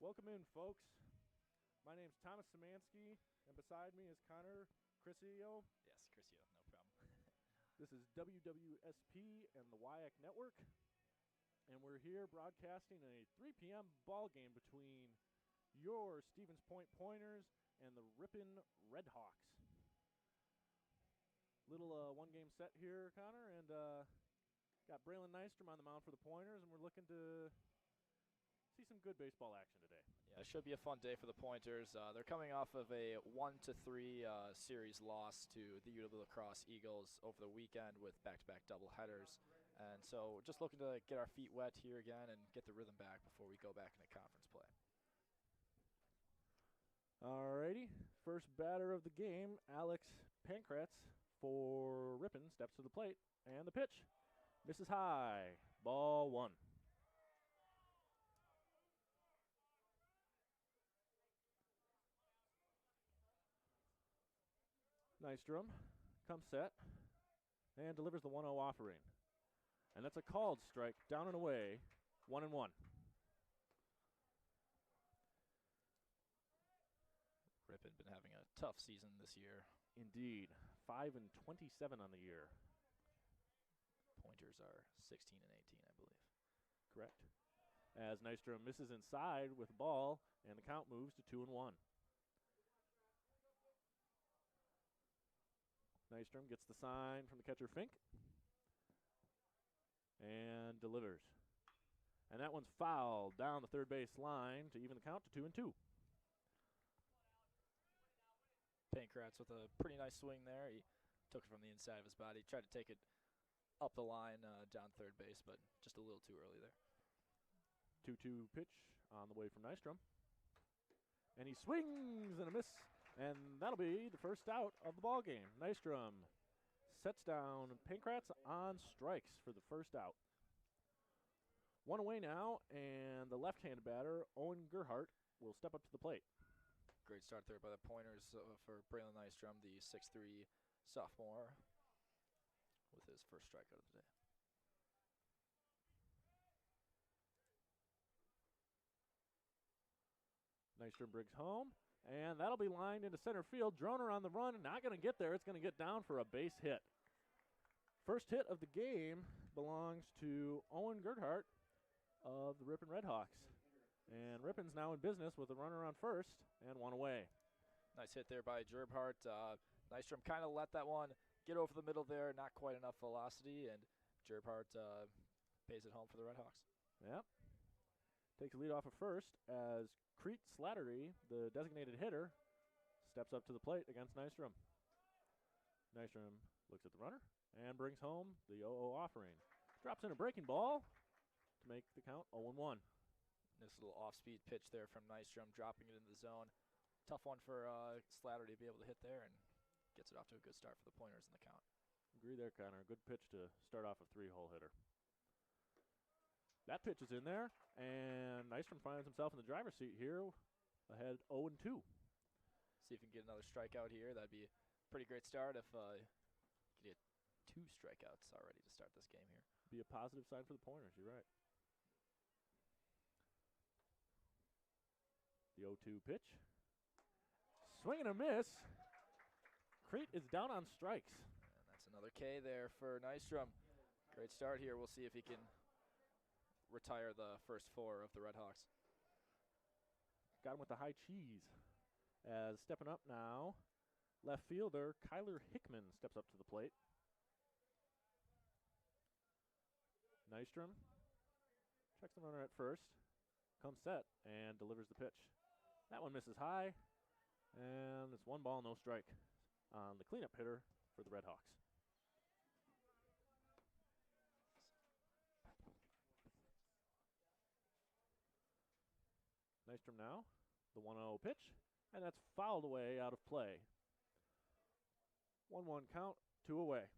Welcome in, folks. My name's Thomas Szymanski, and beside me is Connor Crisio. Yes, Crisio, no problem. This is UWSP and the WIAC Network, and we're here broadcasting a 3 p.m. ball game between your Stevens Point Pointers and the Ripon Redhawks. Little one-game set here, Connor, and got Braylon Nystrom on the mound for the Pointers, and we're looking to see some good baseball action today. Yeah, it should be a fun day for the Pointers. They're coming off of a 1-3 series loss to the UW La Crosse Eagles over the weekend with back-to-back doubleheaders. And so just looking to get our feet wet here again and get the rhythm back before we go back into conference play. Alrighty, first batter of the game, Alex Pankratz for Ripon, steps to the plate, and the pitch misses high, ball one. Nystrom comes set and delivers the 1-0 offering. And that's a called strike, down and away, 1-1. Ripon been having a tough season this year. Indeed, 5-27 on the year. Pointers are 16-18, I believe. Correct. As Nystrom misses inside with the ball, and the count moves to 2-1. Nystrom gets the sign from the catcher Fink and delivers. And that one's fouled down the third base line to even the count to 2-2. Pankratz with a pretty nice swing there. He took it from the inside of his body, tried to take it up the line down third base, but just a little too early there. 2-2 pitch on the way from Nystrom. And he swings and a miss, and that'll be the first out of the ball game. Nystrom sets down Pankratz on strikes for the first out. One away now, and the left-handed batter, Owen Gerhardt, will step up to the plate. Great start there by the Pointers for Braylon Nystrom, the 6'3" sophomore, with his first strikeout of the day. Nystrom brings home, and that'll be lined into center field. Droner on the run, not going to get there. It's going to get down for a base hit. First hit of the game belongs to Owen Gerhardt of the Ripon Redhawks. And Ripon's now in business with a runner on first and one away. Nice hit there by Gerhardt. Nystrom kind of let that one get over the middle there, not quite enough velocity, and Gerhardt pays it home for the Redhawks. Yep. Takes the lead off of first as Crete Slattery, the designated hitter, steps up to the plate against Nystrom. Nystrom looks at the runner and brings home the 0-0 offering. Drops in a breaking ball to make the count 0-1. This little off-speed pitch there from Nystrom, dropping it into the zone. Tough one for Slattery to be able to hit there, and gets it off to a good start for the Pointers in the count. Agree there, Connor. Good pitch to start off a three-hole hitter. That pitch is in there, and Nystrom finds himself in the driver's seat here, ahead 0-2. See if we can get another strikeout here. That'd be a pretty great start if you could get 2 strikeouts already to start this game here. Be a positive sign for the Pointers, you're right. The 0-2 pitch. Swing and a miss. Crete is down on strikes. And that's another K there for Nystrom. Great start here. We'll see if he can retire the first 4 of the Redhawks. Got him with the high cheese. As stepping up now, left fielder Kyler Hickman steps up to the plate. Nystrom checks the runner at first, comes set, and delivers the pitch. That one misses high, and it's 1 ball, no strike on the cleanup hitter for the Redhawks. Nystrom now, the 1-0 pitch, and that's fouled away out of play. 1-1 count, 2 away.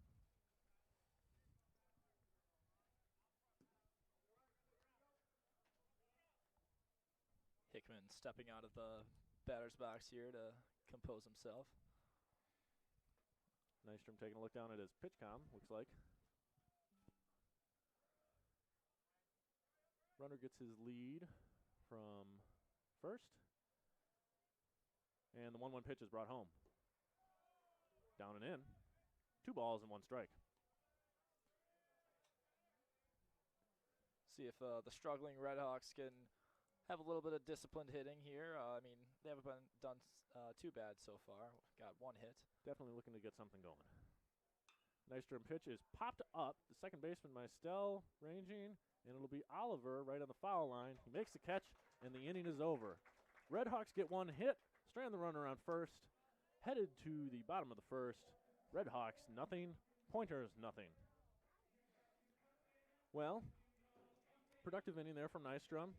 Hickman stepping out of the batter's box here to compose himself. Nystrom taking a look down at his pitch com, looks like. Runner gets his lead from first. And the 1-1 pitch is brought home. Down and in. 2 balls and 1 strike. See if the struggling Redhawks can have a little bit of disciplined hitting here. I mean, they haven't been done too bad so far. Got 1 hit. Definitely looking to get something going. Nystrom pitch is popped up. The second baseman, Mystel, ranging, and it'll be Oliver right on the foul line. He makes the catch, and the inning is over. Redhawks get 1 hit, strand the runner on first, headed to the bottom of the first. Redhawks, nothing. Pointers, nothing. Well, productive inning there from Nystrom.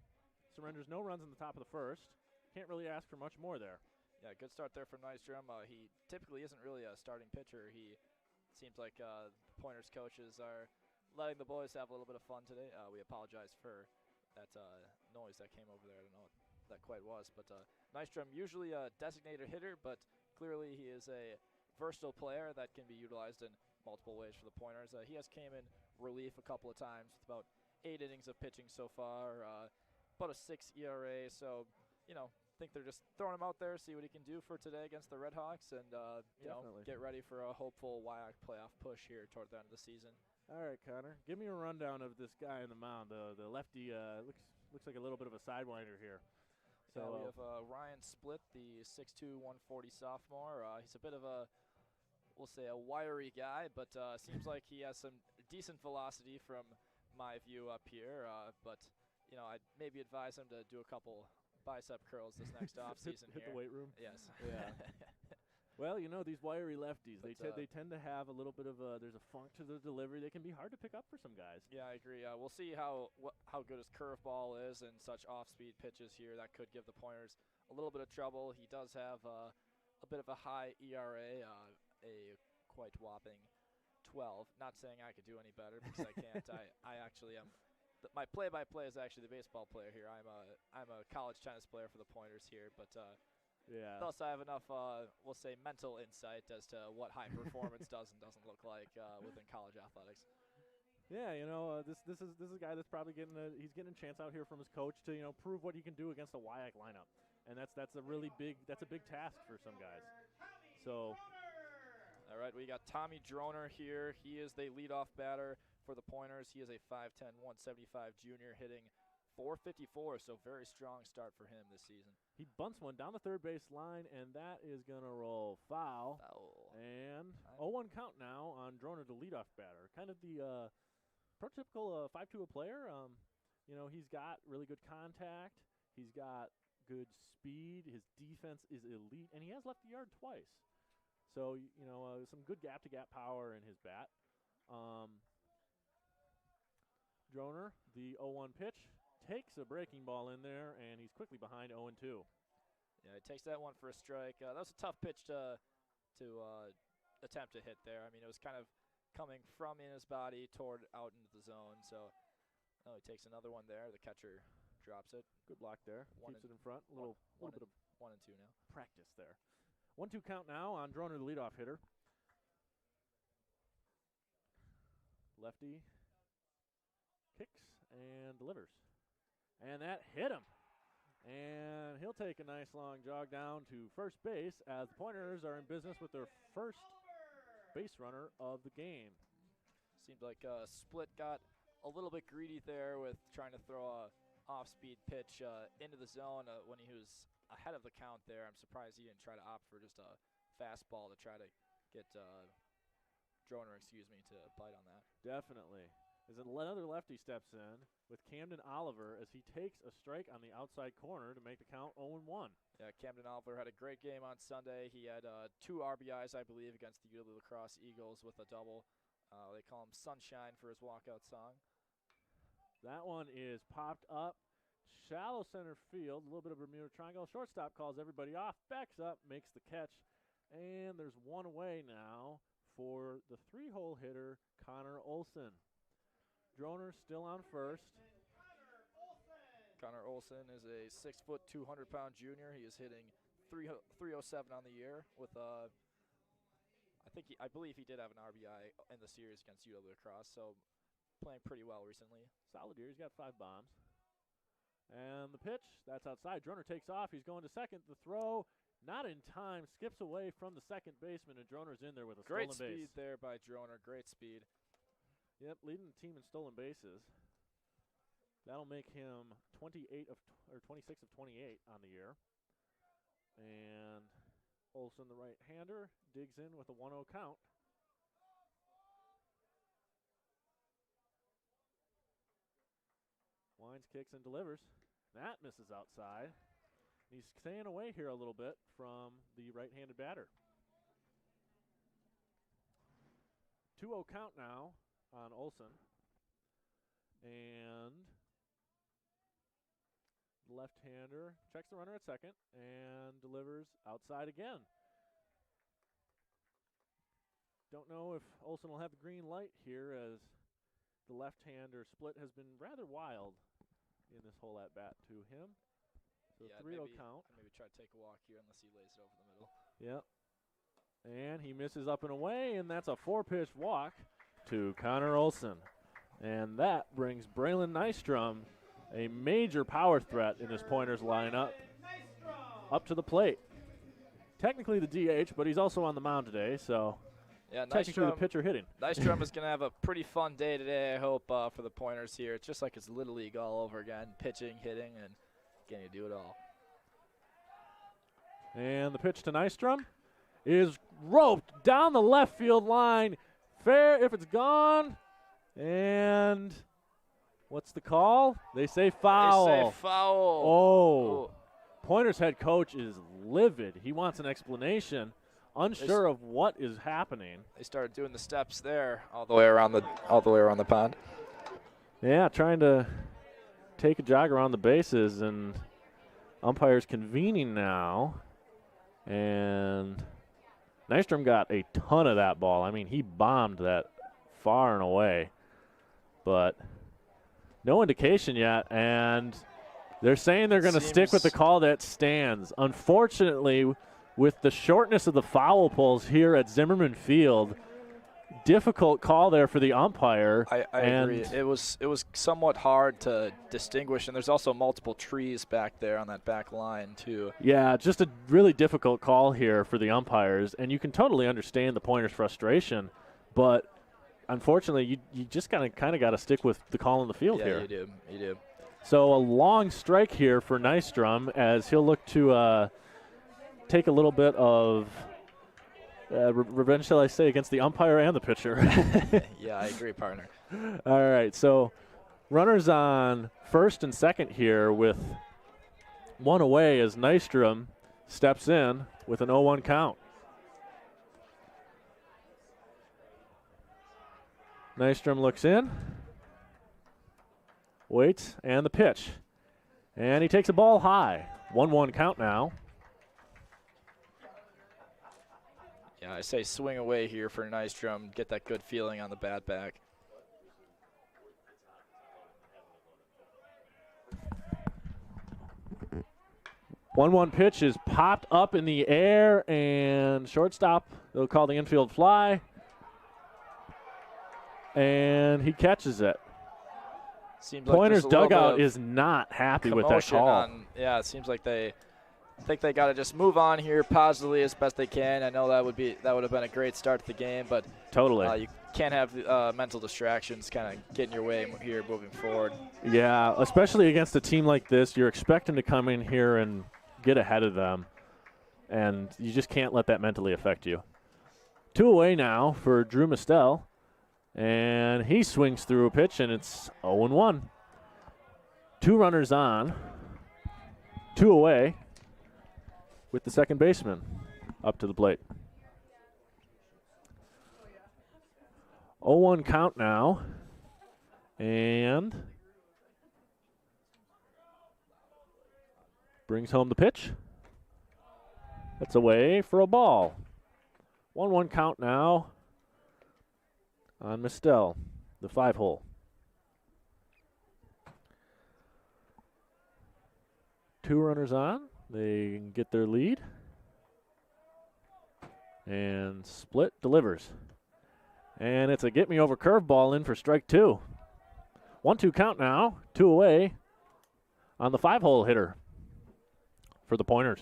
Surrenders no runs in the top of the first. Can't really ask for much more there. Yeah, good start there from Nystrom. He typically isn't really a starting pitcher. He seems like Pointers coaches are letting the boys have a little bit of fun today. We apologize for that noise that came over there. I don't know what that quite was. But Nystrom, usually a designated hitter, but clearly he is a versatile player that can be utilized in multiple ways for the Pointers. He has came in relief a couple of times with about 8 innings of pitching so far, about a 6 ERA. So, you know, I think they're just throwing him out there, see what he can do for today against the Redhawks, and you know, get ready for a hopeful WIAC playoff push here toward the end of the season. All right, Connor, give me a rundown of this guy in the mound. The lefty looks like a little bit of a sidewinder here. So we have Ryan Split, the 6'2", 140 sophomore. He's a bit of a, we'll say, a wiry guy, but seems like he has some decent velocity from my view up here. But you know, I'd maybe advise him to do a couple bicep curls this next off season. Hit the weight room. Yes. Yeah. Well, you know, these wiry lefties, they tend to have a little bit of there's a funk to the delivery. They can be hard to pick up for some guys. Yeah, I agree. We'll see how good his curveball is and such off-speed pitches here. That could give the Pointers a little bit of trouble. He does have a bit of a high ERA, a quite whopping 12. Not saying I could do any better because I can't. I actually am. My play-by-play is actually the baseball player here. I'm a college tennis player for the Pointers here, but yeah. thus I have enough, we'll say, mental insight as to what high performance does and doesn't look like within college athletics. Yeah, you know, this is a guy that's probably getting a chance out here from his coach to, you know, prove what he can do against a WIAC lineup, and that's a big task for some guys. So. All right, we got Tommy Droner here. He is the leadoff batter for the Pointers. He is a 5'10", 175 junior hitting .454, so very strong start for him this season. He bunts one down the third base line, and that is going to roll foul. And 0-1 count now on Droner, the leadoff batter. Kind of the prototypical 5'2" player. You know, he's got really good contact. He's got good speed. His defense is elite, and he has left the yard twice. So, you know, some good gap-to-gap power in his bat. Droner, the 0-1 pitch, takes a breaking ball in there, and he's quickly behind 0-2. Yeah, he takes that one for a strike. That was a tough pitch to attempt to hit there. I mean, it was kind of coming from in his body toward out into the zone. So, he takes another one there. The catcher drops it. Good block there. Keeps it in front. A little bit of 1 and 2 now. Practice there. 1-2 count now on Droner, the leadoff hitter. Lefty kicks and delivers. And that hit him. And he'll take a nice long jog down to first base as the Pointers are in business with their first base runner of the game. Seemed like Split got a little bit greedy there with trying to throw a off-speed pitch into the zone when he was ahead of the count there. I'm surprised he didn't try to opt for just a fastball to try to get Droner, to bite on that. Definitely. As another lefty steps in with Camden Oliver as he takes a strike on the outside corner to make the count 0-1. Yeah, Camden Oliver had a great game on Sunday. He had 2 RBIs, I believe, against the UW Lacrosse Eagles with a double. They call him Sunshine for his walkout song. That one is popped up. Shallow center field, a little bit of Bermuda Triangle. Shortstop calls everybody off, backs up, makes the catch. And there's one away now for the 3-hole hitter, Connor Olson. Droner still on first. Connor Olson is a 6', 200-pound junior. He is hitting .307 on the year with I believe he did have an RBI in the series against UW Lacrosse, so playing pretty well recently. Solid year. He's got 5 bombs. And the pitch, that's outside. Droner takes off. He's going to second. The throw, not in time, skips away from the second baseman, and Droner's in there with a stolen base. Great speed there by Droner. Great speed. Yep, leading the team in stolen bases. That'll make him 26 of 28 on the year. And Olson, the right-hander, digs in with a 1-0 count. Wines kicks and delivers. That misses outside. He's staying away here a little bit from the right-handed batter. 2-0 count now on Olson. And the left-hander checks the runner at second and delivers outside again. Don't know if Olson will have the green light here, as the left-hander split has been rather wild in this whole at-bat to him. So yeah, 3-0 count. Maybe try to take a walk here unless he lays it over the middle. Yep. And he misses up and away, and that's a 4-pitch walk to Connor Olson. And that brings Braylon Nystrom, a major power threat in this Pointers lineup, up to the plate. Technically the DH, but he's also on the mound today, so yeah, technically the pitcher hitting. Nystrom is going to have a pretty fun day today, I hope, for the Pointers here. It's just like it's Little League all over again, pitching, hitting, and getting to do it all. And the pitch to Nystrom is roped down the left field line. Fair if it's gone. And what's the call? They say foul. They say foul. Oh. Pointers head coach is livid. He wants an explanation, unsure of what is happening. They started doing the steps there all the way around the pond. Yeah, trying to take a jog around the bases, and umpires convening now. And Nystrom got a ton of that ball. I mean, he bombed that far and away. But no indication yet, and they're saying they're going to stick with the call that stands. Unfortunately, with the shortness of the foul poles here at Zimmermann Field, difficult call there for the umpire. I agree. It was somewhat hard to distinguish, and there's also multiple trees back there on that back line too. Yeah, just a really difficult call here for the umpires, and you can totally understand the Pointers' frustration, but unfortunately, you just kind of got to stick with the call in the field here. Yeah, you do. So a long strike here for Nystrom, as he'll look to take a little bit of revenge, shall I say, against the umpire and the pitcher. Yeah, I agree, partner. All right, so runners on first and second here with one away as Nystrom steps in with an 0-1 count. Nystrom looks in, waits, and the pitch. And he takes a ball high. 1-1 count now. Yeah, I say swing away here for Nystrom. Get that good feeling on the bat back. One pitch is popped up in the air, and shortstop, they'll call the infield fly. And he catches it. Seems Pointers like dugout is not happy with that call. Yeah, it seems like they think they got to just move on here positively as best they can. I know that would have been a great start to the game, but totally you can't have mental distractions kind of get in your way here moving forward. Yeah, especially against a team like this, you're expecting to come in here and get ahead of them, and you just can't let that mentally affect you. 2 away now for Drew Mistel. And he swings through a pitch, and it's 0-1. 2 runners on, 2 away, with the second baseman up to the plate. 0-1 count now, and brings home the pitch. That's away for a ball. 1-1 count now on Mistel, the 5-hole. 2 runners on. They can get their lead. And split delivers. And it's a get-me-over curveball in for strike 2. 1-2 count now. 2 away on the 5-hole hitter for the Pointers.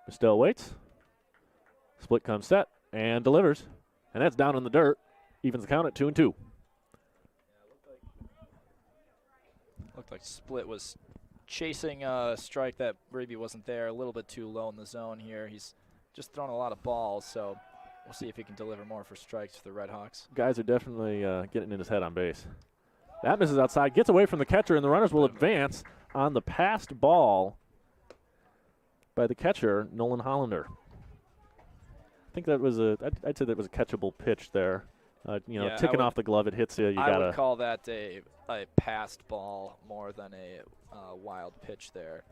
Mistel waits. Split comes set and delivers. And that's down in the dirt. Evens the count at 2-2. Looked like Split was chasing a strike that maybe wasn't there, a little bit too low in the zone here. He's just throwing a lot of balls, so we'll see if he can deliver more for strikes for the Red Hawks. Guys are definitely getting in his head on base. That misses outside, gets away from the catcher, and the runners will advance on the passed ball by the catcher, Nolan Hollander. I think that was I'd say that was a catchable pitch there. Ticking off the glove, it hits you. I would call that a passed ball more than a wild pitch there.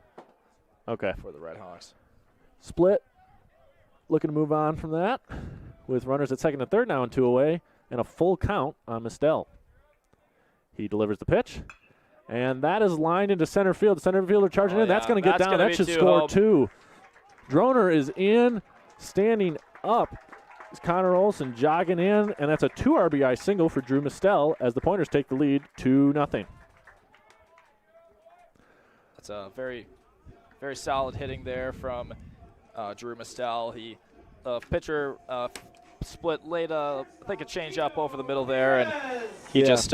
Okay. For the Red Hawks. Split looking to move on from that with runners at second and third now and 2 away, and a full count on Mistel. He delivers the pitch, and that is lined into center field. The center fielder charging in. That's going to get down. That should score 2. Droner is in, standing up. It's Connor Olson jogging in, and that's a 2 RBI single for Drew Mistel as the Pointers take the lead 2-0. That's a very, very solid hitting there from Drew Mistel. He pitcher Split laid I think a change up over the middle there, and he just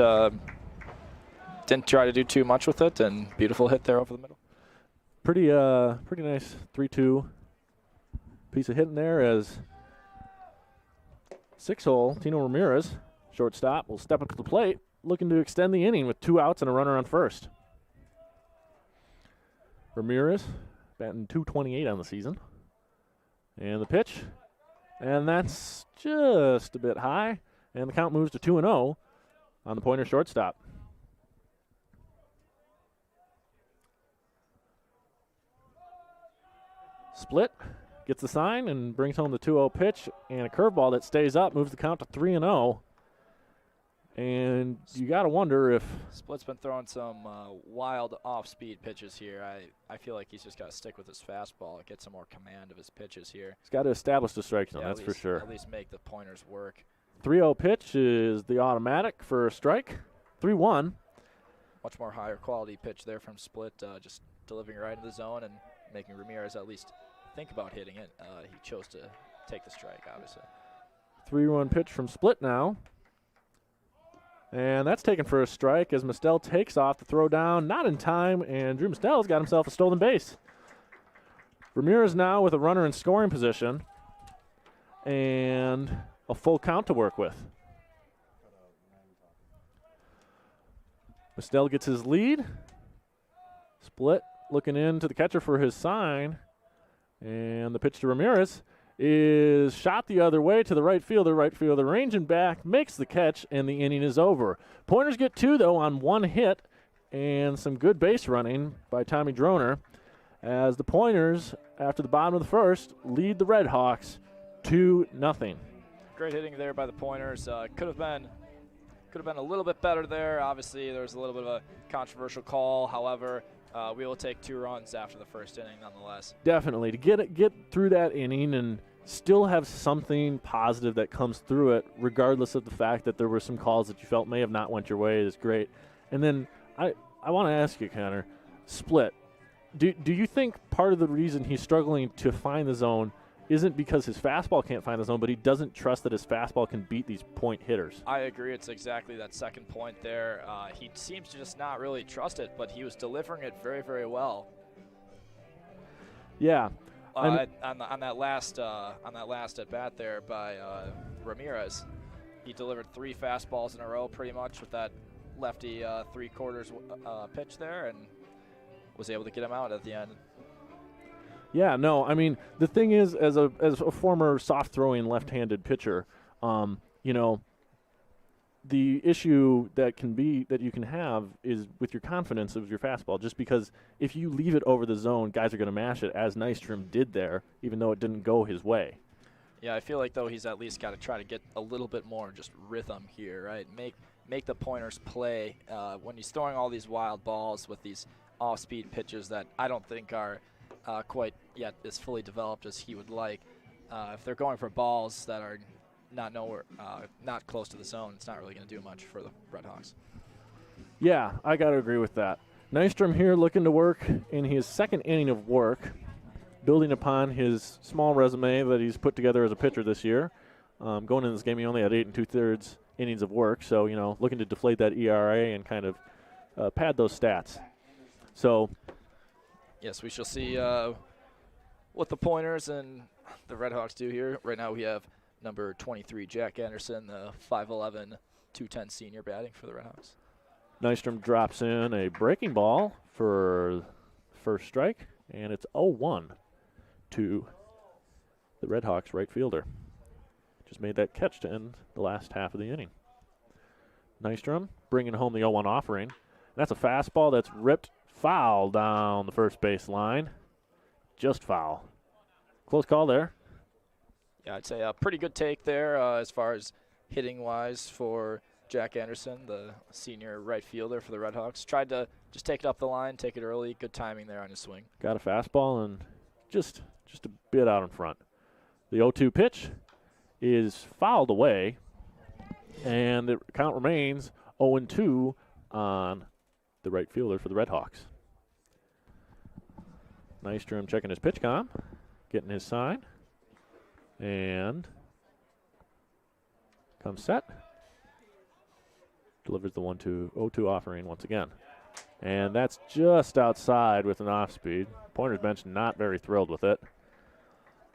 didn't try to do too much with it, and beautiful hit there over the middle. Pretty nice 3-2 piece of hitting there as 6-hole Tino Ramirez, shortstop, will step up to the plate, looking to extend the inning with 2 outs and a runner on first. Ramirez batting .228 on the season. And the pitch, and that's just a bit high, and the count moves to 2-0 on the Pointer shortstop. Split gets the sign and brings home the 2-0 pitch, and a curveball that stays up moves the count to 3-0. And you got to wonder if Split's been throwing some wild off-speed pitches here. I feel like he's just got to stick with his fastball, get some more command of his pitches here. He's got to establish the strike zone, that's for sure. At least make the Pointers work. 3-0 pitch is the automatic for a strike. 3-1. Much more higher quality pitch there from Split, just delivering right in the zone and making Ramirez at least think about hitting it. He chose to take the strike, obviously. 3-1 pitch from Split now. And that's taken for a strike as Mistel takes off the throw down, not in time, and Drew Mistel's got himself a stolen base. Ramirez now with a runner in scoring position and a full count to work with. Mistel gets his lead. Split looking in to the catcher for his sign. And the pitch to Ramirez is shot the other way to the right fielder. Right fielder ranging back, makes the catch, and the inning is over. Pointers get 2, though, on 1 hit and some good base running by Tommy Droner as the Pointers, after the bottom of the first, lead the Red Hawks 2-0. Great hitting there by the Pointers. Could have been a little bit better there. Obviously, there was a little bit of a controversial call. However, we will take 2 runs after the first inning nonetheless. Definitely. To get through that inning and still have something positive that comes through it, regardless of the fact that there were some calls that you felt may have not went your way, is great. And then I want to ask you, Connor, Split, do you think part of the reason he's struggling to find the zone isn't because his fastball can't find the zone, but he doesn't trust that his fastball can beat these point hitters? I agree. It's exactly that second point there. He seems to just not really trust it, but he was delivering it very, very well. Yeah. On that last at bat there by Ramirez, he delivered 3 fastballs in a row pretty much with that lefty 3/4 pitch there, and was able to get him out at the end. Yeah, no, I mean, the thing is, as a former soft-throwing left-handed pitcher, the issue that you can have is with your confidence of your fastball, just because if you leave it over the zone, guys are going to mash it, as Nystrom did there, even though it didn't go his way. Yeah, I feel like, though, he's at least got to try to get a little bit more just rhythm here, right? Make the Pointers play. When he's throwing all these wild balls with these off-speed pitches that I don't think are quite yet as fully developed as he would like. If they're going for balls that are not close to the zone, it's not really going to do much for the Red Hawks. Yeah, I got to agree with that. Nystrom here looking to work in his second inning of work, building upon his small resume that he's put together as a pitcher this year. Going into this game, he only had 8 2/3 innings of work, so, looking to deflate that ERA and kind of pad those stats. So, yes, we shall see what the Pointers and the Redhawks do here. Right now we have number 23, Jack Anderson, the 5'11", 210 senior batting for the Redhawks. Nystrom drops in a breaking ball for first strike, and it's 0-1 to the Redhawks right fielder. Just made that catch to end the last half of the inning. Nystrom bringing home the 0-1 offering. That's a fastball that's ripped foul down the first base line. Just foul. Close call there. Yeah, I'd say a pretty good take there as far as hitting-wise for Jack Anderson, the senior right fielder for the Redhawks. Tried to just take it up the line, take it early. Good timing there on his swing. Got a fastball and just a bit out in front. The 0-2 pitch is fouled away, and the count remains 0-2 on the right fielder for the Redhawks. Nystrom checking his pitch comm, getting his sign, and comes set. Delivers the 1-2, 0-2 offering once again. And that's just outside with an off-speed. Pointers bench not very thrilled with it.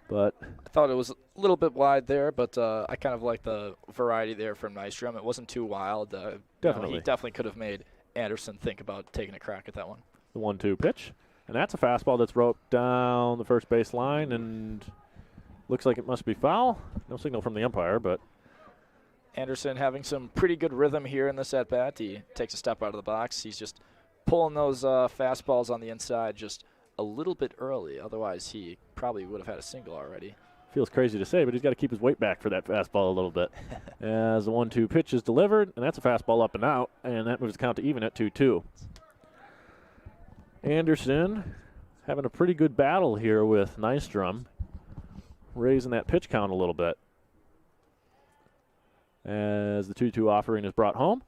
But I thought it was a little bit wide there, but I kind of like the variety there from Nystrom. It wasn't too wild. Definitely. He definitely could have made Anderson think about taking a crack at that one. The 1-2 pitch. And that's a fastball that's roped down the first base line and looks like it must be foul. No signal from the umpire, but Anderson having some pretty good rhythm here in this at-bat. He takes a step out of the box. He's just pulling those fastballs on the inside just a little bit early. Otherwise, he probably would have had a single already. Feels crazy to say, but he's got to keep his weight back for that fastball a little bit. As the 1-2 pitch is delivered, and that's a fastball up and out, and that moves the count to even at 2-2. Anderson having a pretty good battle here with Nystrom, raising that pitch count a little bit. As the 2-2 offering is brought home,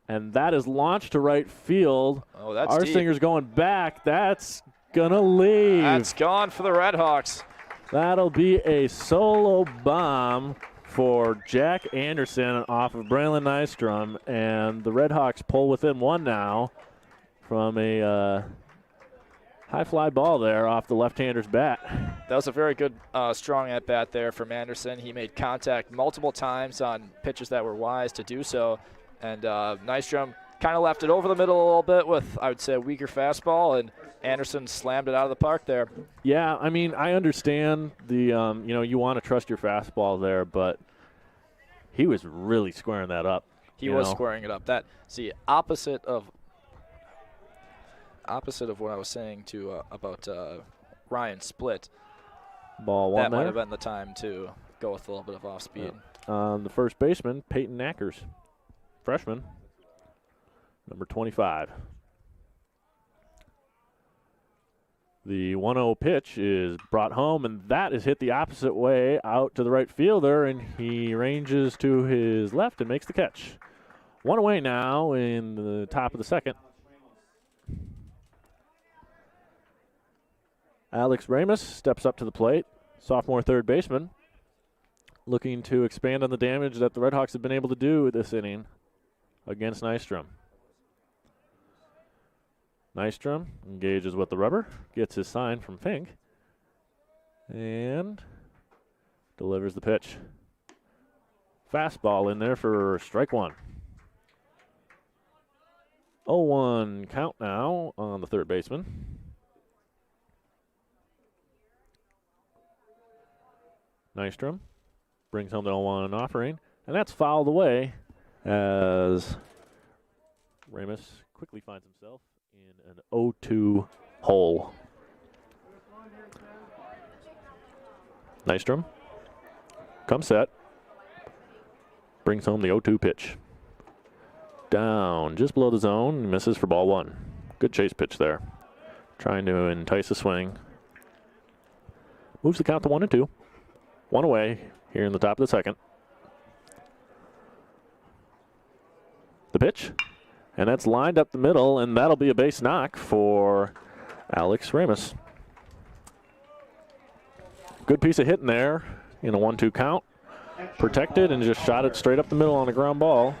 and that is launched to right field. Oh, that's Arsinger's going back. That's going to leave. That's gone for the Redhawks. That'll be a solo bomb for Jack Anderson off of Braylon Nystrom, and the Redhawks pull within one now from a high fly ball there off the left-hander's bat. That was a very good, strong at-bat there from Anderson. He made contact multiple times on pitches that were wise to do so, and Nystrom kind of left it over the middle a little bit with, I would say, a weaker fastball, and Anderson slammed it out of the park there. Yeah, I mean, I understand the, you want to trust your fastball there, but he was really squaring that up. He was squaring it up. Opposite of what I was saying about Ryan Split. Ball one that there. Might have been the time to go with a little bit of off speed. The first baseman, Peyton Ackers, freshman, number 25. The 1-0 pitch is brought home, and that is hit the opposite way out to the right fielder, and he ranges to his left and makes the catch. One away now in the top of the second. Alex Ramos steps up to the plate, sophomore third baseman, looking to expand on the damage that the Redhawks have been able to do this inning against Nystrom. Nystrom engages with the rubber, gets his sign from Fink, and delivers the pitch. Fastball in there for strike one. 0-1 count now on the third baseman. Nystrom brings home the 0-1 offering, and that's fouled away as Ramos quickly finds himself in an 0-2 hole. Nystrom comes set, brings home the 0-2 pitch. Down just below the zone, misses for ball one. Good chase pitch there. Trying to entice a swing. Moves the count to 1-2. One away here in the top of the second. The pitch. And that's lined up the middle, and that'll be a base knock for Alex Ramus. Good piece of hitting there in a 1-2 count. Protected and just shot it straight up the middle on a ground ball.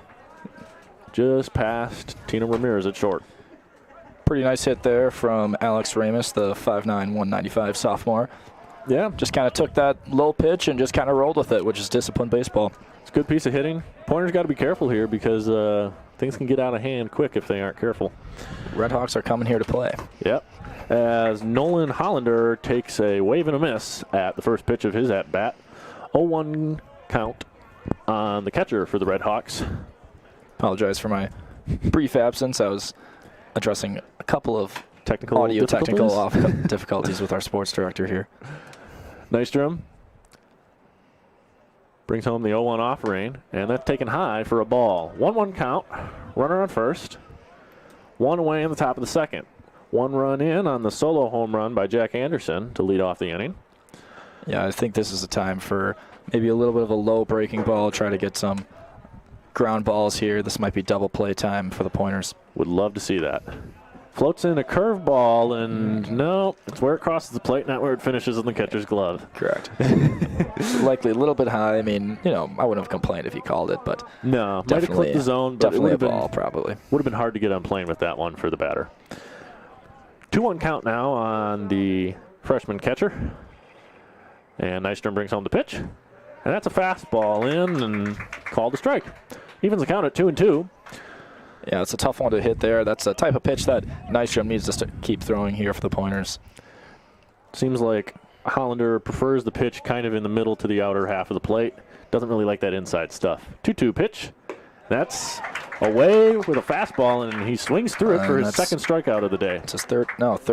Just past Tino Ramirez at short. Pretty nice hit there from Alex Ramus, the 5'9", 195 sophomore. Yeah. Just kind of took that low pitch and just kind of rolled with it, which is disciplined baseball. It's a good piece of hitting. Pointers got to be careful here because things can get out of hand quick if they aren't careful. Redhawks are coming here to play. Yep. As Nolan Hollander takes a wave and a miss at the first pitch of his at-bat. 0-1 count on the catcher for the Redhawks. Apologize for my brief absence. I was addressing a couple of technical difficulties with our sports director here. Nystrom brings home the 0-1 offering, and that's taken high for a ball. 1-1 count, runner on first, one away in the top of the second. One run in on the solo home run by Jack Anderson to lead off the inning. Yeah, I think this is a time for maybe a little bit of a low breaking ball, try to get some ground balls here. This might be double play time for the Pointers. Would love to see that. Floats in a curveball, and no, it's where it crosses the plate, not where it finishes in the catcher's glove. Correct. Likely a little bit high. I mean, you know, I wouldn't have complained if he called it, but no, might have clipped the zone, but definitely it would a ball, probably. Would have been hard to get on plane with that one for the batter. 2-1 count now on the freshman catcher. And Nystrom brings home the pitch. And that's a fastball in and called a strike. Evens the count at 2-2. Yeah, it's a tough one to hit there. That's a type of pitch that Nystrom needs to keep throwing here for the Pointers. Seems like Hollander prefers the pitch kind of in the middle to the outer half of the plate. Doesn't really like that inside stuff. 2-2 pitch. That's away with a fastball, and he swings through it for his second strikeout of the day. It's his third K of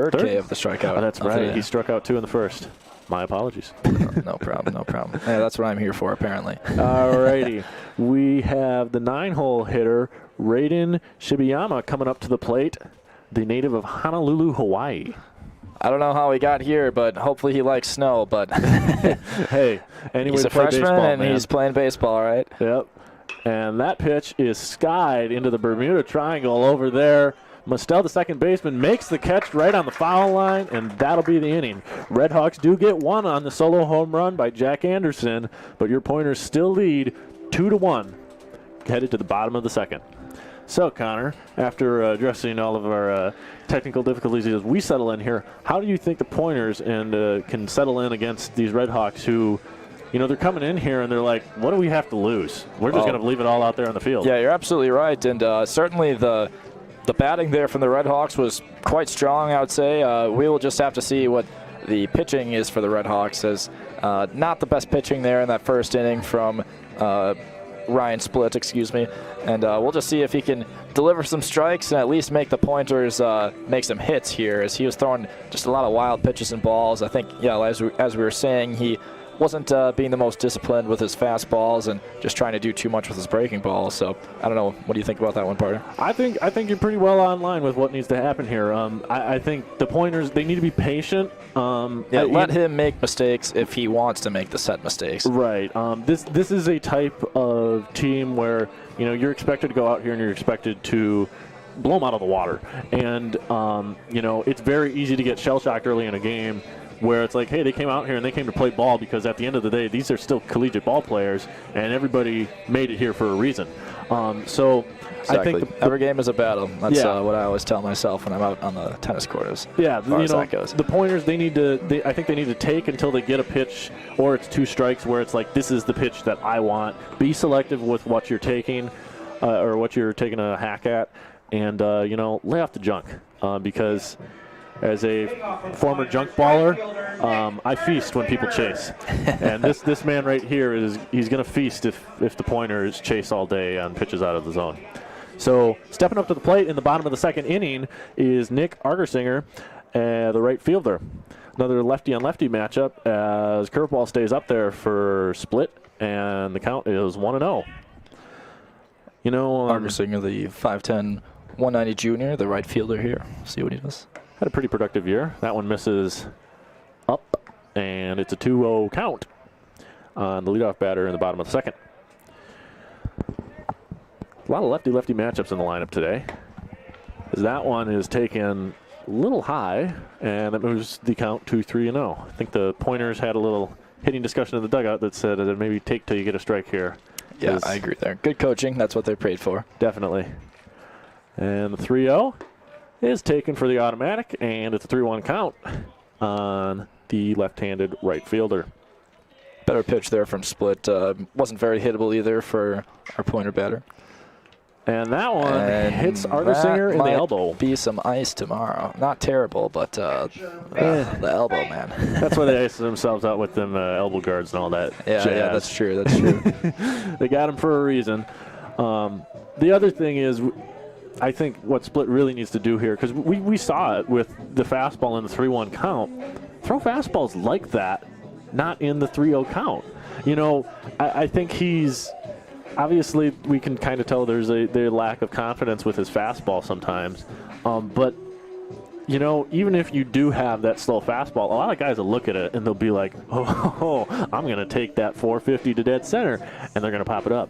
the strikeout. Oh, that's right. He struck out 2 in the first. My apologies. No problem, no problem. Yeah, that's what I'm here for, apparently. All righty. We have the 9-hole hitter, Raiden Shibayama, coming up to the plate, the native of Honolulu, Hawaii. I don't know how he got here, but hopefully he likes snow. But hey, he's a freshman baseball, and he's playing baseball, right? Yep. And that pitch is skied into the Bermuda Triangle over there. Mustel, the second baseman, makes the catch right on the foul line, and that'll be the inning. Redhawks do get one on the solo home run by Jack Anderson, but your Pointers still lead 2-1, headed to the bottom of the second. So, Connor, after addressing all of our technical difficulties as we settle in here, how do you think the Pointers can settle in against these Redhawks who, you know, they're coming in here and they're like, what do we have to lose? We're just going to leave it all out there on the field. Yeah, you're absolutely right, and certainly the batting there from the Redhawks was quite strong, I would say. We will just have to see what the pitching is for the Redhawks, as not the best pitching there in that first inning from Ryan Splitt, and we'll just see if he can deliver some strikes and at least make the Pointers make some hits here, as he was throwing just a lot of wild pitches and balls. I think, yeah, as we were saying, he wasn't being the most disciplined with his fastballs and just trying to do too much with his breaking balls. So I don't know. What do you think about that one, partner? I think you're pretty well online with what needs to happen here. I think the Pointers, they need to be patient. Let him make mistakes if he wants to make the set mistakes. Right. This is a type of team where, you know, you're expected to go out here and you're expected to blow them out of the water. And, you know, it's very easy to get shell-shocked early in a game, where it's like, hey, they came out here and they came to play ball, because at the end of the day, these are still collegiate ball players, and everybody made it here for a reason. Exactly. I think every game is a battle. That's what I always tell myself when I'm out on the tennis court. That goes. The Pointers, I think they need to take until they get a pitch, or it's 2 strikes, where it's like, this is the pitch that I want. Be selective with what you're taking, or what you're taking a hack at, and you know, lay off the junk, because as a former junk baller, I feast when people chase. And this man right here, he's going to feast if the Pointers chase all day on pitches out of the zone. So stepping up to the plate in the bottom of the second inning is Nick Argersinger, the right fielder. Another lefty-on-lefty matchup, as curveball stays up there for Splitt, and the count is 1-0. You know, Argersinger, the 5'10", 190 junior, the right fielder here. See what he does. Had a pretty productive year. That one misses up, and it's a 2-0 count on the leadoff batter in the bottom of the second. A lot of lefty-lefty matchups in the lineup today. as that one is taken a little high, and it moves the count to 3-0. I think the Pointers had a little hitting discussion in the dugout that said that maybe take till you get a strike here. Yeah, I agree there. Good coaching. That's what they prayed for. Definitely. And the 3-0 is taken for the automatic, and it's a 3-1 count on the left-handed right fielder. Better pitch there from Split. Wasn't very hittable either for our Pointer batter. And that one hits Artersinger in the elbow. Be some ice tomorrow. Not terrible, but the elbow, man. That's why they ice themselves out with them elbow guards and all that. Yeah, that's true. That's true. They got him for a reason. The other thing is, I think what Split really needs to do here, because we saw it with the fastball in the 3-1 count. Throw fastballs like that, not in the 3-0 count. You know, I think he's obviously we can kind of tell there's a lack of confidence with his fastball sometimes. But, you know, even if you do have that slow fastball, a lot of guys will look at it and they'll be like, oh, I'm going to take that 450 to dead center, and they're going to pop it up.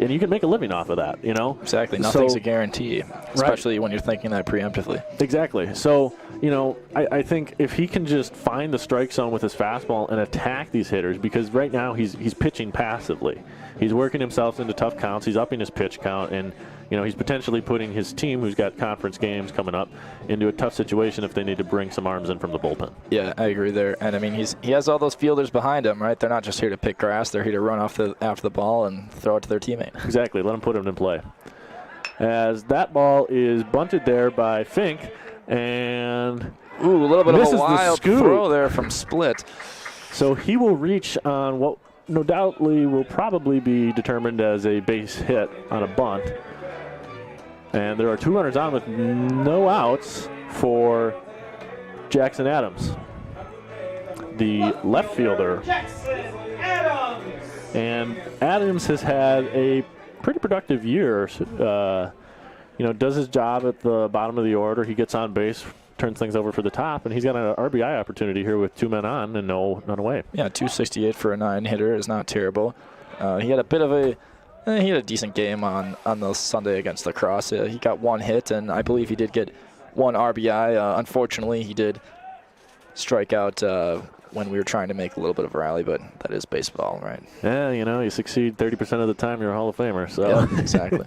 And you can make a living off of that, you know? Exactly. Nothing's a guarantee, especially when you're thinking that preemptively. Exactly. So, you know, I think if he can just find the strike zone with his fastball and attack these hitters, because right now he's pitching passively. He's working himself into tough counts. He's upping his pitch count, and, you know, he's potentially putting his team, who's got conference games coming up, into a tough situation if they need to bring some arms in from the bullpen. Yeah, I agree there. And, I mean, he has all those fielders behind him, right? They're not just here to pick grass. They're here to run after the ball and throw it to their teammate. Exactly. Let them put him in play. As that ball is bunted there by Fink, and ooh, a little bit of a wild throw there from Split. So he will reach on what no doubtly will probably be determined as a base hit on a bunt. And there are 2 runners on with no outs for Jackson Adams, the left fielder. And Adams has had a pretty productive year. You know, does his job at the bottom of the order. He gets on base, turns things over for the top, and he's got an RBI opportunity here with 2 men on and none away. Yeah, 268 for a 9-hitter is not terrible. He had a bit of a he had a decent game on the Sunday against La Crosse. He got 1 hit, and I believe he did get 1 RBI. Unfortunately, he did strike out when we were trying to make a little bit of a rally, but that is baseball, right? Yeah, you know, you succeed 30% of the time, you're a Hall of Famer. So yeah, exactly.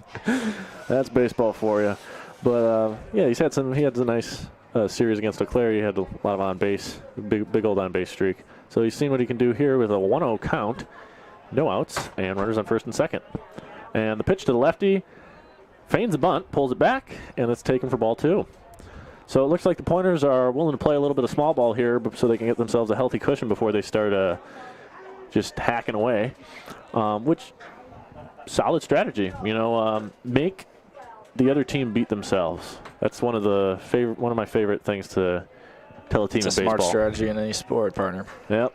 That's baseball for you. But yeah, he had a nice series against Eau Claire. He had a lot of on base, big old on base streak. So he's seen what he can do here with a 1-0 count, no outs, and runners on first and second. And the pitch to the lefty, feigns a bunt, pulls it back, and it's taken for ball 2. So it looks like the Pointers are willing to play a little bit of small ball here so they can get themselves a healthy cushion before they start just hacking away, which solid strategy. You know, make the other team beat themselves. That's one of my favorite things to tell a team in baseball. It's a smart strategy in any sport, partner. Yep.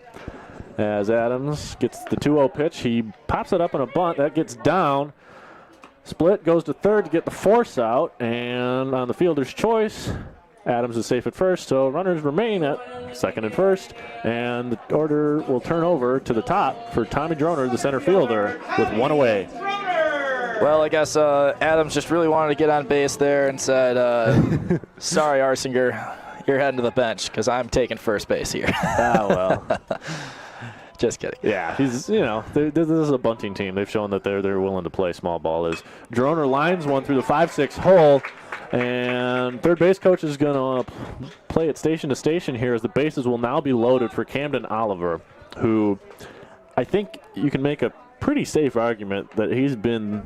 As Adams gets the 2-0 pitch, he pops it up on a bunt. That gets down. Split goes to third to get the force out, and on the fielder's choice, Adams is safe at first, so runners remain at second and first, and the order will turn over to the top for Tommy Droner, the center fielder, with 1 away. Well, I guess Adams just really wanted to get on base there and said, sorry, Arsinger, you're heading to the bench because I'm taking first base here. Ah, well. Just kidding. Yeah, he's, you know, this is a bunting team. They've shown that they're willing to play small ball. As Droner lines one through the 5-6 hole, and third base coach is going to play it station to station here as the bases will now be loaded for Camden Oliver, who I think you can make a pretty safe argument that he's been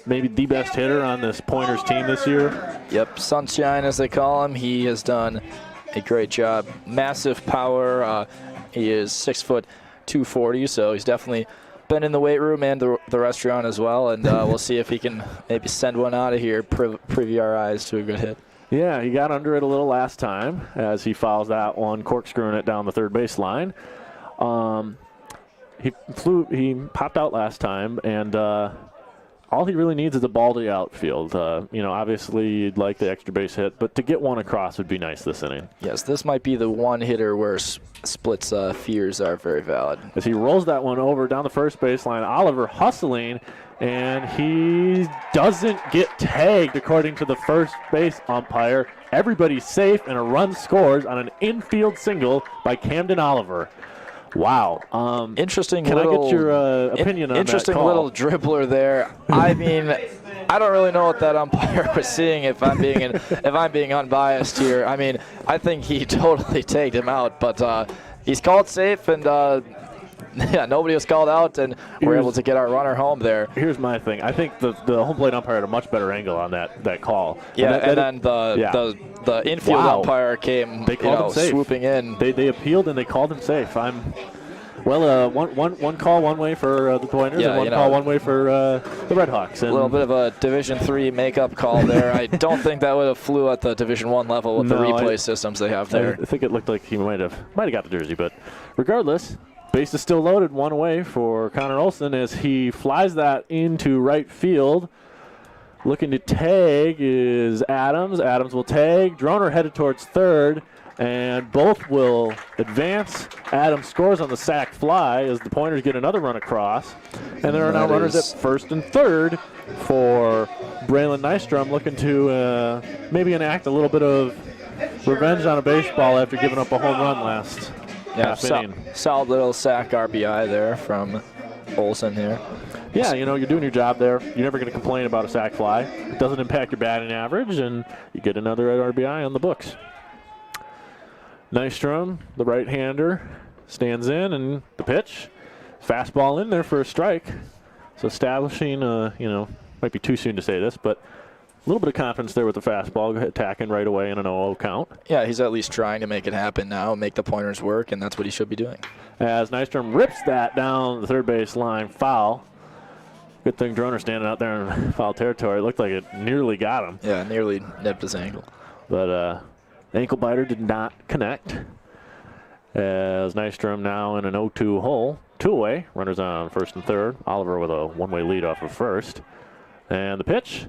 maybe the best hitter on this Pointers team this year. Yep, Sunshine as they call him. He has done a great job. Massive power. He is 6'240", so he's definitely been in the weight room and the restaurant as well, and we'll see if he can maybe send one out of here, preview our eyes to a good hit. Yeah, he got under it a little last time as he fouls that one, corkscrewing it down the third base line. He popped out last time, and all he really needs is a ball to the outfield. You know, obviously you'd like the extra base hit, but to get one across would be nice this inning. Yes, this might be the one hitter where Split's fears are very valid. As he rolls that one over down the first baseline, Oliver hustling, And he doesn't get tagged according to the first base umpire. Everybody's safe, and a run scores on an infield single by Camden Oliver. Wow. Interesting. Can little, I get your opinion on that Interesting call? little dribbler there. I mean, I don't really know what that umpire was seeing. If I'm being unbiased here, I mean, I think he totally tagged him out, but he's called safe, and yeah, nobody was called out, and we're able to get our runner home there. Here's my thing. I think the home plate umpire had a much better angle on that call. Yeah, and then the infield umpire came swooping in. They appealed and they called him safe. One call one way for the Pointers, and one call one way for the Red Hawks. And a little bit of a Division III makeup call there. I don't think that would have flew at the Division I level with the replay systems they have there. I think it looked like he might have got the jersey, but regardless, base is still loaded, one away for Connor Olson as he flies that into right field. Looking to tag is Adams. Adams will tag. Droner headed towards third, and both will advance. Adams scores on the sac fly as the Pointers get another run across. And there are now runners at first and third for Braylon Nystrom, looking to maybe enact a little bit of revenge on a baseball after giving up a home run last half inning. Solid little sac RBI there from Olson here. Yeah, you're doing your job there. You're never going to complain about a sac fly. It doesn't impact your batting average, and you get another RBI on the books. Nystrom, the right-hander, stands in, and the pitch. Fastball in there for a strike. So establishing, might be too soon to say this, but a little bit of confidence there with the fastball, attacking right away in an 0-0 count. Yeah, he's at least trying to make it happen now, make the Pointers work, and that's what he should be doing. As Nystrom rips that down the third base line, foul. Good thing Droner standing out there in foul territory. It looked like it nearly got him. Yeah, nearly nipped his ankle. But ankle biter did not connect. As Nystrom now in an 0-2 hole. Two away. Runners on first and third. Oliver with a one-way lead off of first. And the pitch.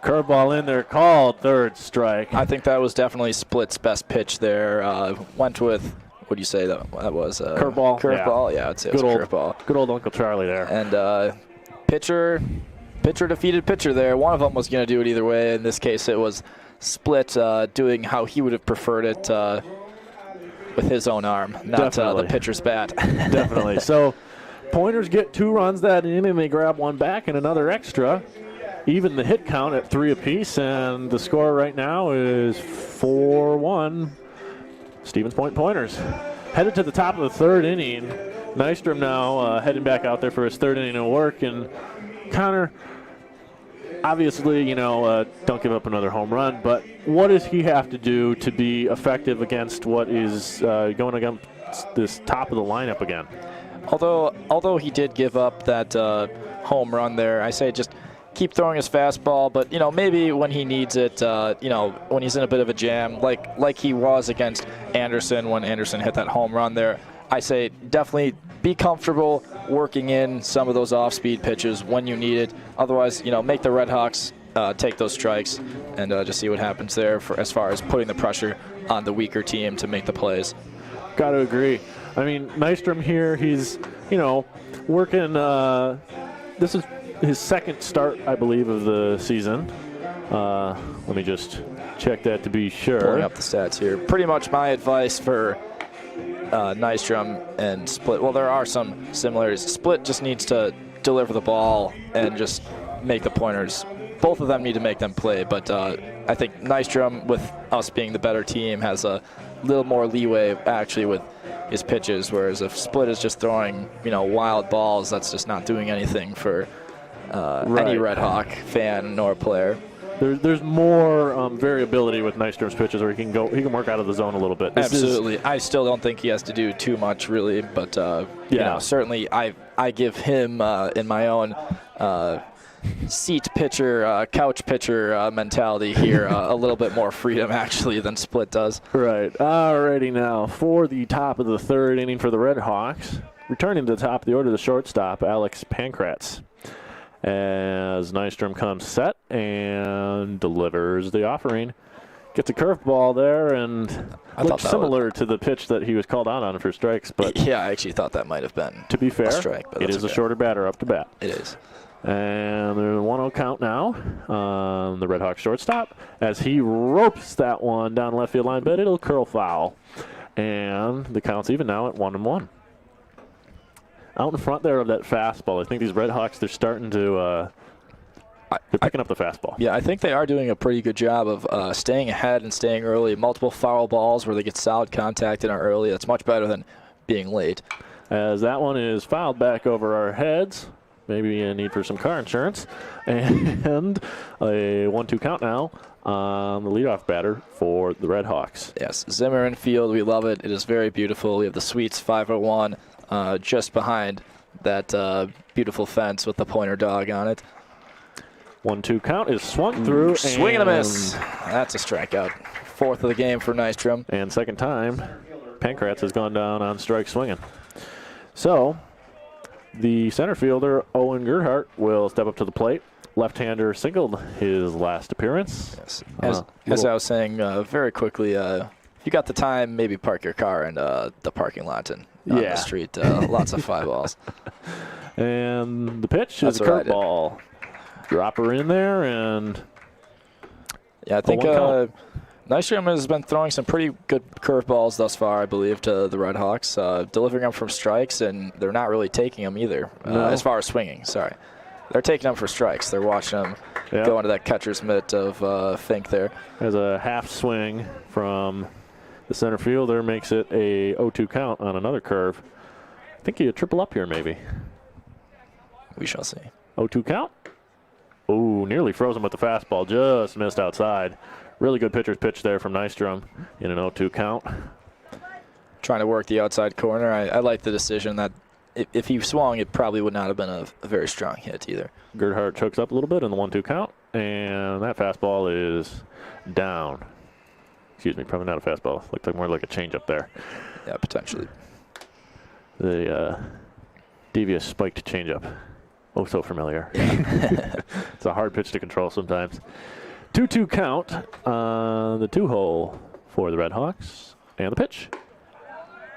Curveball in there called. Third strike. I think that was definitely Split's best pitch there. Went with, what do you say that was? Curveball. Curveball, yeah, I'd say it was a curveball. Good old Uncle Charlie there. And pitcher defeated pitcher there. One of them was going to do it either way. In this case, it was Split doing how he would have preferred it with his own arm, not the pitcher's bat. Definitely. So Pointers get 2 runs that inning. They grab one back and another extra. Even the hit count at 3 apiece, and the score right now is 4-1. Stevens Point Pointers. Headed to the top of the third inning. Nystrom now heading back out there for his third inning of work. And Connor, obviously, don't give up another home run, but what does he have to do to be effective against what is going against this top of the lineup again? Although he did give up that home run there, I say just keep throwing his fastball, but maybe when he needs it, when he's in a bit of a jam, like he was against Anderson when Anderson hit that home run there, I say definitely be comfortable working in some of those off-speed pitches when you need it. Otherwise, make the Red Hawks take those strikes and just see what happens there for as far as putting the pressure on the weaker team to make the plays. Got to agree. I mean, Nystrom here, he's working. This is his second start, I believe, of the season. Let me just check that to be sure. Pulling up the stats here. Pretty much my advice for Nystrom and Split. Well, there are some similarities. Split just needs to deliver the ball and just make the Pointers. Both of them need to make them play, but I think Nystrom, with us being the better team, has a little more leeway actually with his pitches, whereas if Split is just throwing wild balls, that's just not doing anything for any Red Hawk fan nor player. There's more variability with Nystrom's pitches, where he can work out of the zone a little bit. Absolutely. I still don't think he has to do too much, really, but certainly I give him in my own seat pitcher, couch pitcher mentality here a little bit more freedom actually than Split does. Right. Alrighty, now for the top of the third inning for the Red Hawks, returning to the top of the order, the shortstop Alex Pankratz. As Nystrom comes set and delivers the offering. Gets a curveball there and looks similar to the pitch that he was called out on for strikes. But yeah, I actually thought that might have been to be fair, a strike, but it is a shorter batter up to bat. It is. And there's a 1-0 count now on the Red Hawks shortstop as he ropes that one down left field line, but it'll curl foul. And the count's even now at 1-1. Out in front there of that fastball, I think these Red Hawks, they're starting to they're picking up the fastball. Yeah, I think they are doing a pretty good job of staying ahead and staying early. Multiple foul balls where they get solid contact and are early. That's much better than being late. As that one is fouled back over our heads. Maybe a need for some car insurance. And a 1-2 count now on the leadoff batter for the Red Hawks. Yes, Zimmermann Field, we love it. It is very beautiful. We have the Sweets 501 just behind that beautiful fence with the pointer dog on it. 1-2 count is swung through. Swing and a miss. That's a strikeout. Fourth of the game for Nystrom. And second time, Pankratz has gone down on strike swinging. So the center fielder, Owen Gerhardt, will step up to the plate. Left-hander singled his last appearance. Yes. As I was saying very quickly, if you got the time, maybe park your car in the parking lot and on the street. Lots of fly balls. And the pitch is a curveball. Dropper in there, and yeah, I think Nystrom has been throwing some pretty good curveballs thus far, I believe, to the Red Hawks, delivering them from strikes, and they're not really taking them either, as far as swinging. Sorry, they're taking them for strikes. They're watching them go into that catcher's mitt of Fink there. As a half swing from the center fielder makes it a 0-2 count on another curve. I think he a triple up here, maybe. We shall see. 0-2 count. Ooh, nearly frozen with the fastball. Just missed outside. Really good pitcher's pitch there from Nystrom in an 0-2 count. Trying to work the outside corner. I like the decision that if he swung, it probably would not have been a very strong hit either. Gerhardt chokes up a little bit in the 1-2 count, and that fastball is down. Excuse me, probably not a fastball. Looked like more like a changeup there. Yeah, potentially. The devious spiked changeup. Oh, so familiar. It's a hard pitch to control sometimes. 2-2 count on the 2-hole for the Red Hawks. And the pitch.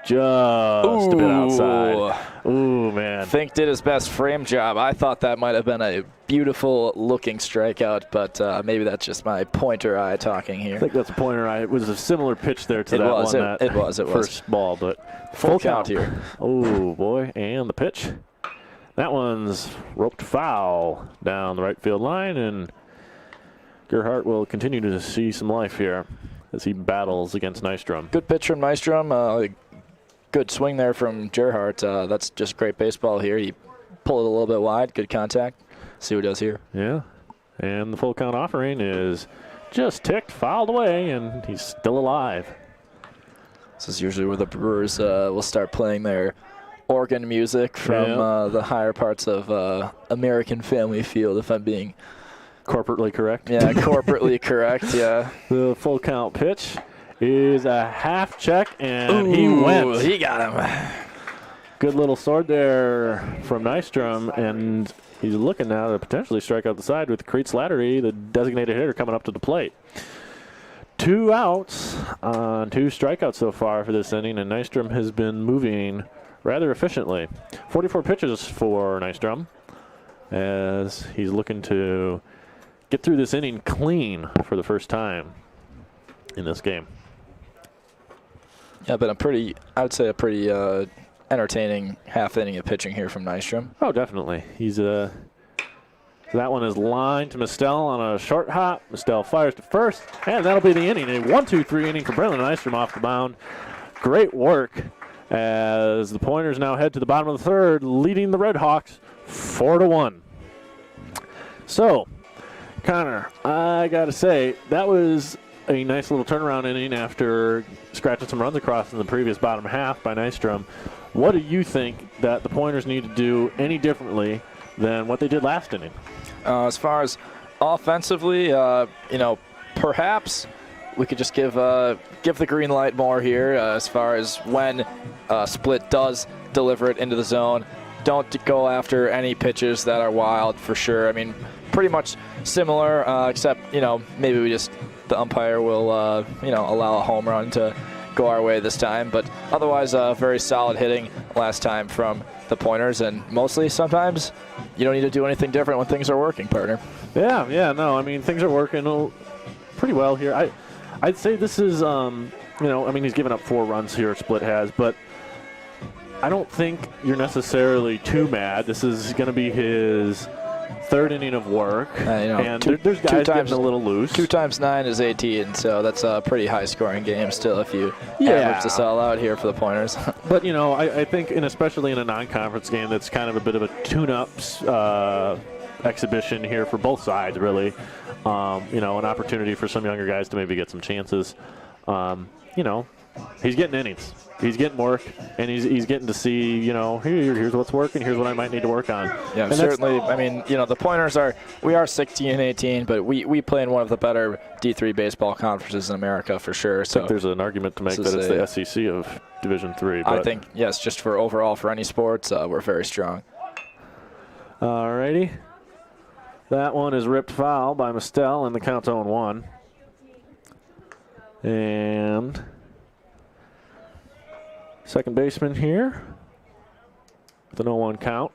Just a bit outside. Ooh, man. Fink did his best frame job. I thought that might have been a beautiful looking strikeout, but maybe that's just my pointer eye talking here. I think that's a pointer eye. It was a similar pitch there to that first ball, but full count here. Oh, boy. And the pitch. That one's roped foul down the right field line, and Gerhardt will continue to see some life here as he battles against Nystrom. Good pitch from Nystrom. Good swing there from Gerhardt. That's just great baseball here. He pulled it a little bit wide. Good contact. See what he does here. Yeah. And the full count offering is just ticked, fouled away, and he's still alive. This is usually where the Brewers will start playing their organ music from the higher parts of American Family Field, if I'm being corporately correct. Yeah, corporately correct, yeah. The full count pitch is a half check, and he went. He got him. Good little sword there from Nystrom, and he's looking now to potentially strike out the side with Creed Slattery, the designated hitter, coming up to the plate. 2 outs on 2 strikeouts so far for this inning, and Nystrom has been moving rather efficiently. 44 pitches for Nystrom as he's looking to get through this inning clean for the first time in this game. Yeah, but I would say a pretty entertaining half inning of pitching here from Nystrom. Oh, definitely. He's that one is lined to Mistel on a short hop. Mistel fires to first, and that'll be the inning. A 1-2-3 inning for Brendan Nystrom off the mound. Great work as the Pointers now head to the bottom of the third, leading the Red Hawks 4-1. So, Connor, I got to say, that was a nice little turnaround inning after scratching some runs across in the previous bottom half by Nystrom. What do you think that the Pointers need to do any differently than what they did last inning? As far as offensively, perhaps we could just give the green light more here as far as when Split does deliver it into the zone. Don't go after any pitches that are wild for sure. I mean, pretty much similar, except, maybe the umpire will, allow a home run to go our way this time. But otherwise, very solid hitting last time from the Pointers, and mostly sometimes you don't need to do anything different when things are working, partner. Yeah, no, I mean, things are working pretty well here. I'd say this is, he's given up 4 runs here, Split has, but I don't think you're necessarily too mad. This is going to be his 3rd inning of work, and there's guys getting a little loose. 2 times 9 is 18, so that's a pretty high-scoring game still if you average this all out here for the Pointers. But, I think, and especially in a non-conference game, that's kind of a bit of a tune-ups exhibition here for both sides, really. An opportunity for some younger guys to maybe get some chances. He's getting innings. He's getting work, and he's getting to see, here's what's working, here's what I might need to work on. Yeah, and certainly, the Pointers we are 16-18, but we play in one of the better D3 baseball conferences in America for sure. So I think there's an argument to make that it's the SEC of Division III. I think, yes, just for overall for any sports, we're very strong. All righty. That one is ripped foul by Mistel, and the count's 0-1. And second baseman here with an 0-1 count.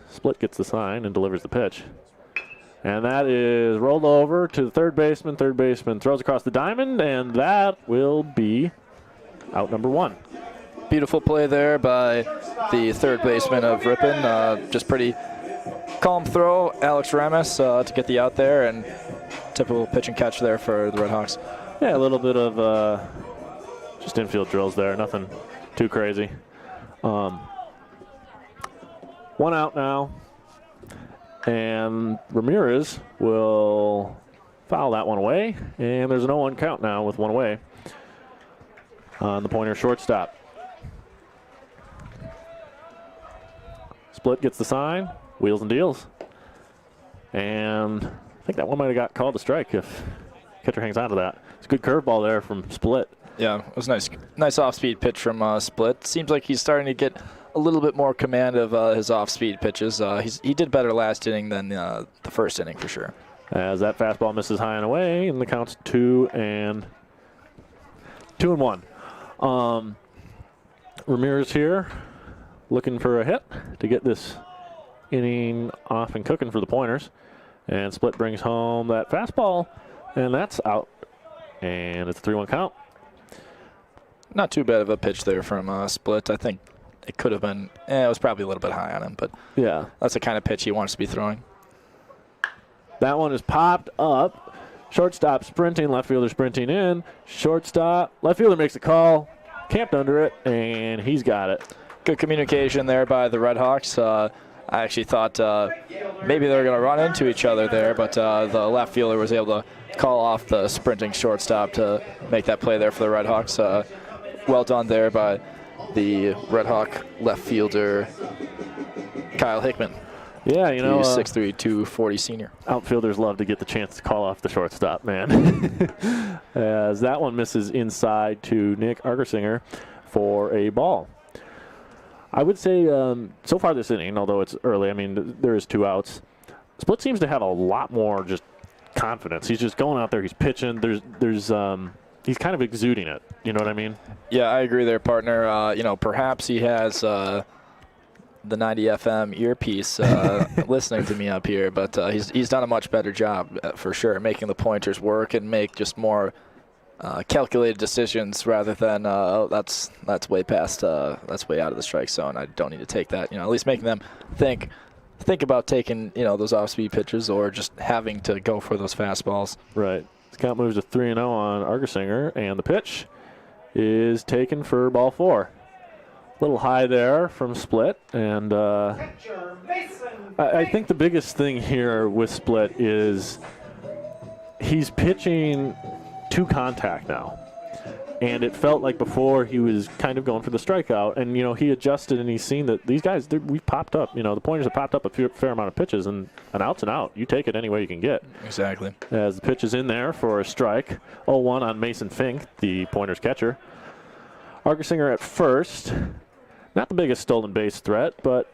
Split gets the sign and delivers the pitch. And that is rolled over to the third baseman. Third baseman throws across the diamond, and that will be out number 1. Beautiful play there by the third baseman of Ripon. Just pretty calm throw, Alex Ramis, to get the out there, and typical pitch and catch there for the Red Hawks. Yeah, a little bit of just infield drills there, nothing too crazy. 1 out now, and Ramirez will foul that one away, and there's an 0-1 count now with 1 away on the Pointer shortstop. Split gets the sign, wheels and deals, and I think that one might have got called a strike if catcher hangs on to that. It's a good curveball there from Split. Yeah, it was nice off-speed pitch from Split. Seems like he's starting to get a little bit more command of his off-speed pitches. He did better last inning than the first inning for sure. As that fastball misses high and away, and the count's 2-1. Ramirez here looking for a hit to get this inning off and cooking for the Pointers. And Split brings home that fastball, and that's out. And it's a 3-1 count. Not too bad of a pitch there from Split. I think it could have been, it was probably a little bit high on him, but yeah, that's the kind of pitch he wants to be throwing. That one is popped up. Shortstop sprinting, left fielder sprinting in. Shortstop, left fielder makes the call, camped under it, and he's got it. Good communication there by the Red Hawks. I actually thought maybe they were going to run into each other there, but the left fielder was able to call off the sprinting shortstop to make that play there for the Red Hawks. Well done there by the Red Hawk left fielder, Kyle Hickman. Yeah, 6'3", 240 senior. Outfielders love to get the chance to call off the shortstop, man. As that one misses inside to Nick Argersinger for a ball. I would say so far this inning, although it's early, there is 2 outs. Split seems to have a lot more just confidence. He's just going out there, he's pitching. He's kind of exuding it. You know what I mean? Yeah, I agree there, partner. Perhaps he has the 90 FM earpiece listening to me up here, but he's done a much better job for sure, making the Pointers work and make just more calculated decisions rather than that's way past that's way out of the strike zone. I don't need to take that. At least making them think about taking those off-speed pitches or just having to go for those fastballs. Right. The count moves to 3-0 on Argersinger, and the pitch is taken for ball 4. A little high there from Split, and I think the biggest thing here with Split is he's pitching to contact now. And it felt like before he was kind of going for the strikeout, and he adjusted and he's seen that these guys, we've popped up. The Pointers have popped up a fair amount of pitches, and an out's an out. You take it any way you can get. Exactly. As the pitch is in there for a strike, 0-1 on Mason Fink, the Pointers catcher. Argersinger at first, not the biggest stolen base threat, but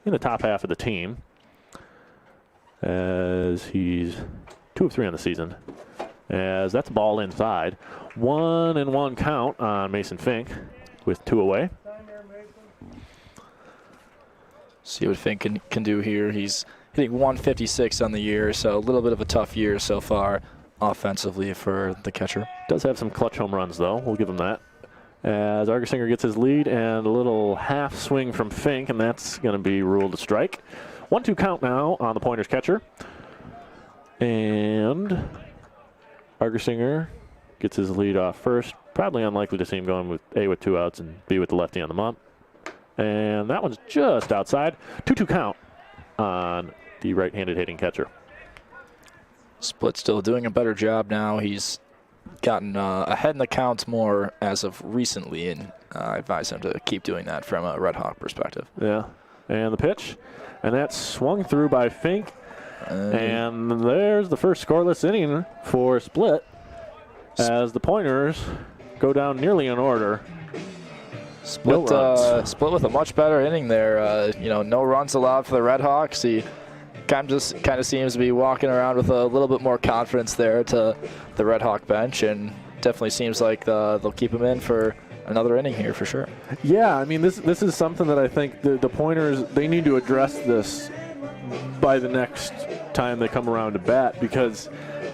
in the top half of the team, as he's 2 of 3 on the season. as that's a ball inside. 1-1 count on Mason Fink with 2 away. See what Fink can do here. He's hitting 156 on the year, so a little bit of a tough year so far offensively for the catcher. Does have some clutch home runs, though. We'll give him that. As Argersinger gets his lead, and a little half swing from Fink, and that's going to be ruled a strike. 1-2 count now on the Pointers catcher. And Argersinger gets his lead off first. Probably unlikely to see him going with A with 2 outs and B with the lefty on the bump. And that one's just outside. 2-2 count on the right-handed hitting catcher. Split still doing a better job now. He's gotten ahead in the count more as of recently, and I advise him to keep doing that from a Red Hawk perspective. Yeah. And the pitch. And that's swung through by Fink. And there's the first scoreless inning for Split as the Pointers go down nearly in order. Split with a much better inning there. No runs allowed for the Red Hawks. He kind of seems to be walking around with a little bit more confidence there to the Red Hawk bench, and definitely seems like they'll keep him in for another inning here for sure. Yeah, I mean, this is something that I think the Pointers, they need to address this by the next time they come around to bat, because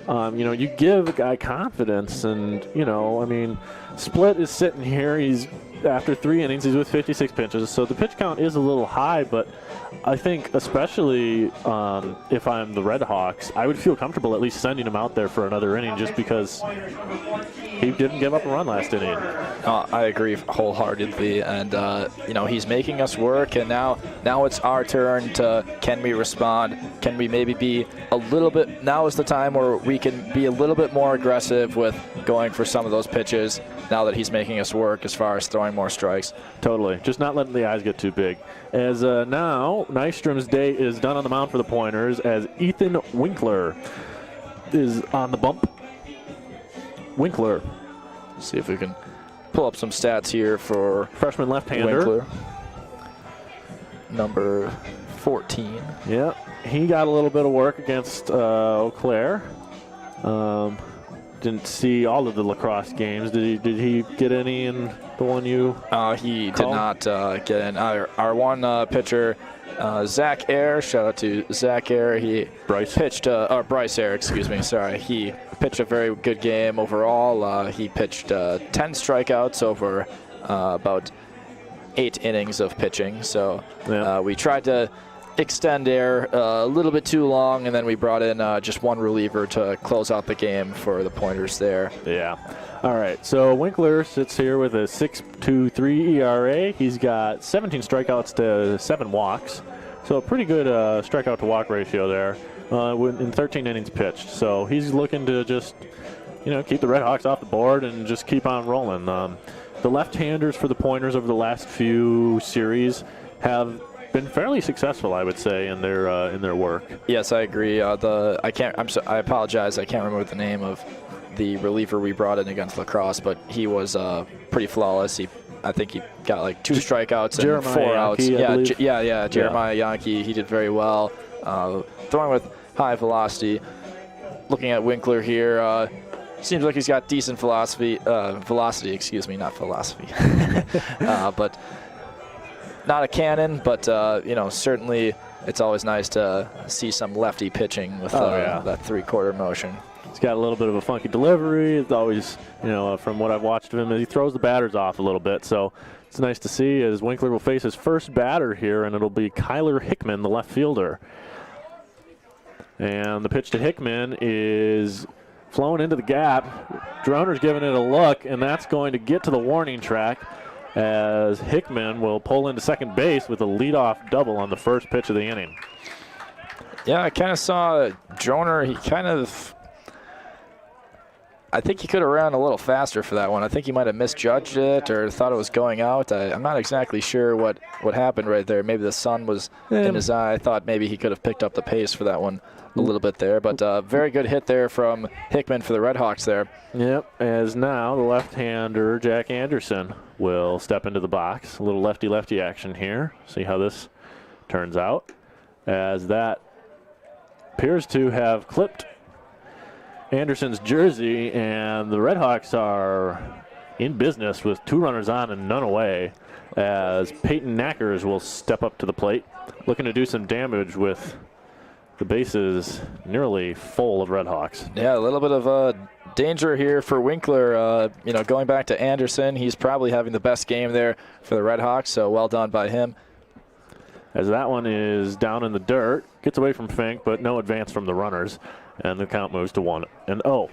you give a guy confidence, and I mean, Split is sitting here. He's after 3 innings, he's with 56 pitches, so the pitch count is a little high, but I think especially if I'm the Red Hawks, I would feel comfortable at least sending him out there for another inning, just because he didn't give up a run last inning. I agree wholeheartedly, and he's making us work, and now it's our turn to, can we respond? Can we maybe be a little bit, now is the time where we can be a little bit more aggressive with going for some of those pitches now that he's making us work as far as throwing more strikes. Totally, just not letting the eyes get too big. As now Nystrom's day is done on the mound for the Pointers, as Ethan Winkler is on the bump. Winkler. See if we can pull up some stats here for freshman left-hander. Winkler. Number 14. Yeah, he got a little bit of work against Eau Claire. Didn't see all of the lacrosse games. Did he get any in the one you He did not get in. Our one pitcher, Zach Ayer, shout out to Zach Ayer. Bryce Ayer, excuse me, sorry. He pitched a very good game overall. He pitched 10 strikeouts over about 8 innings of pitching. So we tried to extend Air a little bit too long, and then we brought in just one reliever to close out the game for the Pointers there. Yeah. All right, so Winkler sits here with a 6.23 ERA. He's got 17 strikeouts to 7 walks, so a pretty good strikeout to walk ratio there in 13 innings pitched. So he's looking to just keep the Red Hawks off the board and just keep on rolling. The left-handers for the Pointers over the last few series have been fairly successful, I would say, in their work. Yes, I agree. I apologize. I can't remember the name of the reliever we brought in against lacrosse, but he was pretty flawless. I think he got like 2 strikeouts and 4 outs. Jeremiah Yankee. He did very well, throwing with high velocity. Looking at Winkler here, seems like he's got decent velocity. Not philosophy, but. Not a cannon, but certainly it's always nice to see some lefty pitching with that 3/4 motion. He's got a little bit of a funky delivery. It's always, from what I've watched of him, he throws the batters off a little bit. So it's nice to see as Winkler will face his first batter here, and it'll be Kyler Hickman, the left fielder. And the pitch to Hickman is flowing into the gap. Droner's giving it a look, and that's going to get to the warning track, as Hickman will pull into second base with a leadoff double on the first pitch of the inning. Yeah, I kind of saw Droner. I think he could have ran a little faster for that one. I think he might have misjudged it or thought it was going out. I'm not exactly sure what happened right there. Maybe the sun was in his eye. I thought maybe he could have picked up the pace for that one a little bit there. But very good hit there from Hickman for the Red Hawks there. Yep, as now the left-hander, Jack Anderson, will step into the box. A little lefty-lefty action here. See how this turns out, as that appears to have clipped Anderson's jersey, and the Redhawks are in business with 2 runners on and none away, as Peyton Knackers will step up to the plate, looking to do some damage with the bases nearly full of Redhawks. Yeah, a little bit of danger here for Winkler. Going back to Anderson, he's probably having the best game there for the Redhawks, so well done by him. As that one is down in the dirt, gets away from Fink, but no advance from the runners, and the count moves to 1-0.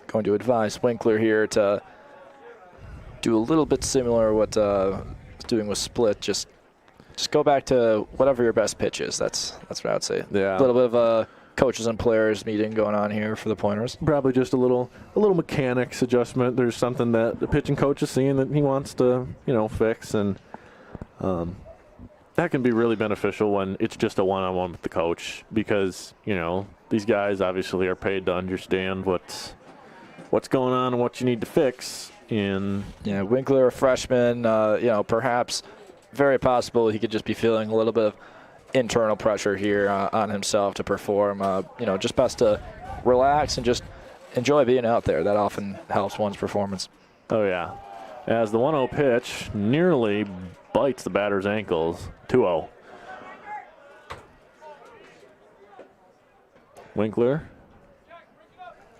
Going to advise Winkler here to do a little bit similar what he's doing with Split. Just go back to whatever your best pitch is. That's what I would say. Yeah. A little bit of a coaches and players meeting going on here for the Pointers. Probably just a little mechanics adjustment. There's something that the pitching coach is seeing that he wants to, fix, and that can be really beneficial when it's just a one-on-one with the coach, because, these guys obviously are paid to understand what's going on and what you need to fix. Yeah, Winkler, a freshman, perhaps very possible he could just be feeling a little bit of internal pressure here on himself to perform. Just best to relax and just enjoy being out there. That often helps one's performance. Oh, yeah. As the 1-0 pitch nearly bites the batter's ankles. 2-0. Winkler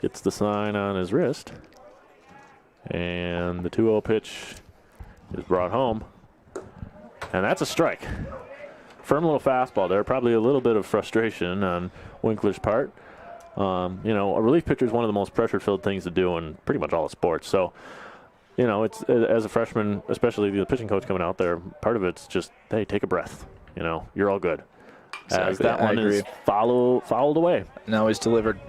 gets the sign on his wrist, and the 2-0 pitch is brought home, and that's a strike. Firm little fastball there. Probably a little bit of frustration on Winkler's part. A relief pitcher is one of the most pressure-filled things to do in pretty much all the sports. So, it's as a freshman, especially the pitching coach coming out there, part of it's just, hey, take a breath. You're all good. Exactly. As that one is fouled away. Now he's delivered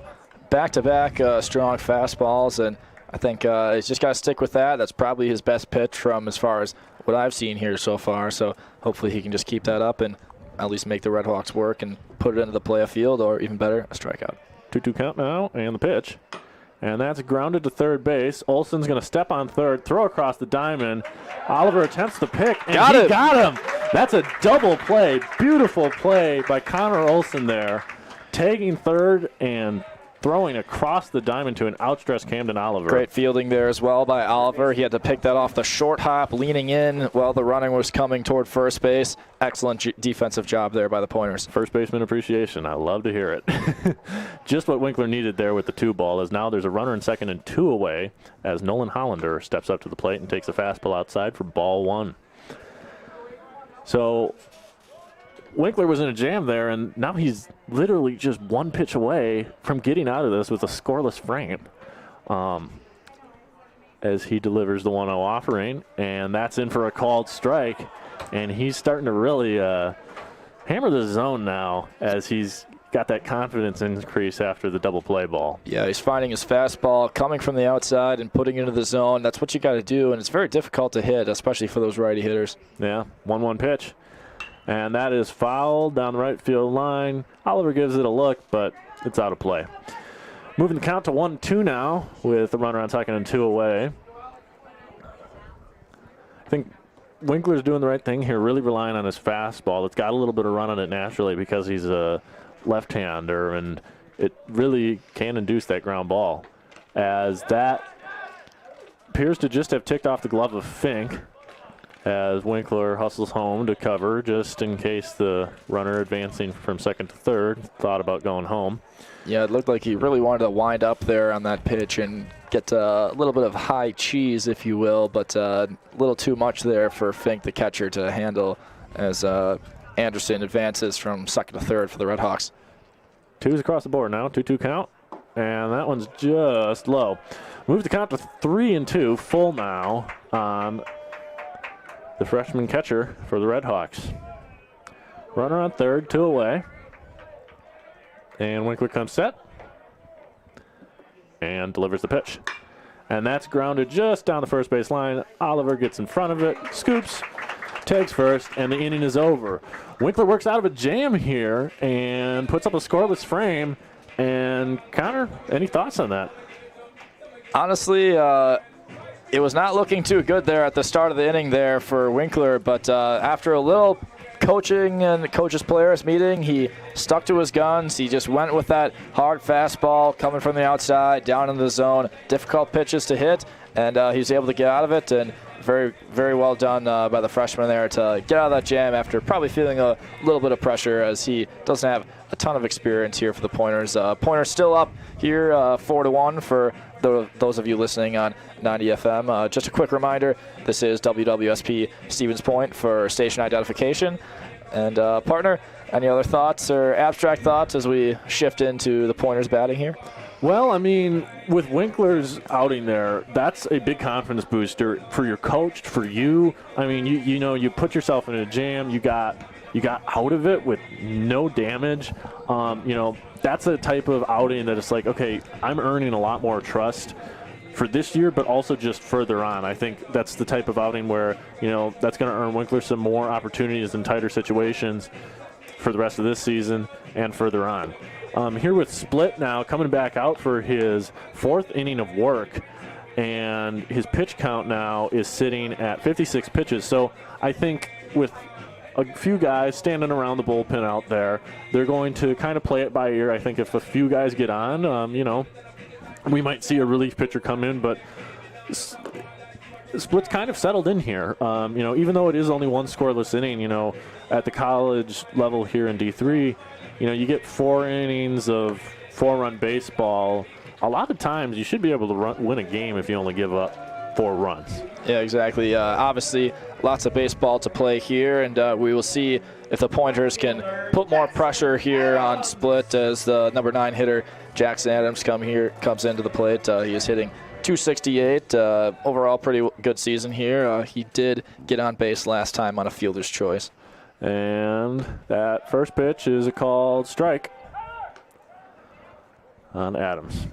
back-to-back strong fastballs, and I think he's just got to stick with that. That's probably his best pitch from as far as what I've seen here so far. So hopefully he can just keep that up and at least make the Redhawks work and put it into the play field, or even better, a strikeout. 2-2 count now, and the pitch. And that's grounded to third base. Olson's going to step on third, throw across the diamond. Oliver attempts to pick, and he got him. That's a double play. Beautiful play by Connor Olson there, tagging third and throwing across the diamond to an outstretched Camden Oliver. Great fielding there as well by Oliver. He had to pick that off the short hop, leaning in while the running was coming toward first base. Excellent defensive job there by the Pointers. First baseman appreciation. I love to hear it. Just what Winkler needed there with the 2-ball, as now there's a runner in second and 2 away, as Nolan Hollander steps up to the plate and takes a fastball outside for ball 1. So Winkler was in a jam there, and now he's literally just one pitch away from getting out of this with a scoreless frame, as he delivers the 1-0 offering, and that's in for a called strike, and he's starting to really hammer the zone now as he's got that confidence increase after the double play ball. Yeah, he's finding his fastball coming from the outside and putting it into the zone. That's what you got to do, and it's very difficult to hit, especially for those righty hitters. Yeah, 1-1 pitch. And that is fouled down the right field line. Oliver gives it a look, but it's out of play. Moving the count to 1-2 now with the runner on second and 2 away. I think Winkler's doing the right thing here, really relying on his fastball. It's got a little bit of run on it naturally because he's a left-hander, and it really can induce that ground ball, as that appears to just have ticked off the glove of Fink, as Winkler hustles home to cover just in case the runner advancing from second to third thought about going home. Yeah, it looked like he really wanted to wind up there on that pitch and get a little bit of high cheese, if you will, but a little too much there for Fink, the catcher, to handle, as Anderson advances from second to third for the Redhawks. 2's across the board now, 2-2 count, and that one's just low. Move the count to 3-2, full now on the freshman catcher for the Redhawks. Runner on third, 2 away. And Winkler comes set and delivers the pitch. And that's grounded just down the first base line. Oliver gets in front of it, scoops, tags first, and the inning is over. Winkler works out of a jam here and puts up a scoreless frame. And Connor, any thoughts on that? Honestly, it was not looking too good there at the start of the inning there for Winkler, but after a little coaching and the coaches players meeting, he stuck to his guns. He just went with that hard fastball coming from the outside, down into the zone, difficult pitches to hit, and he was able to get out of it. And very, very well done by the freshman there to get out of that jam after probably feeling a little bit of pressure, as he doesn't have a ton of experience here for the Pointers. Pointers still up here 4-1 for those of you listening on 90 FM. Just a quick reminder, this is WWSP Stevens Point for station identification. And partner, any other thoughts or abstract thoughts as we shift into the Pointers batting here? Well, I mean, with Winkler's outing there, that's a big confidence booster for your coach, for you. I mean, you know, you put yourself in a jam, you got out of it with no damage. You know, that's a type of outing that it's like, okay, I'm earning a lot more trust for this year, but also just further on. I think that's the type of outing where, you know, that's going to earn Winkler some more opportunities in tighter situations for the rest of this season and further on. Here with Split now coming back out for his 4th inning of work, and his pitch count now is sitting at 56 pitches. So I think with a few guys standing around the bullpen out there, they're going to kind of play it by ear. I think if a few guys get on, you know, we might see a relief pitcher come in, but Split's kind of settled in here. You know, even though it is only one scoreless inning, you know, at the college level here in D3, you know, you get 4 innings of 4-run baseball. A lot of times you should be able to win a game if you only give up 4 runs. Yeah, exactly. Obviously, lots of baseball to play here, and we will see if the Pointers can put more pressure here on Split as the number 9 hitter, Jackson Adams, comes into the plate. He is hitting .268. Overall, pretty good season here. He did get on base last time on a fielder's choice. And that first pitch is a called strike on Adams.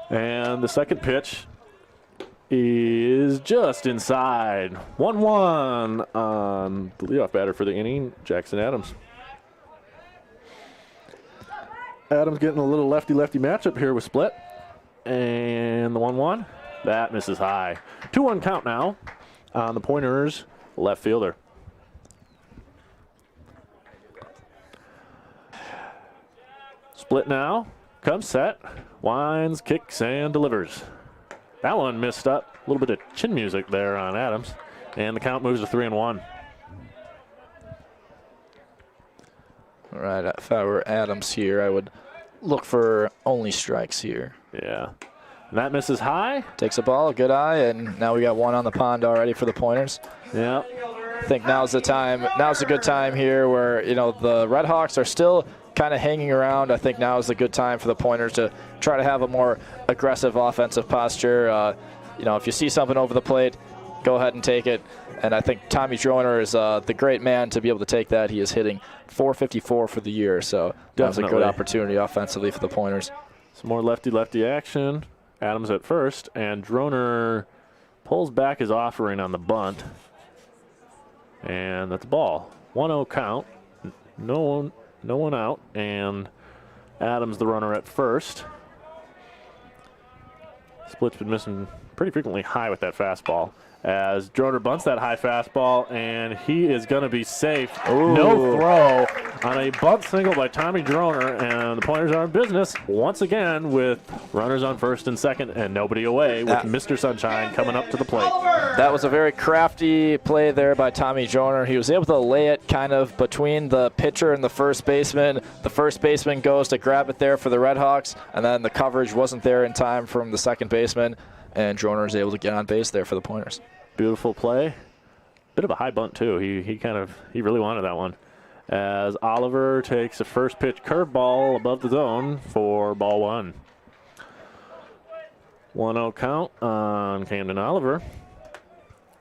And the second pitch is just inside. 1-1 on the leadoff batter for the inning, Jackson Adams. Adams getting a little lefty-lefty matchup here with Split. And the 1-1, that misses high. 2-1 count now on the Pointers left fielder. Split now, comes set, winds, kicks, and delivers. That one missed up. A little bit of chin music there on Adams. And the count moves to 3-1. All right, if I were Adams here, I would look for only strikes here. Yeah. And that misses high. Takes a ball, a good eye, and now we got one on the pond already for the Pointers. Yeah. I think now's the time. Now's a good time here where, you know, the Red Hawks are still kind of hanging around. I think now is a good time for the Pointers to try to have a more aggressive offensive posture. You know, if you see something over the plate, go ahead and take it. And I think Tommy Droner is the great man to be able to take that. He is hitting .454 for the year, so that was a good opportunity offensively for the Pointers. Some more lefty-lefty action. Adams at first, and Droner pulls back his offering on the bunt. And that's a ball. 1-0 count. No one out, and Adams the runner at first. Split's been missing pretty frequently high with that fastball, as Droner bunts that high fastball, and he is going to be safe. Ooh. No throw on a bunt single by Tommy Droner, and the Pointers are in business once again with runners on first and second and nobody away, with Mr. Sunshine coming up to the plate. That was a very crafty play there by Tommy Droner. He was able to lay it kind of between the pitcher and the first baseman. The first baseman goes to grab it there for the Red Hawks, and then the coverage wasn't there in time from the second baseman, and Droner is able to get on base there for the Pointers. Beautiful play. Bit of a high bunt too. He really wanted that one. As Oliver takes a first pitch curveball above the zone for ball 1. 1-0 count on Camden Oliver,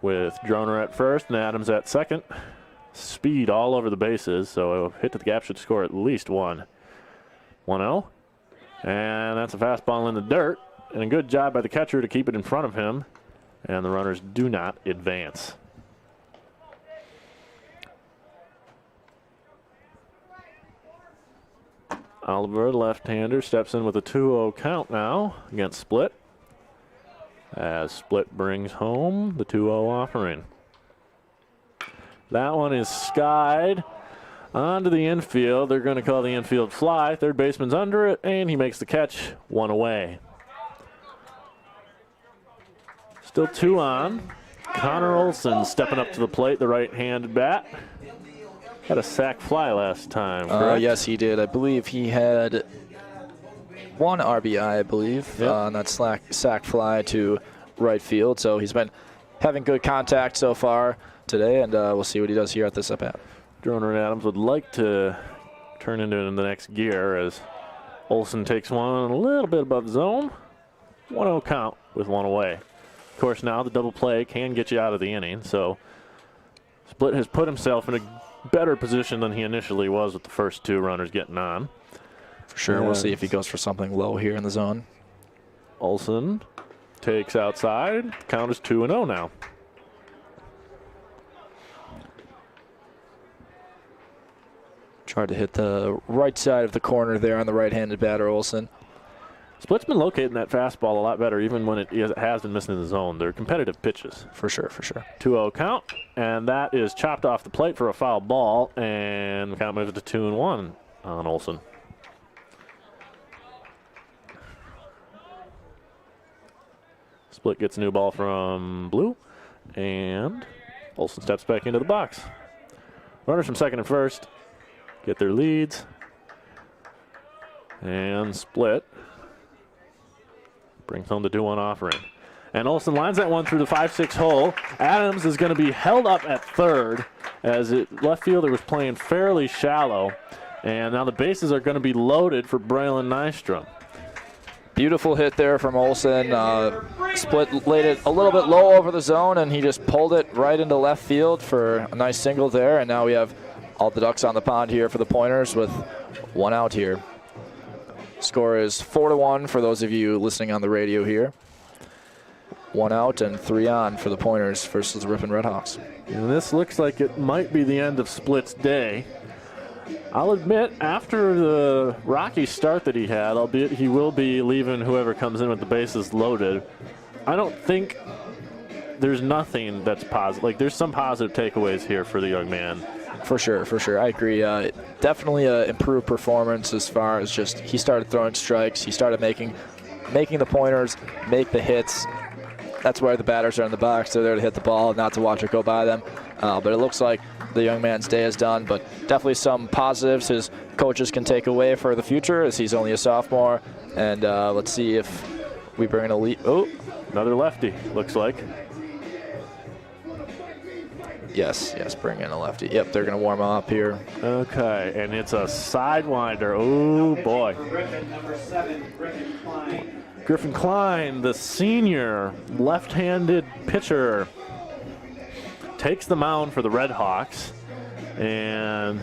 with Droner at first and Adams at second. Speed all over the bases, so a hit to the gap should score at least 1. 1-0. And that's a fastball in the dirt. And a good job by the catcher to keep it in front of him. And the runners do not advance. Oliver, left-hander, steps in with a 2-0 count now against Split. As Split brings home the 2-0 offering. That one is skied onto the infield. They're going to call the infield fly. Third baseman's under it, and he makes the catch. 1 away. Still 2 on. Connor Olson stepping up to the plate, the right-handed bat. Had a sac fly last time, correct? Yes, he did. I believe he had 1 RBI, I believe, on that sac fly to right field. So he's been having good contact so far today, and we'll see what he does here at this at-bat. Droner Adams would like to turn into it in the next gear as Olson takes one a little bit above zone. 1-0 count with 1 away. Of course, now the double play can get you out of the inning, so Split has put himself in a better position than he initially was with the first 2 runners getting on. For sure, we'll see if he goes for something low here in the zone. Olson takes outside. Count is 2-0 now. Tried to hit the right side of the corner there on the right-handed batter, Olson. Split's been locating that fastball a lot better, even when it has been missing in the zone. They're competitive pitches. For sure, for sure. 2-0 count, and that is chopped off the plate for a foul ball, and the count moves to 2-1 on Olson. Split gets a new ball from Blue, and Olson steps back into the box. Runners from second and first get their leads, and Split brings home the 2-1 offering. And Olson lines that one through the 5-6 hole. Adams is going to be held up at third as left fielder was playing fairly shallow. And now the bases are going to be loaded for Braylon Nystrom. Beautiful hit there from Olson. Split laid it a little bit low over the zone, and he just pulled it right into left field for a nice single there. And now we have all the ducks on the pond here for the Pointers with 1 out here. Score is 4-1 for those of you listening on the radio here. 1 out and 3 on for the Pointers versus the Ripon Redhawks. And this looks like it might be the end of Split's day. I'll admit, after the rocky start that he had, albeit he will be leaving whoever comes in with the bases loaded, I don't think there's nothing that's positive. Like, there's some positive takeaways here for the young man. For sure, for sure. I agree. Definitely an improved performance as far as just he started throwing strikes. He started making the Pointers make the hits. That's why the batters are in the box. They're there to hit the ball, not to watch it go by them. But it looks like the young man's day is done. But definitely some positives his coaches can take away for the future as he's only a sophomore. And let's see if we bring in a lead. Oh, another lefty, looks like. Yes, bring in a lefty. Yep, they're going to warm up here. Okay, and it's a sidewinder. Oh, boy. Griffin Klein, the senior left-handed pitcher, takes the mound for the Redhawks. And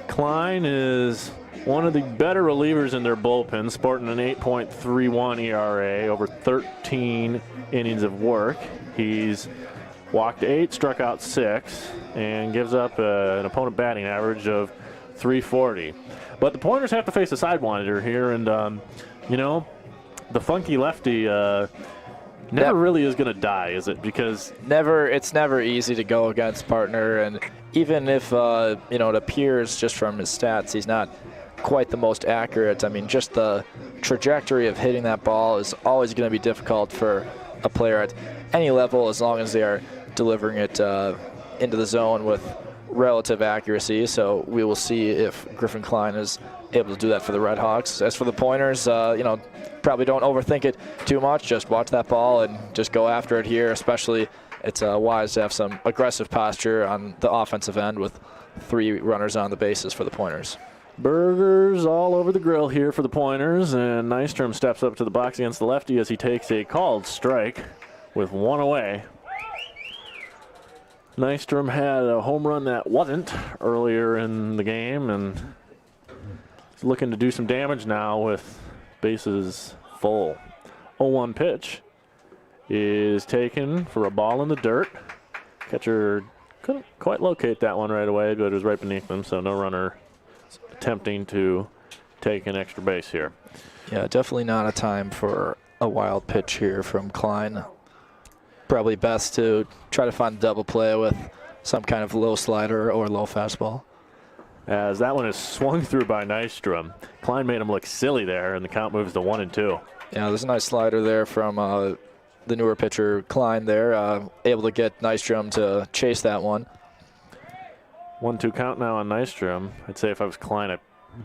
Klein is one of the better relievers in their bullpen, sporting an 8.31 ERA over 13 innings of work. He's walked 8, struck out 6, and gives up an opponent batting average of .340. But the Pointers have to face a sidewinder here, and, you know, the funky lefty never really is going to die, is it? Because it's never easy to go against partner, and even if, you know, it appears just from his stats he's not quite the most accurate, I mean, just the trajectory of hitting that ball is always going to be difficult for a player at any level as long as they are delivering it into the zone with relative accuracy. So we will see if Griffin Klein is able to do that for the Redhawks. As for the Pointers, you know, probably don't overthink it too much. Just watch that ball and just go after it here. Especially, it's wise to have some aggressive posture on the offensive end with 3 runners on the bases for the Pointers. Burgers all over the grill here for the Pointers, and Nystrom steps up to the box against the lefty as he takes a called strike with 1 away. Nystrom had a home run that wasn't earlier in the game, and he's looking to do some damage now with bases full. 0-1 pitch is taken for a ball in the dirt. Catcher couldn't quite locate that one right away, but it was right beneath him, so no runner attempting to take an extra base here. Yeah, definitely not a time for a wild pitch here from Klein. Probably best to try to find a double play with some kind of low slider or low fastball. As that one is swung through by Nystrom. Klein made him look silly there, and the count moves to 1-2. Yeah, there's a nice slider there from the newer pitcher Klein there, able to get Nystrom to chase that one. 1-2 count now on Nystrom. I'd say if I was Klein, I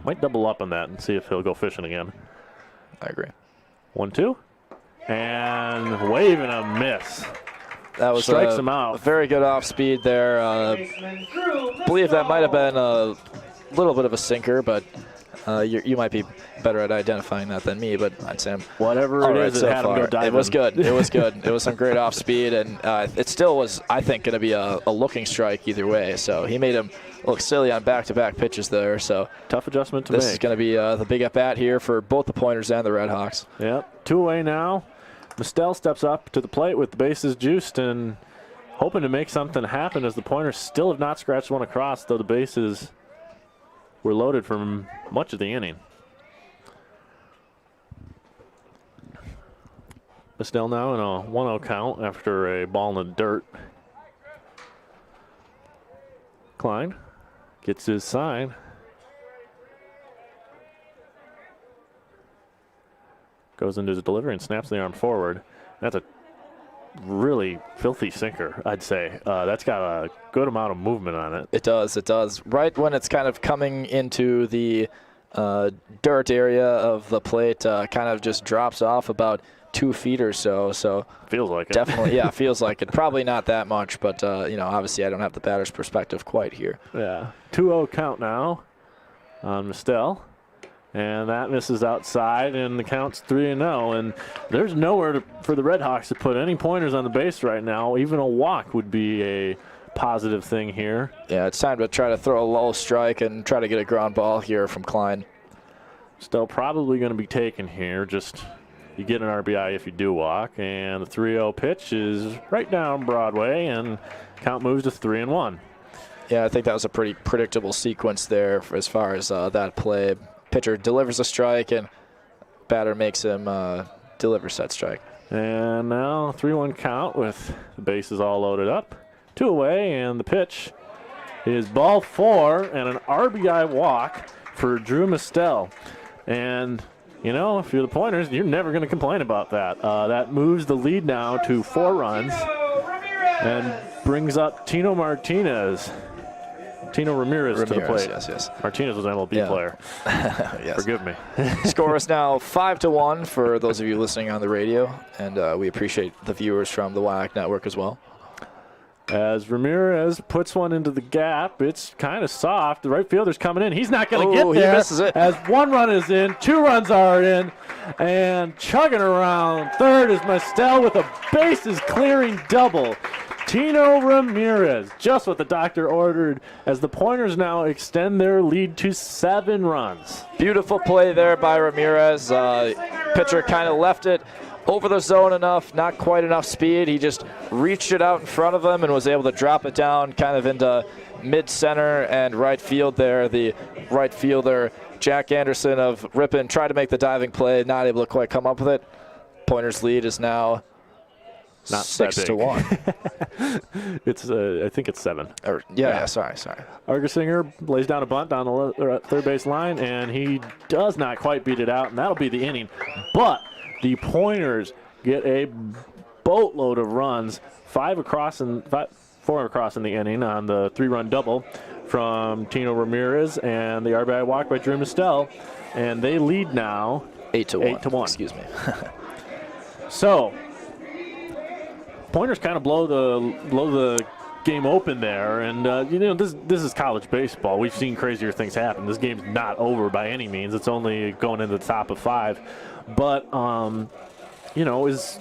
might double up on that and see if he'll go fishing again. I agree. 1-2. And wave and a miss. That was strikes him out. A very good off speed there. I believe that might have been a little bit of a sinker, but you might be better at identifying that than me, but I'd say whatever it is, so it had him go diving. It was good. It was good. It was some great off speed, and it still was, I think, going to be a looking strike either way. So he made him look silly on back-to-back pitches there. So tough adjustment to make. This is going to be the big at-bat here for both the Pointers and the Red Hawks. Yep. 2 away now. Mistel steps up to the plate with the bases juiced and hoping to make something happen as the Pointers still have not scratched one across, though the bases were loaded for much of the inning. Mistel now in a 1-0 count after a ball in the dirt. Klein gets his sign. Goes into his delivery and snaps the arm forward. That's a really filthy sinker, I'd say. That's got a good amount of movement on it. It does, it does. Right when it's kind of coming into the dirt area of the plate, kind of just drops off about 2 feet or so. So feels like it. Definitely, yeah, feels like it. Probably not that much, but, you know, obviously I don't have the batter's perspective quite here. Yeah, 2-0 count now on Mistel. And that misses outside, and the count's 3-0. And there's nowhere for the Red Hawks to put any pointers on the base right now. Even a walk would be a positive thing here. Yeah, it's time to try to throw a low strike and try to get a ground ball here from Klein. Still probably going to be taken here. Just you get an RBI if you do walk. And the 3-0 pitch is right down Broadway, and count moves to 3-1. Yeah, I think that was a pretty predictable sequence there as far as that play. Pitcher delivers a strike, and batter makes him deliver said strike. And now 3-1 count with the bases all loaded up. 2 away, and the pitch is ball 4 and an RBI walk for Drew Mistel. And, you know, if you're the Pointers, you're never going to complain about that. That moves the lead now to 4 runs and brings up Tino Ramirez to the plate. Yes. Martinez was an MLB player. Yes. Forgive me. Score is now 5-1 for those of you listening on the radio, and we appreciate the viewers from the WAC network as well. As Ramirez puts one into the gap, it's kind of soft. The right fielder's coming in. He's not going to get there. He misses it. As 1 run is in, 2 runs are in, and chugging around third is Mistel with a bases clearing double. Tino Ramirez, just what the doctor ordered, as the Pointers now extend their lead to 7 runs. Beautiful play there by Ramirez. Pitcher kind of left it over the zone enough, not quite enough speed. He just reached it out in front of him and was able to drop it down kind of into mid-center and right field there. The right fielder, Jack Anderson of Ripon, tried to make the diving play, not able to quite come up with it. Pointers lead is now not 6-1. It's I think it's 7. Sorry. Argersinger lays down a bunt down the third base line, and he does not quite beat it out, and that'll be the inning. But the Pointers get a boatload of runs, 4 across in the inning on the 3-run double from Tino Ramirez and the RBI walk by Drew Mistel, and they lead now 8-1. Excuse me. So Pointers kind of blow the game open there, and you know, this is college baseball. We've seen crazier things happen. This game's not over by any means. It's only going into the top of 5. But you know, is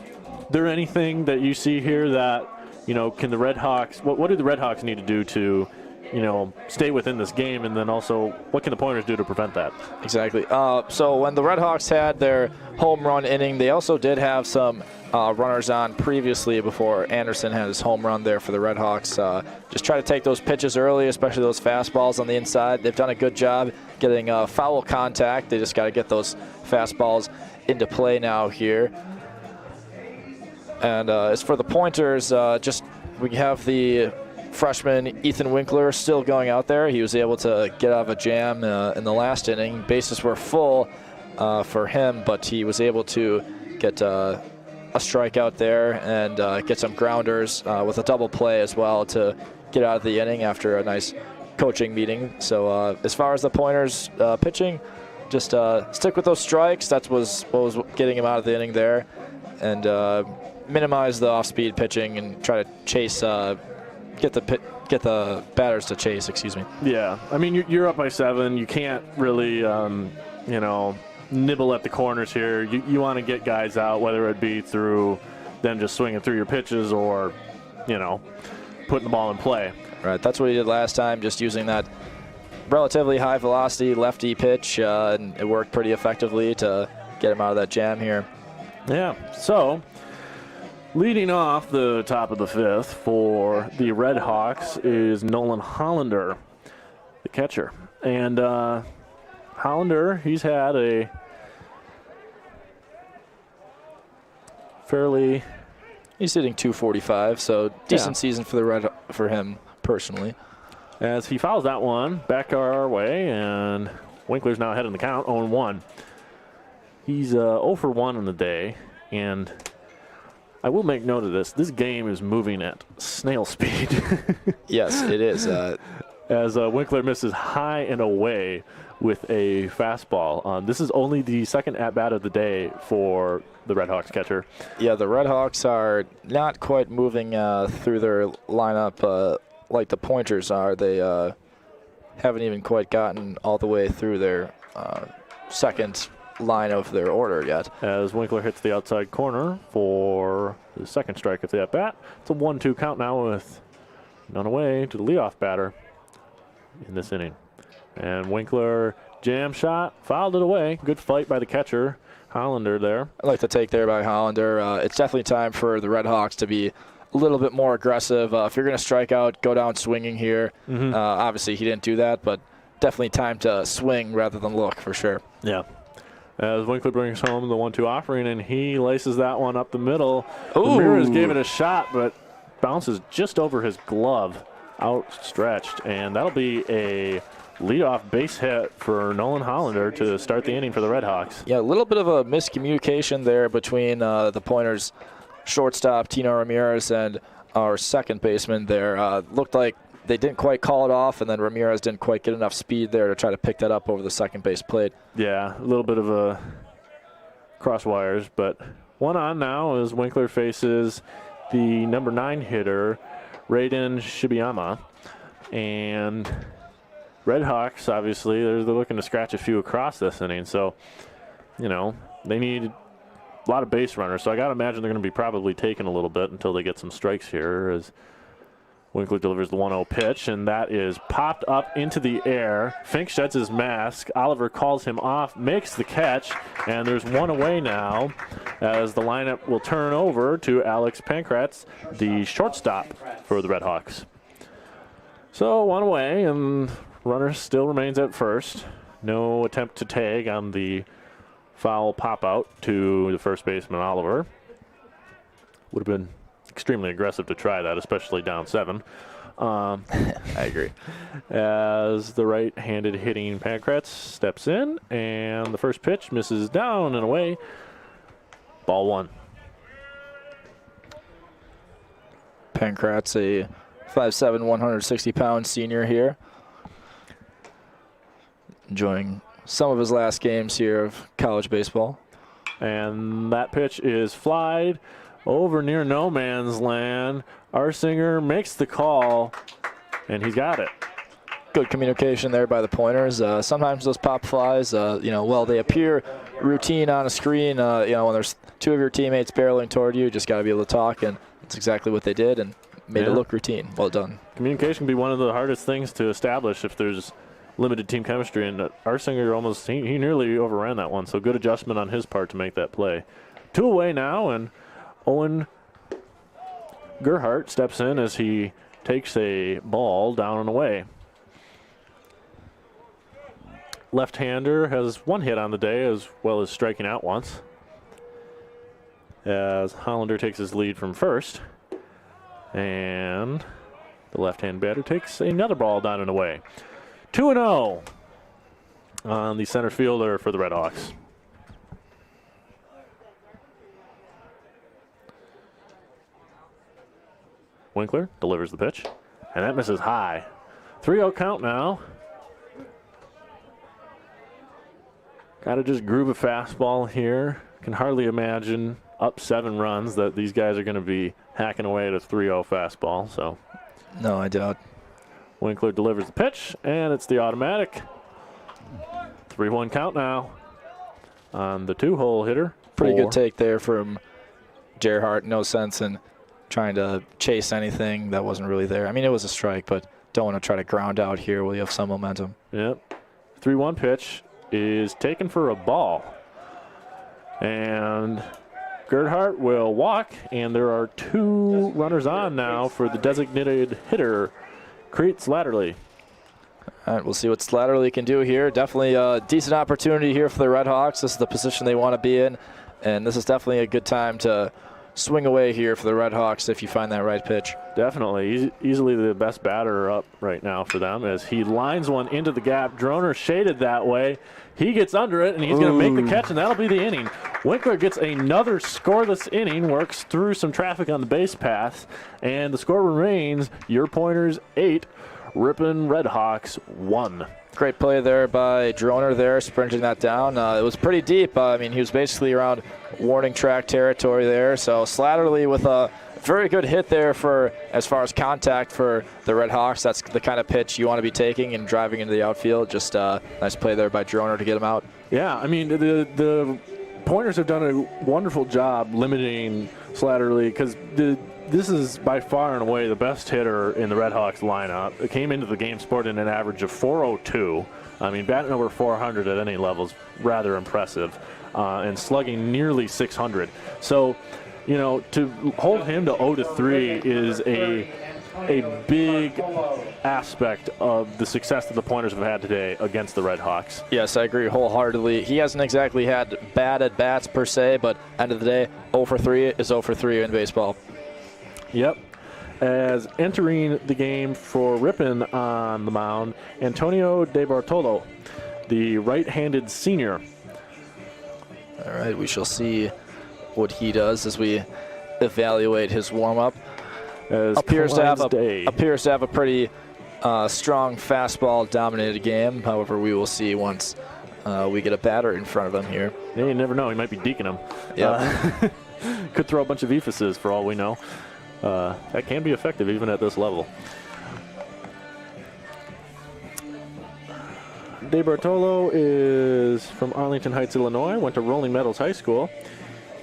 there anything that you see here that, you know, can the Red Hawks? What do the Red Hawks need to do to, you know, stay within this game, and then also what can the Pointers do to prevent that? Exactly. So when the Red Hawks had their home run inning, they also did have some runners on previously before Anderson had his home run there for the Red Hawks. Just try to take those pitches early, especially those fastballs on the inside. They've done a good job getting foul contact. They just got to get those fastballs into play now here. And as for the pointers, we have the freshman Ethan Winkler still going out there. He was able to get out of a jam in the last inning. Bases were full for him, but he was able to get a strikeout there and get some grounders with a double play as well to get out of the inning after a nice coaching meeting. So as far as the pointers pitching, just stick with those strikes. That was what was getting him out of the inning there, and minimize the off-speed pitching and try to chase, get the batters to chase. Excuse me. Yeah, I mean you're up by 7. You can't really, nibble at the corners here. You want to get guys out, whether it be through them just swinging through your pitches or, putting the ball in play. Right, that's what he did last time, just using that relatively high velocity lefty pitch, and it worked pretty effectively to get him out of that jam here. Yeah, so leading off the top of the 5th for the Red Hawks is Nolan Hollander, the catcher. And Hollander, he's had a fairly... He's hitting .245, so decent season for him personally. As he fouls that one back our way, and Winkler's now ahead in the count, 0-1. He's 0 for 1 on the day, and I will make note of this. This game is moving at snail speed. Yes, it is. As Winkler misses high and away with a fastball. This is only the second at-bat of the day for the Red Hawks catcher. Yeah, the Red Hawks are not quite moving through their lineup like the Pointers are. They haven't even quite gotten all the way through their second line of their order yet. As Winkler hits the outside corner for the second strike of the at-bat. It's a 1-2 count now with none away to the leadoff batter in this inning. And Winkler, jam shot, fouled it away. Good fight by the catcher, Hollander there. I like the take there by Hollander. It's definitely time for the Red Hawks to be a little bit more aggressive. If you're going to strike out, go down swinging here. Obviously, he didn't do that, but definitely time to swing rather than look for sure. Yeah. As Winkler brings home the 1-2 offering, and he laces that one up the middle. Ramirez gave it a shot, but bounces just over his glove, outstretched, and that'll be a leadoff base hit for Nolan Hollander to start the inning for the Red Hawks. Yeah, a little bit of a miscommunication there between the Pointers shortstop Tino Ramirez and our second baseman there. Looked like they didn't quite call it off, and then Ramirez didn't quite get enough speed there to try to pick that up over the second base plate. Yeah, a little bit of a cross wires, but one on now as Winkler faces the number 9 hitter, Raiden Shibiyama. And Red Hawks, obviously, they're looking to scratch a few across this inning. So, they need a lot of base runners. So I got to imagine they're going to be probably taking a little bit until they get some strikes here as Winkler delivers the 1-0 pitch, and that is popped up into the air. Fink sheds his mask. Oliver calls him off, makes the catch, and there's one away now as the lineup will turn over to Alex Pankratz, the shortstop for the Red Hawks. So one away, and runner still remains at first. No attempt to tag on the foul pop-out to the first baseman, Oliver. Would have been extremely aggressive to try that, especially down 7. I agree. As the right-handed hitting Pankratz steps in, and the first pitch misses down and away. Ball 1. Pankratz, a 5'7", 160-pound senior here. Enjoying some of his last games here of college baseball. And that pitch is flied over near no man's land. Arsinger makes the call, and he's got it. Good communication there by the Pointers. Sometimes those pop flies, while they appear routine on a screen, when there's 2 of your teammates barreling toward you, just got to be able to talk, and that's exactly what they did and made it look routine. Well done. Communication can be one of the hardest things to establish if there's limited team chemistry, and Arsinger he nearly overran that one, so good adjustment on his part to make that play. 2 away now, and Owen Gerhardt steps in as he takes a ball down and away. Left-hander has 1 hit on the day as well as striking out once. as Hollander takes his lead from first. And the left-hand batter takes another ball down and away. 2-0 on the center fielder for the Red Hawks. Winkler delivers the pitch, and that misses high. 3-0 count now. Got to just groove a fastball here. Can hardly imagine up 7 runs that these guys are going to be hacking away at a 3-0 fastball. So, no, I doubt. Winkler delivers the pitch, and it's the automatic. 3-1 count now on the 2-hole hitter. Pretty good take there from Gerhardt. No sense in trying to chase anything that wasn't really there. I mean, it was a strike, but don't want to try to ground out here while you have some momentum. Yep. 3-1 pitch is taken for a ball. And Gerhardt will walk, and there are 2 runners on now for the designated hitter, Crete Slatterly. All right, we'll see what Slatterly can do here. Definitely a decent opportunity here for the Red Hawks. This is the position they want to be in, and this is definitely a good time to swing away here for the Red Hawks if you find that right pitch. Definitely. Easily the best batter up right now for them as he lines one into the gap. Droner shaded that way. He gets under it, and he's going to make the catch, and that'll be the inning. Winkler gets another scoreless inning, works through some traffic on the base paths, and the score remains your Pointers 8, Ripon Red Hawks 1. Great play there by Droner there, sprinting that down. It was pretty deep. I mean, he was basically around warning track territory there. So Slatterly with a very good hit there for as far as contact for the Red Hawks. That's the kind of pitch you want to be taking and driving into the outfield. Just nice play there by Droner to get him out. Yeah, I mean, the Pointers have done a wonderful job limiting Slatterly because this is by far and away the best hitter in the Red Hawks lineup. It came into the game sporting an average of .402. I mean, batting over 400 at any level is rather impressive, and slugging nearly 600. So, you know, to hold him to 0-3 is a big aspect of the success that the Pointers have had today against the Red Hawks. Yes, I agree wholeheartedly. He hasn't exactly had bad at-bats per se, but end of the day, 0-3 is 0-3 in baseball. Yep. As entering the game for Ripon on the mound, Antonio De Bartolo, the right-handed senior. All right, we shall see what he does as we evaluate his warm-up. Appears to have a pretty strong fastball-dominated game. However, we will see once we get a batter in front of him here. Yeah, you never know. He might be deking him. Yeah. Could throw a bunch of ephyses for all we know. That can be effective even at this level. De Bartolo is from Arlington Heights, Illinois. Went to Rolling Meadows High School.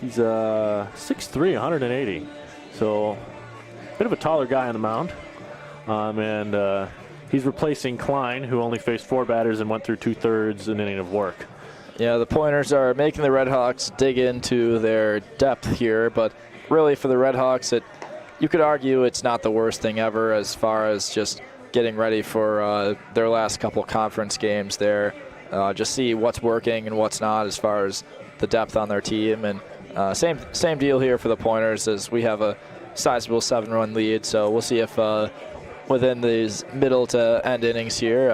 He's 6'3", 180. So a bit of a taller guy on the mound. And he's replacing Klein, who only faced 4 batters and went through 2/3 an inning of work. Yeah, the Pointers are making the Red Hawks dig into their depth here, but really for the Red Hawks, you could argue it's not the worst thing ever as far as just getting ready for their last couple conference games there. Just see what's working and what's not as far as the depth on their team. And same deal here for the Pointers as we have a sizable 7-run lead. So we'll see if within these middle to end innings here,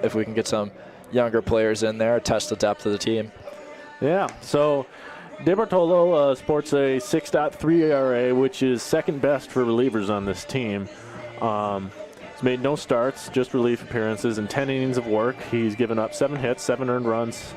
if we can get some younger players in there, test the depth of the team. Yeah, so De Bartolo sports a 6.3 ERA, which is second best for relievers on this team. He's made no starts, just relief appearances in 10 innings of work. He's given up 7 hits, 7 earned runs.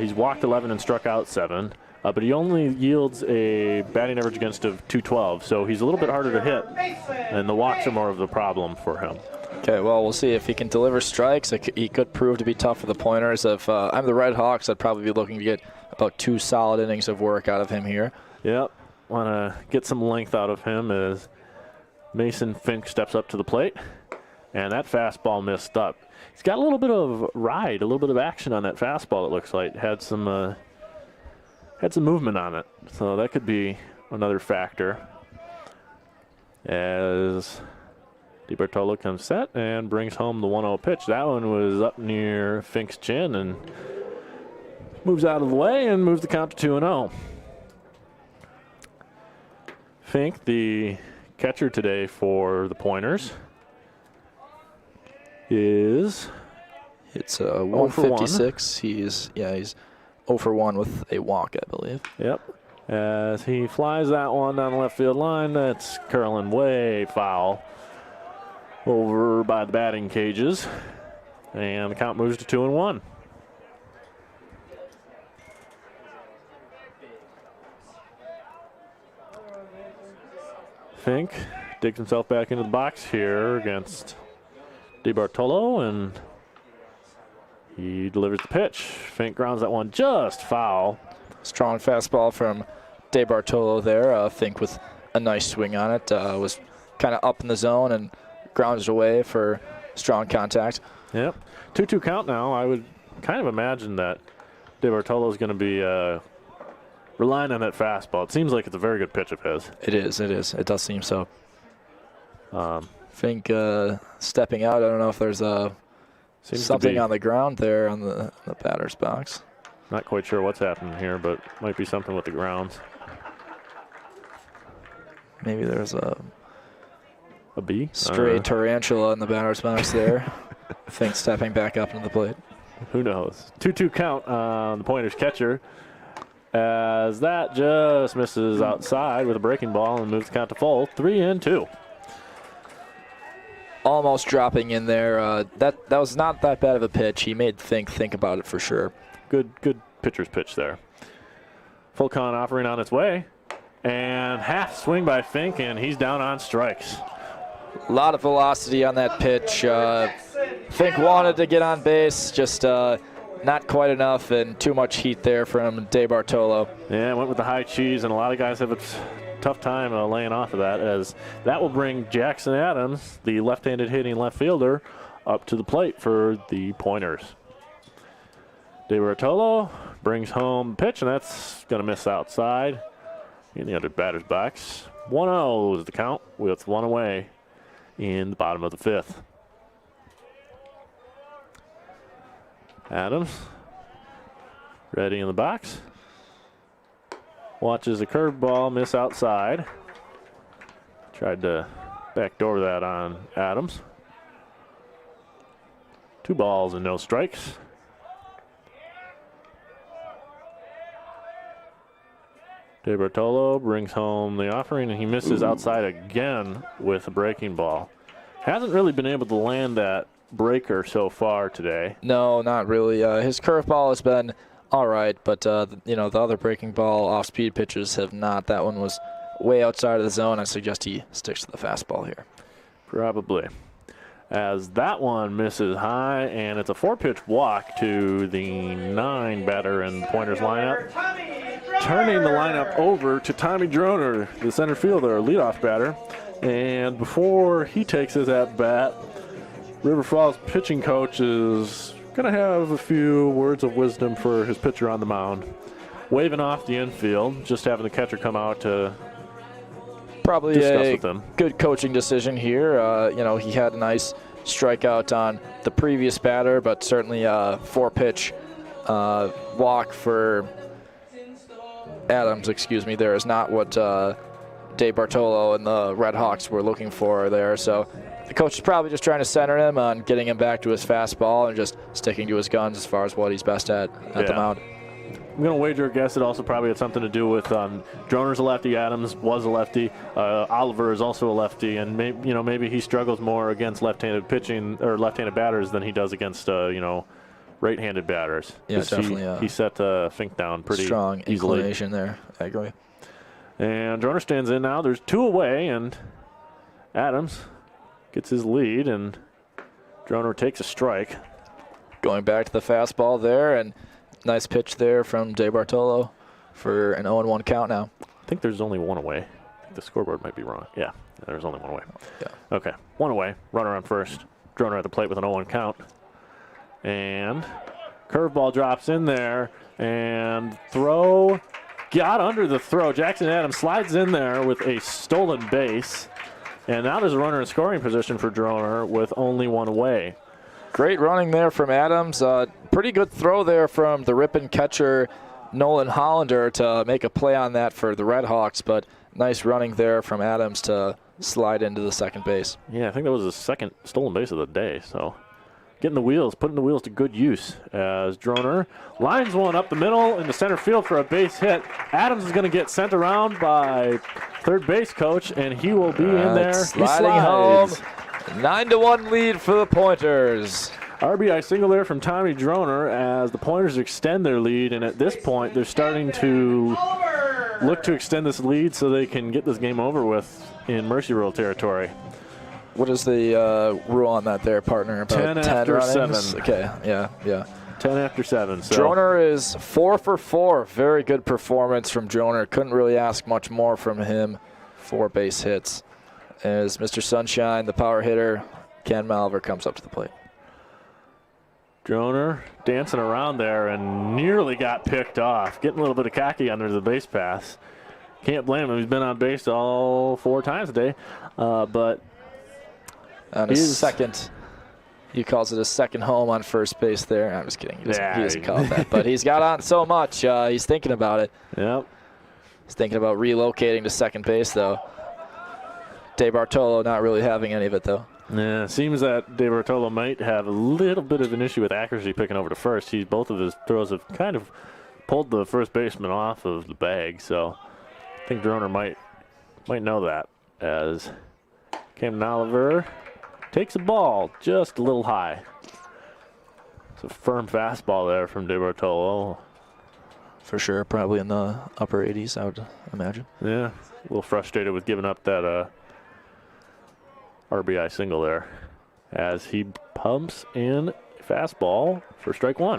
He's walked 11 and struck out 7. But he only yields a batting average against of .212, so he's a little bit harder to hit, and the walks are more of the problem for him. Okay, well, we'll see if he can deliver strikes. He could prove to be tough for the Pointers. If I'm the Red Hawks, I'd probably be looking to get about 2 solid innings of work out of him here. Yep, want to get some length out of him as Mason Fink steps up to the plate, and that fastball missed up. He's got a little bit of ride, a little bit of action on that fastball, it looks like. Had some movement on it, so that could be another factor. As De Bartolo comes set and brings home the 1-0 pitch. That one was up near Fink's chin and moves out of the way and moves the count to 2-0. Fink, the catcher today for the Pointers, is it's 156. He's 0 for 1 with a walk, I believe. Yep. As he flies that one down the left field line, that's curling way foul over by the batting cages. And the count moves to 2-1. Fink digs himself back into the box here against DeBartolo, and he delivers the pitch. Fink grounds that one just foul. Strong fastball from DeBartolo there. Fink with a nice swing on it. Was kind of up in the zone and grounded away for strong contact. Yep. 2-2 count now. I would kind of imagine that DeBartolo is going to be relying on that fastball. It seems like it's a very good pitch of his. It is. It does seem so. Fink stepping out. I don't know if there's something on the ground there on the batter's box. Not quite sure what's happening here, but might be something with the grounds. Maybe there's a bee? Stray tarantula in the batter's box there. Fink stepping back up into the plate. Who knows? 2-2 count on the Pointers catcher, as that just misses outside with a breaking ball and moves the count to full. 3-2. Almost dropping in there. That was not that bad of a pitch. He made Fink think about it for sure. Good pitcher's pitch there. Full count offering on its way, and half swing by Fink, and he's down on strikes. A lot of velocity on that pitch. Fink wanted to get on base, just not quite enough, and too much heat there from DeBartolo. Yeah, went with the high cheese, and a lot of guys have a tough time laying off of that, as that will bring Jackson Adams, the left-handed hitting left fielder, up to the plate for the Pointers. DeBartolo brings home the pitch, and that's going to miss outside in the other batter's box. 1-0 is the count with one away in the bottom of the fifth. Adams ready in the box. Watches the curveball miss outside. Tried to backdoor that on Adams. 2 balls and no strikes. DeBartolo brings home the offering, and he misses outside again with a breaking ball. Hasn't really been able to land that breaker so far today. No, not really. His curveball has been all right, but the other breaking ball off-speed pitches have not. That one was way outside of the zone. I suggest he sticks to the fastball here. Probably. As that one misses high, and it's a 4-pitch walk to the 9 batter in the Pointers lineup. Turning the lineup over to Tommy Droner, the center fielder, leadoff batter. And before he takes his at-bat, River Falls pitching coach is going to have a few words of wisdom for his pitcher on the mound. Waving off the infield, just having the catcher come out to probably discuss a with him. Good coaching decision here. He had a nice strikeout on the previous batter, but certainly a 4-pitch walk for Adams, there is not what DeBartolo and the Red Hawks were looking for there. So the coach is probably just trying to center him on getting him back to his fastball and just sticking to his guns as far as what he's best at the mound. I'm going to wager a guess it also probably had something to do with Droner's a lefty, Adams was a lefty, Oliver is also a lefty, and maybe he struggles more against left-handed pitching or left-handed batters than he does against right-handed batters. Yeah, definitely. He set Fink down pretty strong easily. Inclination there. I agree. And Droner stands in now. There's 2 away, and Adams gets his lead, and Droner takes a strike. Going back to the fastball there, and nice pitch there from DeBartolo for an 0-1 count now. I think there's only 1 away. I think the scoreboard might be wrong. Yeah, there's only 1 away. Yeah. Okay, 1 away. Runner on first. Droner at the plate with an 0-1 count. And curveball drops in there, and throw got under the throw. Jackson Adams slides in there with a stolen base, and now there's a runner in scoring position for Droner with only 1 away. Great running there from Adams. Pretty good throw there from the Ripon catcher. Nolan Hollander to make a play on that for the Red Hawks, but nice running there from Adams to slide into the second base. Yeah, I think that was the second stolen base of the day, so putting the wheels to good use as Droner lines one up the middle into center field for a base hit. Adams is going to get sent around by third base coach, and he will be in there. Sliding home. 9-1 lead for the Pointers. RBI single there from Tommy Droner as the Pointers extend their lead, and at this point they're starting to look to extend this lead so they can get this game over with in Mercy Rule territory. What is the rule on that there, partner? About 10 after runnings? 7. Okay, yeah. 10 after 7. So. Droner is 4 for 4. Very good performance from Droner. Couldn't really ask much more from him. 4 base hits. As Mr. Sunshine, the power hitter, Ken Malver, comes up to the plate. Droner dancing around there and nearly got picked off. Getting a little bit of cocky under the base pass. Can't blame him. He's been on base all 4 times today. But on his second, he calls it a second home on first base there. I'm just kidding. He doesn't call it that. But he's got on so much. He's thinking about it. Yep. He's thinking about relocating to second base, though. De Bartolo not really having any of it, though. Yeah, it seems that De Bartolo might have a little bit of an issue with accuracy picking over to first. Both of his throws have kind of pulled the first baseman off of the bag, so I think Droner might know that as Camden Oliver takes a ball just a little high. It's a firm fastball there from De Bartolo. For sure, probably in the upper 80s, I would imagine. Yeah, a little frustrated with giving up that RBI single there as he pumps in fastball for strike 1.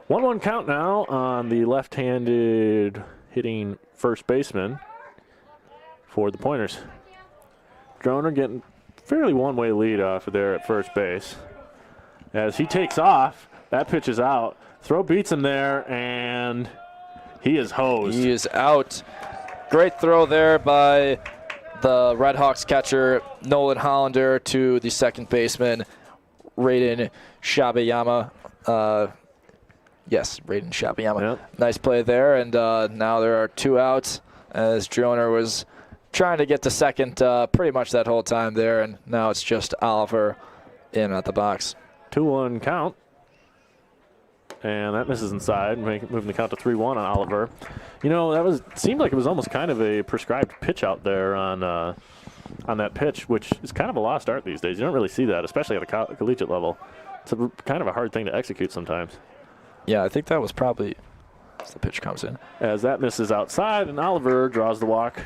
1-1 count now on the left-handed hitting first baseman for the Pointers. Droner getting fairly one-way lead off of there at first base. As he takes off, that pitch is out. Throw beats him there, and he is hosed. He is out. Great throw there by the Red Hawks catcher, Nolan Hollander, to the second baseman, Raiden Shabayama. Yes, Raiden Shabayama. Yep. Nice play there, and now there are 2 outs as Droner was trying to get to second pretty much that whole time there, and now it's just Oliver in at the box. 2-1 count. And that misses inside, moving the count to 3-1 on Oliver. You know, seemed like it was almost kind of a prescribed pitch out there on that pitch, which is kind of a lost art these days. You don't really see that, especially at a collegiate level. It's kind of a hard thing to execute sometimes. Yeah, I think that was probably as the pitch comes in. As that misses outside, and Oliver draws the walk.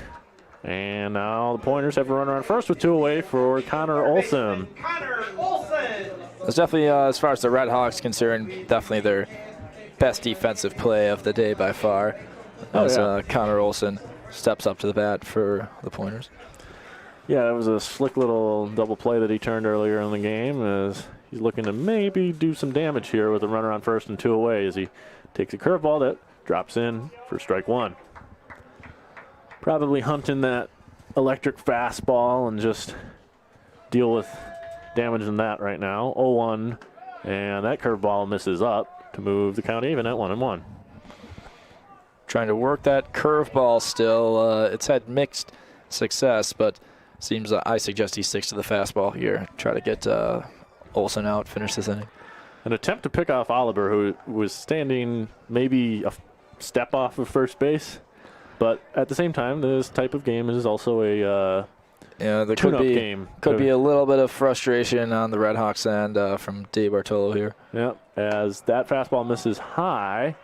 And now the Pointers have a runner on first with 2 away for Connor Olson. It's definitely, as far as the Red Hawks concerned, definitely their best defensive play of the day by far. As Connor Olson steps up to the bat for the Pointers. Yeah, that was a slick little double play that he turned earlier in the game as he's looking to maybe do some damage here with a runner on first and 2 away as he takes a curveball that drops in for strike 1. Probably hunting that electric fastball and just deal with damaging that right now. 0-1, and that curveball misses up to move the count even at 1-1. Trying to work that curveball still. It's had mixed success, but seems I suggest he sticks to the fastball here. Try to get Olson out, finish this inning. An attempt to pick off Oliver, who was standing maybe a step off of first base. But at the same time, this type of game is also a there tune-up game. Could be a little bit of frustration on the Red Hawks end from De Bartolo here. Yep, as that fastball misses high,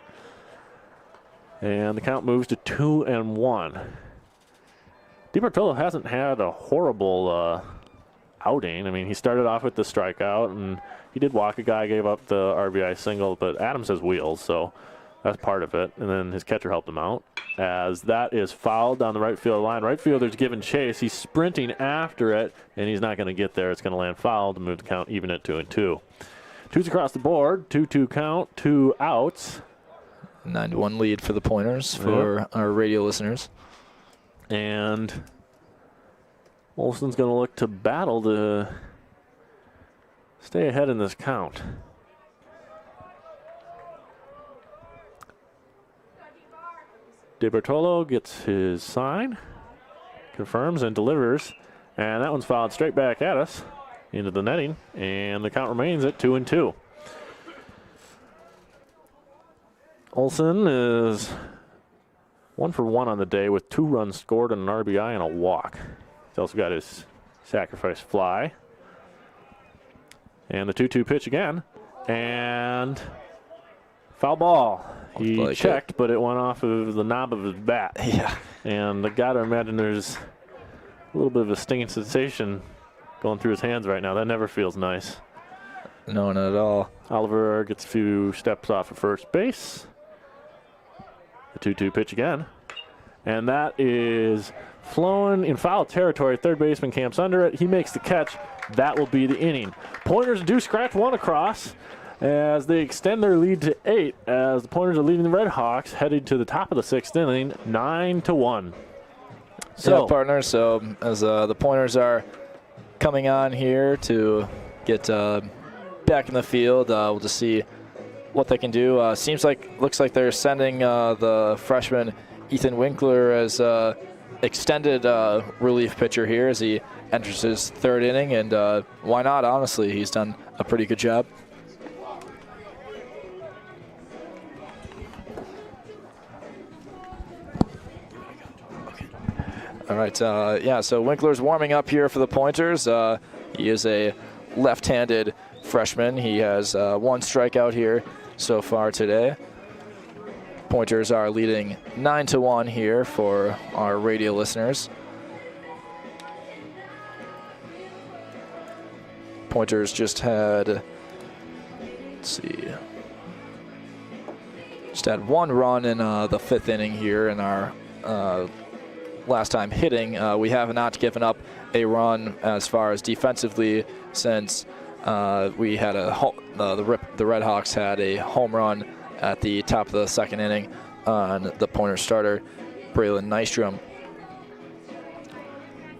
and the count moves to 2-1. De Bartolo hasn't had a horrible outing. I mean, he started off with the strikeout, and he did walk a guy, gave up the RBI single, but Adams has wheels, so that's part of it. And then his catcher helped him out. As that is fouled down the right field line. Right fielder's giving chase. He's sprinting after it, and he's not going to get there. It's going to land foul to move the count even at 2-2. 2's across the board. 2-2 count. 2 outs. 9-1 lead for the Pointers for our radio listeners. And Olson's going to look to battle to stay ahead in this count. De Bertolo gets his sign, confirms and delivers, and that one's fouled straight back at us into the netting, and the count remains at 2-2. Olsen is 1 for 1 on the day with 2 runs scored and an RBI and a walk. He's also got his sacrifice fly. And the 2-2 pitch again, and foul ball. He checked, but it went off of the knob of his bat. Yeah. And I got to imagine there's a little bit of a stinging sensation going through his hands right now. That never feels nice. No, not at all. Oliver gets a few steps off of first base. The 2-2 pitch again. And that is flown in foul territory. Third baseman camps under it. He makes the catch. That will be the inning. Pointers do scratch one across as they extend their lead to 8 as the Pointers are leading the Red Hawks headed to the top of the 6th inning, 9-1. So, yeah, partner, so as the Pointers are coming on here to get back in the field, we'll just see what they can do. Looks like they're sending the freshman Ethan Winkler as extended relief pitcher here as he enters his 3rd inning, and why not, honestly? He's done a pretty good job. All right, yeah, so Winkler's warming up here for the Pointers. He is a left-handed freshman. He has 1 strikeout here so far today. Pointers are leading 9-1 here for our radio listeners. Pointers just had, let's see, just had 1 run in the 5th inning here in our last time hitting. We have not given up a run as far as defensively since we had the Red Hawks had a home run at the top of the 2nd inning on the Pointer starter, Braylon Nystrom.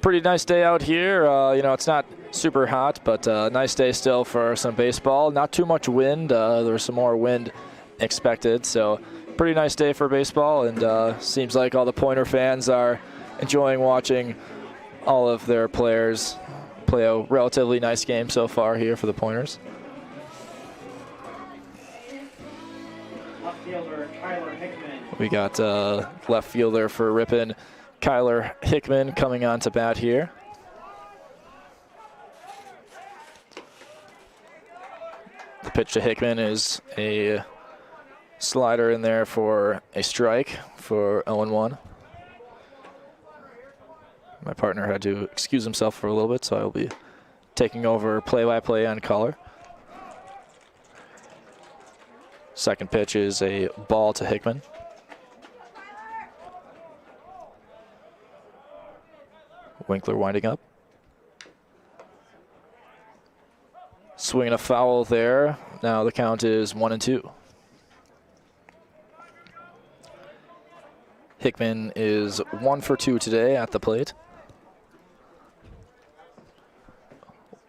Pretty nice day out here. It's not super hot, but nice day still for some baseball. Not too much wind. There's some more wind expected, so pretty nice day for baseball, and seems like all the Pointer fans are enjoying watching all of their players play a relatively nice game so far here for the Pointers. Left fielder Kyler Hickman. We got left fielder for Ripon, Kyler Hickman, coming on to bat here. The pitch to Hickman is a slider in there for a strike for 0-1. My partner had to excuse himself for a little bit, so I will be taking over play-by-play on color. Second pitch is a ball to Hickman. Winkler winding up. Swinging a foul there. Now the count is 1-2. Hickman is 1 for 2 today at the plate.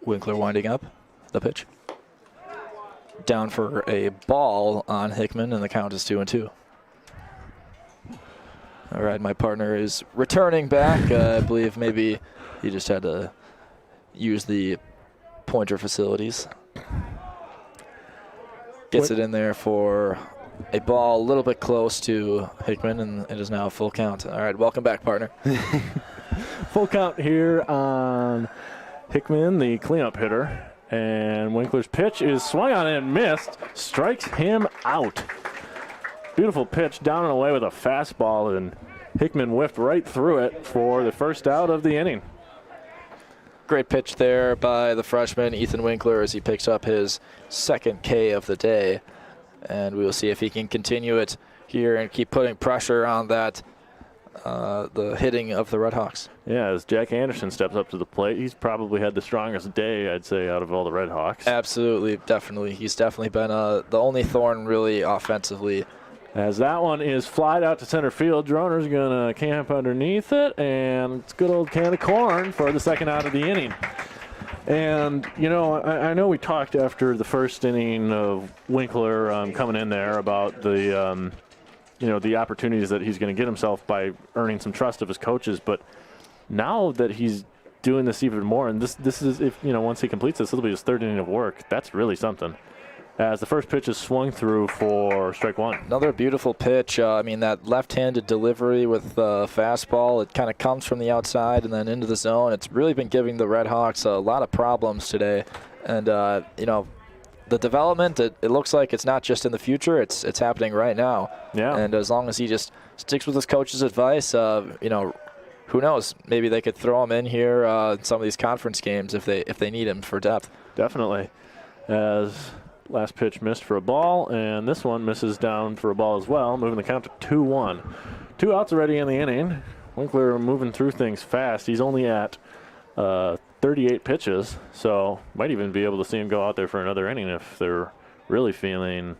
Winkler winding up the pitch. Down for a ball on Hickman, and the count is 2-2. All right, my partner is returning back. I believe maybe he just had to use the Pointer facilities. Gets it in there for a ball a little bit close to Hickman, and it is now a full count. All right, welcome back, partner. Full count here on Hickman, the cleanup hitter. And Winkler's pitch is swung on and missed. Strikes him out. Beautiful pitch down and away with a fastball, and Hickman whiffed right through it for the first out of the inning. Great pitch there by the freshman Ethan Winkler as he picks up his 2nd K of the day. And we will see if he can continue it here and keep putting pressure on that, the hitting of the Red Hawks. Yeah, as Jack Anderson steps up to the plate, he's probably had the strongest day, I'd say, out of all the Red Hawks. Absolutely, definitely. He's definitely been the only thorn really offensively. As that one is flied out to center field, Droner's going to camp underneath it, and it's good old can of corn for the 2nd out of the inning. And, I know we talked after the 1st inning of Winkler coming in there about the the opportunities that he's going to get himself by earning some trust of his coaches. But now that he's doing this even more, and this is, if once he completes this, it'll be his third inning of work. That's really something. As the first pitch is swung through for strike one. Another beautiful pitch. I mean, that left-handed delivery with the fastball, it kind of comes from the outside and then into the zone. It's really been giving the Redhawks a lot of problems today. And, the development, it looks like it's not just in the future, it's happening right now. Yeah. And as long as he just sticks with his coach's advice, who knows? Maybe they could throw him in here in some of these conference games if they need him for depth. Definitely. As last pitch missed for a ball, and this one misses down for a ball as well, moving the count to 2-1. 2 outs already in the inning. Winkler moving through things fast. He's only at 38 pitches, so might even be able to see him go out there for another inning if they're really feeling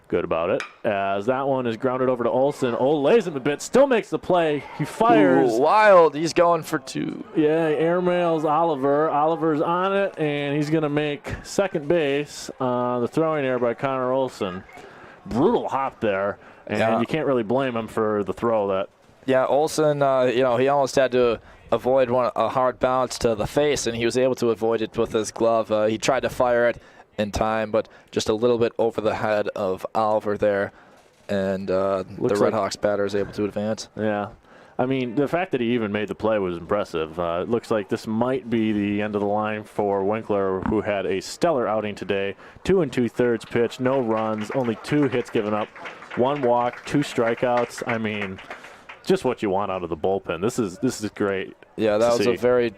good about it. As that one is grounded over to Olsen. Lays him a bit, still makes the play. He fires. Ooh, wild. He's going for 2. Yeah, airmails Oliver. Oliver's on it, and he's going to make second base on the throwing error by Connor Olsen. Brutal hop there, and you can't really blame him for the throw. That. Yeah, Olsen, he almost had to avoid a hard bounce to the face, and he was able to avoid it with his glove. He tried to fire it in time, but just a little bit over the head of Oliver there, and the Redhawks batter is able to advance. Yeah. I mean, the fact that he even made the play was impressive. It looks like this might be the end of the line for Winkler, who had a stellar outing today. 2 2/3 pitch, no runs, only 2 hits given up, 1 walk, 2 strikeouts. I mean, just what you want out of the bullpen. This is great. Yeah, that was a very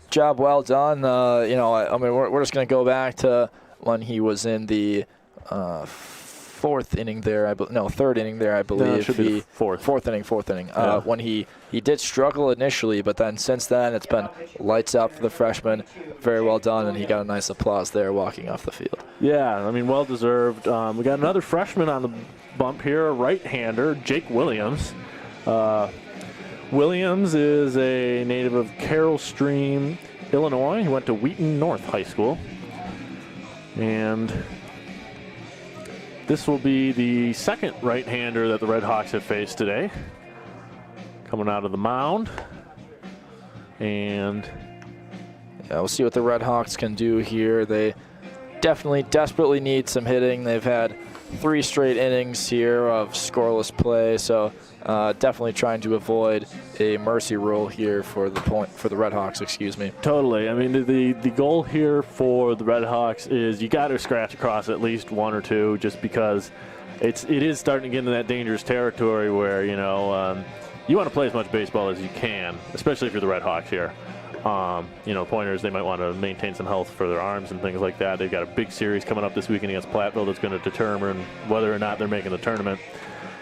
job well done. I mean, we're just going to go back to when he was in the third inning there, I believe. No, it should be the fourth inning. When he did struggle initially, but then since then it's been lights out for the freshman. Very well done, and he got a nice applause there walking off the field. Yeah, I mean, well deserved. We got another freshman on the bump here, a right-hander, Jake Williams. Williams is a native of Carroll Stream, Illinois. He went to Wheaton North High School. And this will be the second right-hander that the Redhawks have faced today. Coming out of the mound. And yeah, we'll see what the Redhawks can do here. They definitely desperately need some hitting. They've had 3 straight innings here of scoreless play, so definitely trying to avoid a mercy rule here for the Redhawks. Excuse me. Totally. I mean, the goal here for the Redhawks is you got to scratch across at least 1 or 2, just because it is starting to get into that dangerous territory where you want to play as much baseball as you can, especially if you're the Redhawks here. Pointers, they might want to maintain some health for their arms and things like that. They've got a big series coming up this weekend against Platteville that's going to determine whether or not they're making the tournament.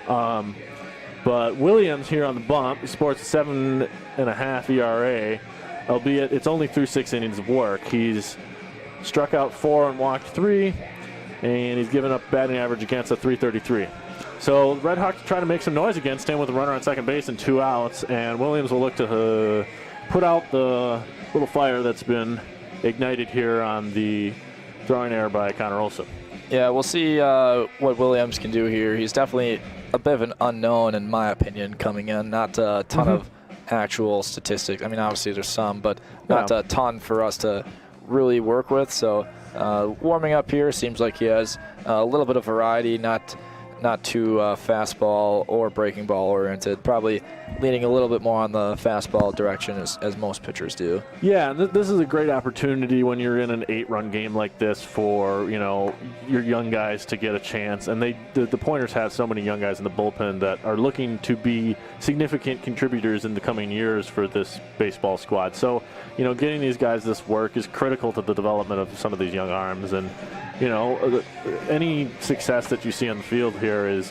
But Williams here on the bump, he sports a 7.5 ERA, albeit it's only through 6 innings of work. He's struck out 4 and walked 3, and he's given up batting average against a .333. So the Redhawks try to make some noise against him with a runner on second base and 2 outs, and Williams will look to put out the little fire that's been ignited here on the throwing error by Connor Olsen. Yeah, we'll see what Williams can do here. He's definitely a bit of an unknown, in my opinion, coming in. Not a ton of actual statistics. I mean, obviously there's some, but not a ton for us to really work with. So warming up here, seems like he has a little bit of variety, not too fastball or breaking ball oriented. Probably leaning a little bit more on the fastball direction as most pitchers do. Yeah, this is a great opportunity when you're in an 8-run game like this for your young guys to get a chance. And the Pointers have so many young guys in the bullpen that are looking to be significant contributors in the coming years for this baseball squad. So getting these guys this work is critical to the development of some of these young arms. And any success that you see on the field here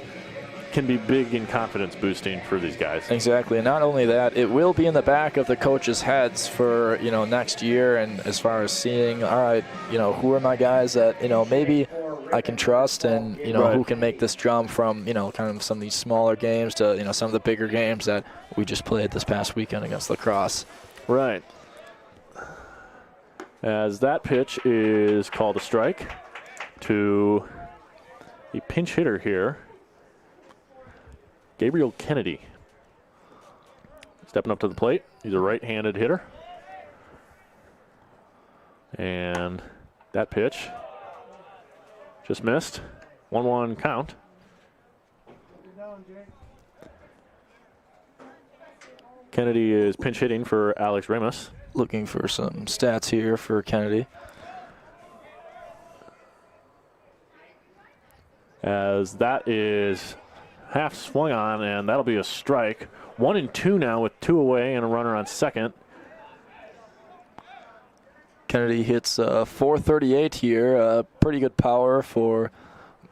can be big and confidence boosting for these guys. Exactly, and not only that, it will be in the back of the coaches' heads for next year, and as far as seeing, all right, who are my guys that maybe I can trust, and who can make this jump from kind of some of these smaller games to some of the bigger games that we just played this past weekend against La Crosse. Right. As that pitch is called a strike to a pinch hitter here Gabriel Kennedy. Stepping up to the plate. He's a right-handed hitter. And that pitch just missed. 1-1 count. Kennedy is pinch hitting for Alex Ramos. Looking for some stats here for Kennedy. As that is half swung on, and that'll be a strike. 1-2 now with 2 away and a runner on second. Kennedy hits 438 here. Pretty good power for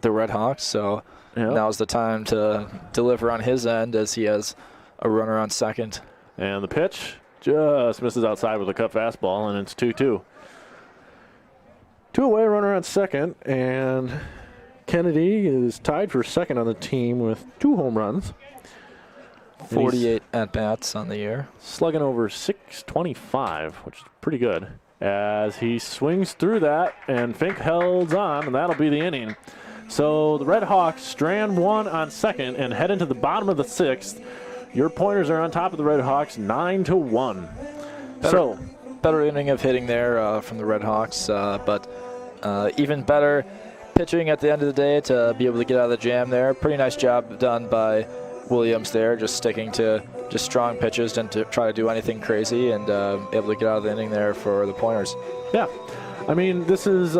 the Red Hawks, so now's the time to deliver on his end as he has a runner on second. And the pitch just misses outside with a cut fastball, and it's 2-2. 2 away, runner on second, and Kennedy is tied for second on the team with 2 home runs. 48 at-bats on the year. Slugging over .625, which is pretty good. As he swings through that, and Fink holds on, and that'll be the inning. So the Red Hawks strand 1 on second and head into the bottom of the 6th. Your Pointers are on top of the Red Hawks, 9-1. Better inning of hitting there from the Red Hawks, but even better pitching at the end of the day to be able to get out of the jam there. Pretty nice job done by Williams there, just sticking to just strong pitches and to try to do anything crazy and able to get out of the inning there for the Pointers. Yeah, I mean, this is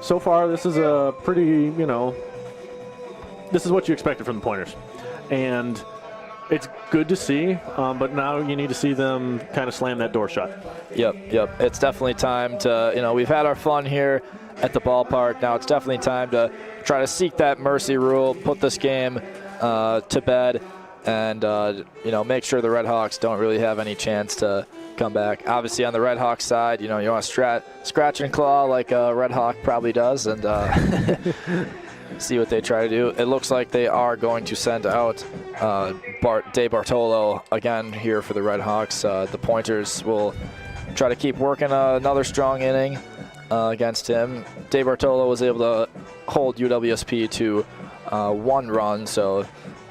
so far this is a pretty, this is what you expected from the Pointers, and it's good to see, but now you need to see them kind of slam that door shut. Yep. It's definitely time to, we've had our fun here at the ballpark. Now it's definitely time to try to seek that mercy rule, put this game to bed, and, make sure the Red Hawks don't really have any chance to come back. Obviously, on the Red Hawks side, you want to scratch and claw like a Red Hawk probably does, and see what they try to do. It looks like they are going to send out De Bartolo again here for the Red Hawks. The Pointers will try to keep working another strong inning against him. De Bartolo was able to hold UWSP to 1 run, so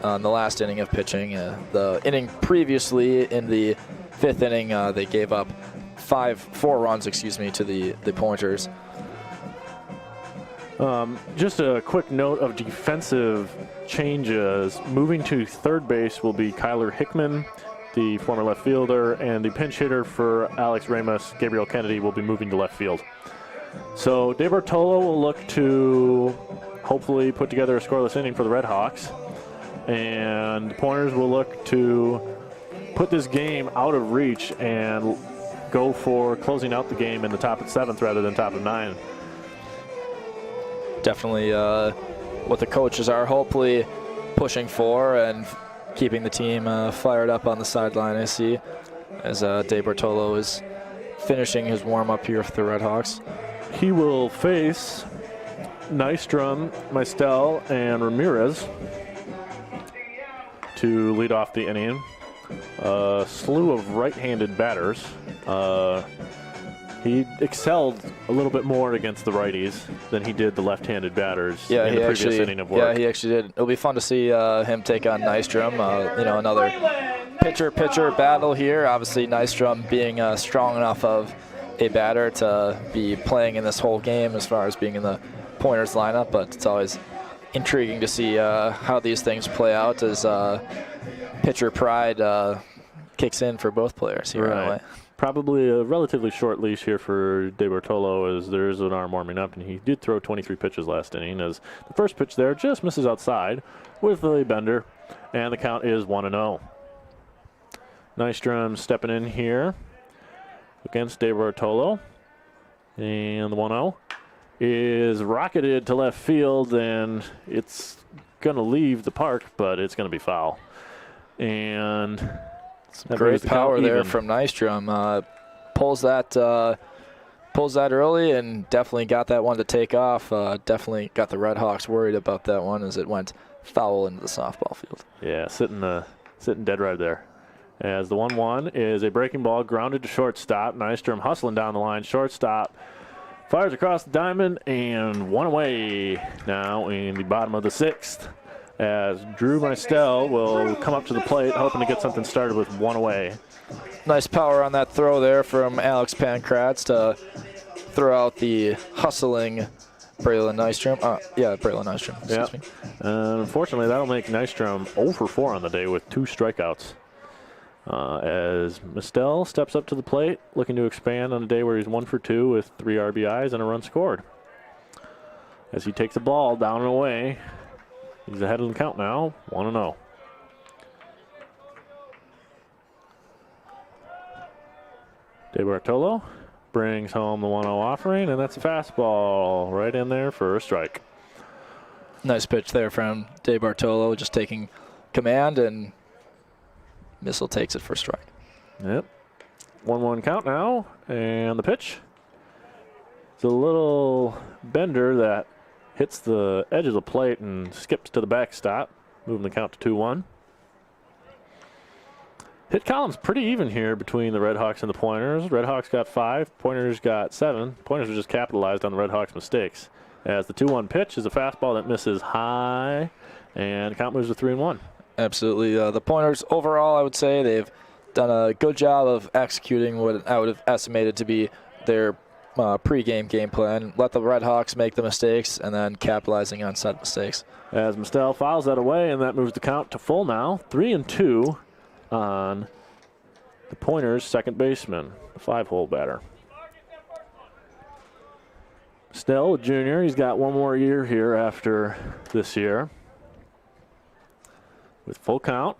in the last inning of pitching. The inning previously in the 5th inning, they gave up 4 runs, to the Pointers. Just a quick note of defensive changes. Moving to third base will be Kyler Hickman, the former left fielder, and the pinch hitter for Alex Ramos, Gabriel Kennedy, will be moving to left field. So De Bartolo will look to hopefully put together a scoreless inning for the Red Hawks, and the Pointers will look to put this game out of reach and go for closing out the game in the top of 7th rather than top of 9. Definitely what the coaches are hopefully pushing for and keeping the team fired up on the sideline, I see, as De Bartolo is finishing his warm-up here for the Red Hawks. He will face Nystrom, Maistel, and Ramirez to lead off the inning. A slew of right-handed batters. He excelled a little bit more against the righties than he did the left-handed batters in the previous inning of work. Yeah, he actually did. It'll be fun to see him take on Nystrom. Another pitcher-pitcher battle here. Obviously, Nystrom being strong enough of a batter to be playing in this whole game as far as being in the Pointers lineup, but it's always intriguing to see how these things play out as pitcher pride kicks in for both players here. Right. Probably a relatively short leash here for De Bartolo as there is an arm warming up, and he did throw 23 pitches last inning as the first pitch there just misses outside with a bender, and the count is 1-0. Nystrom stepping in here against De Bartolo, and the 1-0 is rocketed to left field, and it's going to leave the park, but it's going to be foul. And some great power there from Nystrom. Pulls that early and definitely got that one to take off. Definitely got the Red Hawks worried about that one as it went foul into the softball field. Yeah, sitting dead right there. As the 1-1 is a breaking ball grounded to shortstop. Nystrom hustling down the line. Shortstop fires across the diamond, and 1 away now in the bottom of the 6th. as Drew Meistel will come up to the plate, hoping to get something started with one away. Nice power on that throw there from Alex Pankratz to throw out the hustling Braylon Nystrom. Braylon Nystrom. Excuse me. Unfortunately, that'll make Nystrom 0 for 4 on the day with 2 strikeouts. As Meistel steps up to the plate, looking to expand on a day where he's 1 for 2 with 3 RBIs and a run scored. As he takes the ball down and away, he's ahead of the count now, 1-0. De Bartolo brings home the 1-0 offering, and that's a fastball right in there for a strike. Nice pitch there from De Bartolo, just taking command, and Missile takes it for a strike. Yep. 1-1 count now, and the pitch. It's a little bender that hits the edge of the plate and skips to the backstop, moving the count to 2-1. Hit column's pretty even here between the Redhawks and the Pointers. Redhawks got 5, Pointers got 7. Pointers are just capitalized on the Redhawks' mistakes. As the 2-1 pitch is a fastball that misses high, and count moves to 3-1. Absolutely. The Pointers overall, I would say, they've done a good job of executing what I would have estimated to be their pre-game game plan. Let the Redhawks make the mistakes and then capitalizing on said mistakes. As Meistel fouls that away, and that moves the count to full now. 3-2 on the Pointers' second baseman, the 5-hole batter. Meistel, a junior, he's got 1 more year here after this year. With full count,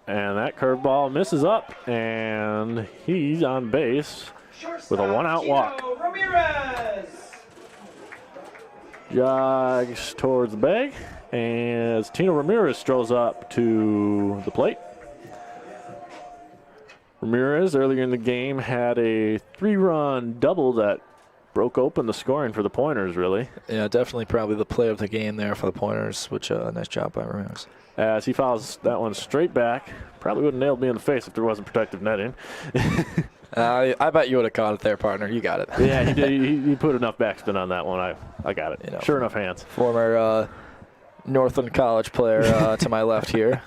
and that curveball misses up, and he's on base with a 1-out walk. Ramirez. Jogs towards the bag, as Tino Ramirez strolls up to the plate. Ramirez earlier in the game had a 3-run double that broke open the scoring for the Pointers, really. Yeah, definitely probably the play of the game there for the Pointers, which nice job by Ramirez. As he fouls that one straight back. Probably would have nailed me in the face if there wasn't protective netting. I bet you would have caught it there, partner. You got it. Yeah, he did. He put enough backspin on that one. I got it. You know, sure enough hands. Former Northland College player to my left here.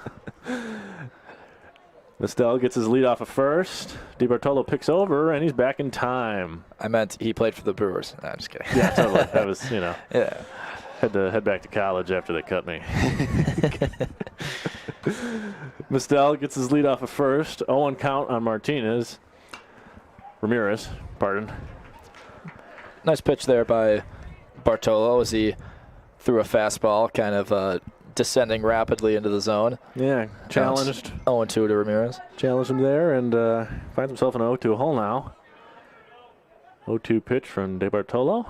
Meistel gets his lead off of first. De Bartolo picks over, and he's back in time. I meant he played for the Brewers. No, I'm just kidding. Yeah, totally. That was, you know. Yeah. Had to head back to college after they cut me. Meistel gets his lead off of first. 0-1 count on Ramirez, pardon. Nice pitch there by Bartolo as he threw a fastball, kind of descending rapidly into the zone. Yeah, challenged. 0-2 to Ramirez. Challenged him there and finds himself in an 0-2 hole now. 0-2 pitch from De Bartolo.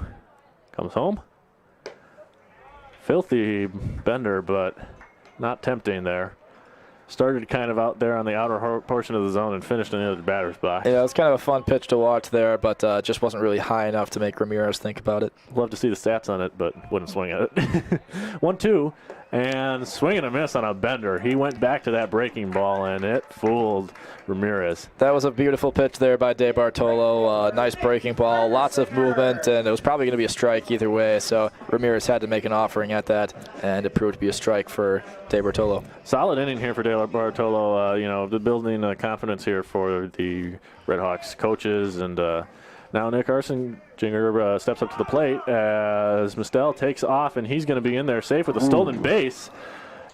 Comes home. Filthy bender, but not tempting there. Started kind of out there on the outer portion of the zone and finished in the other batter's box. Yeah, it was kind of a fun pitch to watch there, but just wasn't really high enough to make Ramirez think about it. Love to see the stats on it, but wouldn't swing at it. 1-2, and swing and a miss on a bender. He went back to that breaking ball, and it fooled Ramirez. That was a beautiful pitch there by De Bartolo. Nice breaking ball, lots of movement, and it was probably going to be a strike either way, so Ramirez had to make an offering at that, and it proved to be a strike for De Bartolo. Solid inning here for De Bartolo. You know, building confidence here for the Redhawks coaches, and now Nick Arsinger steps up to the plate as Meistel takes off, and he's going to be in there safe with a stolen base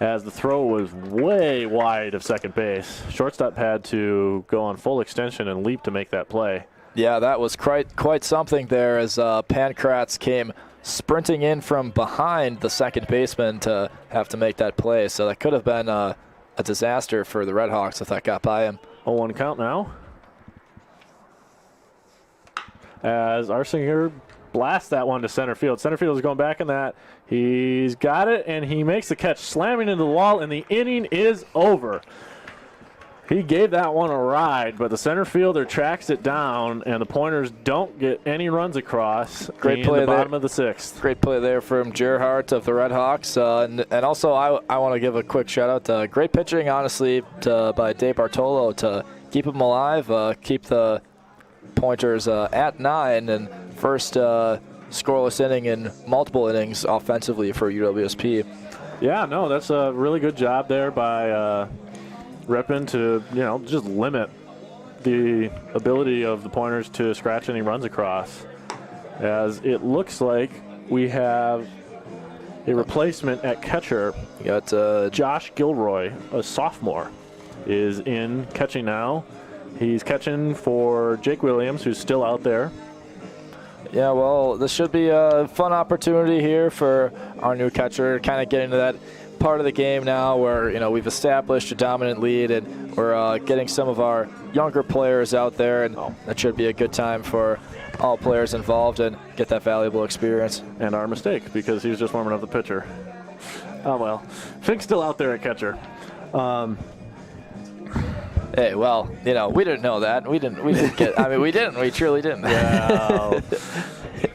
as the throw was way wide of second base. Shortstop had to go on full extension and leap to make that play. Yeah, that was quite something there as Pankratz came sprinting in from behind the second baseman to have to make that play. So that could have been a disaster for the Redhawks if that got by him. 0-1 count now. As Arsinger blasts that one to center field. Center field is going back in that. He's got it, and he makes the catch, slamming into the wall, and the inning is over. He gave that one a ride, but the center fielder tracks it down, and the Pointers don't get any runs across in the bottom of the sixth. Great play there from Gerhardt of the Redhawks. And also I want to give a quick shout-out. Great pitching, honestly, by De Bartolo to keep him alive, keep the Pointers at 9, and first scoreless inning in multiple innings offensively for UWSP. Yeah, no, that's a really good job there by Ripon to, just limit the ability of the Pointers to scratch any runs across, as it looks like we have a replacement at catcher. You got Josh Gilroy, a sophomore, is in catching now. He's catching for Jake Williams, who's still out there. Yeah, well, this should be a fun opportunity here for our new catcher, kind of getting to that part of the game now where, we've established a dominant lead and we're getting some of our younger players out there, and that should be a good time for all players involved and get that valuable experience. And our mistake, because he was just warming up the pitcher. Oh, well. Fink's still out there at catcher. Hey, well, we didn't know that. We didn't get. I mean, we didn't. We truly didn't. Yeah.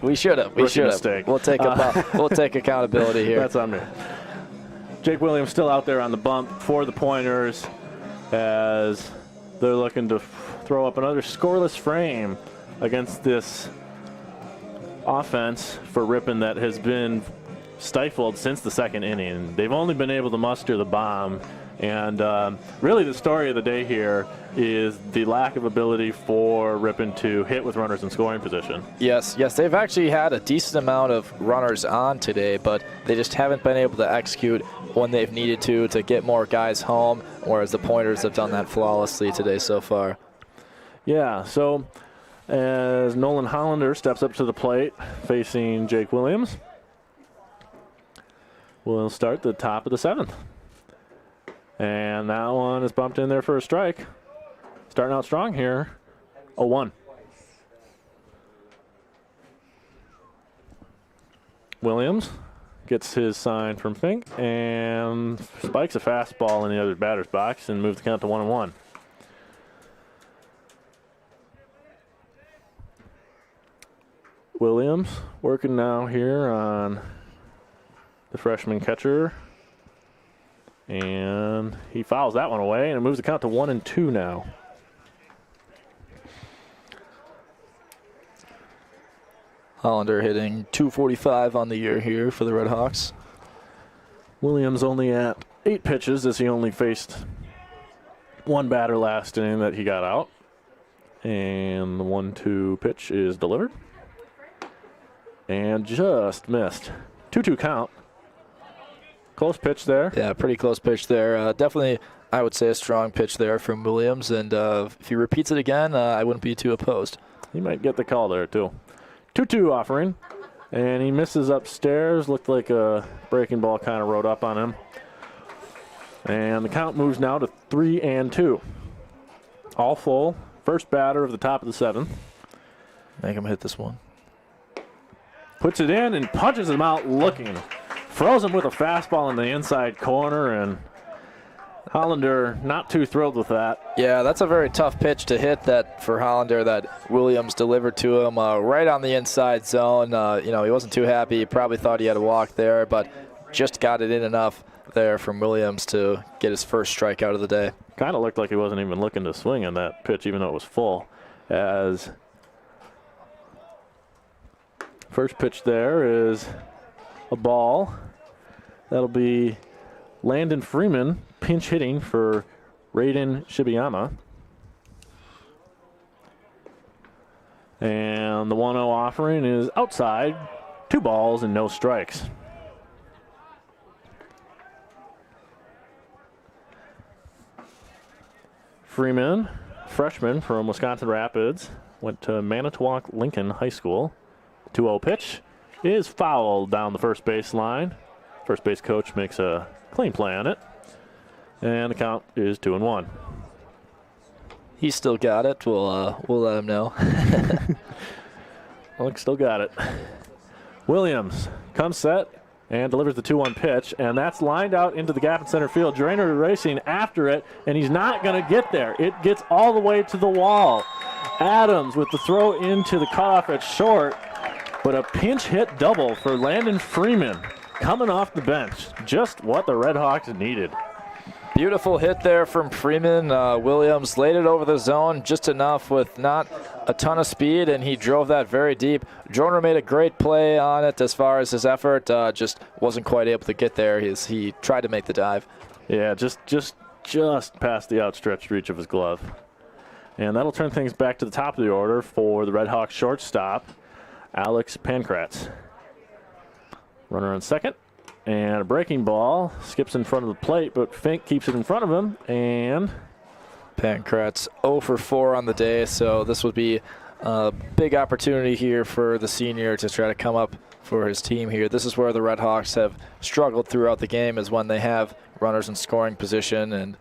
We should have. We should have. We'll take accountability here. That's on me. Jake Williams still out there on the bump for the Pointers, as they're looking to throw up another scoreless frame against this offense for Ripon that has been stifled since the second inning. They've only been able to muster the bomb. And really the story of the day here is the lack of ability for Ripon to hit with runners in scoring position. Yes, they've actually had a decent amount of runners on today, but they just haven't been able to execute when they've needed to get more guys home, whereas the Pointers have done that flawlessly today so far. Yeah, so as Nolan Hollander steps up to the plate facing Jake Williams, we'll start the top of the 7th. And that one is bumped in there for a strike. Starting out strong here, 0-1. Williams gets his sign from Fink and spikes a fastball in the other batter's box and moves the count to 1-1. Williams working now here on the freshman catcher. And he fouls that one away, and it moves the count to 1-2 now. Hollander hitting .245 on the year here for the Red Hawks. Williams only at 8 pitches, as he only faced one batter last inning that he got out. And the 1-2 pitch is delivered. And just missed. 2-2 count. Close pitch there. Yeah, pretty close pitch there. Definitely, I would say, a strong pitch there from Williams. And if he repeats it again, I wouldn't be too opposed. He might get the call there, too. 2-2 offering. And he misses upstairs. Looked like a breaking ball kind of rode up on him. And the count moves now to 3-2. All full. First batter of the top of the 7th. Make him hit this one. Puts it in and punches him out looking. Throws him with a fastball in the inside corner, and Hollander not too thrilled with that. Yeah, that's a very tough pitch to hit that for Hollander that Williams delivered to him right on the inside zone. He wasn't too happy. He probably thought he had a walk there, but just got it in enough there from Williams to get his first strikeout of the day. Kind of looked like he wasn't even looking to swing on that pitch, even though it was full. As first pitch there is a ball. That'll be Landon Freeman pinch hitting for Raiden Shibayama. And the 1-0 offering is outside. 2 balls and no strikes. Freeman, freshman from Wisconsin Rapids, went to Manitowoc Lincoln High School. 2-0 pitch is fouled down the first base line. First base coach makes a clean play on it. And the count is 2-1. He's still got it. We'll let him know. Look, still got it. Williams comes set and delivers the 2-1 pitch, and that's lined out into the gap in center field. Drainer racing after it, and he's not going to get there. It gets all the way to the wall. Adams with the throw into the cutoff at short, but a pinch hit double for Landon Freeman coming off the bench. Just what the Red Hawks needed. Beautiful hit there from Freeman. Williams laid it over the zone just enough with not a ton of speed, and he drove that very deep. Joyner made a great play on it as far as his effort. Just wasn't quite able to get there. He tried to make the dive. Yeah, just past the outstretched reach of his glove. And that'll turn things back to the top of the order for the Red Hawks shortstop, Alex Pankratz. Runner on second. And a breaking ball skips in front of the plate, but Fink keeps it in front of him. And Pankratz 0 for 4 on the day, so this would be a big opportunity here for the senior to try to come up for his team here. This is where the Red Hawks have struggled throughout the game, is when they have runners in scoring position, and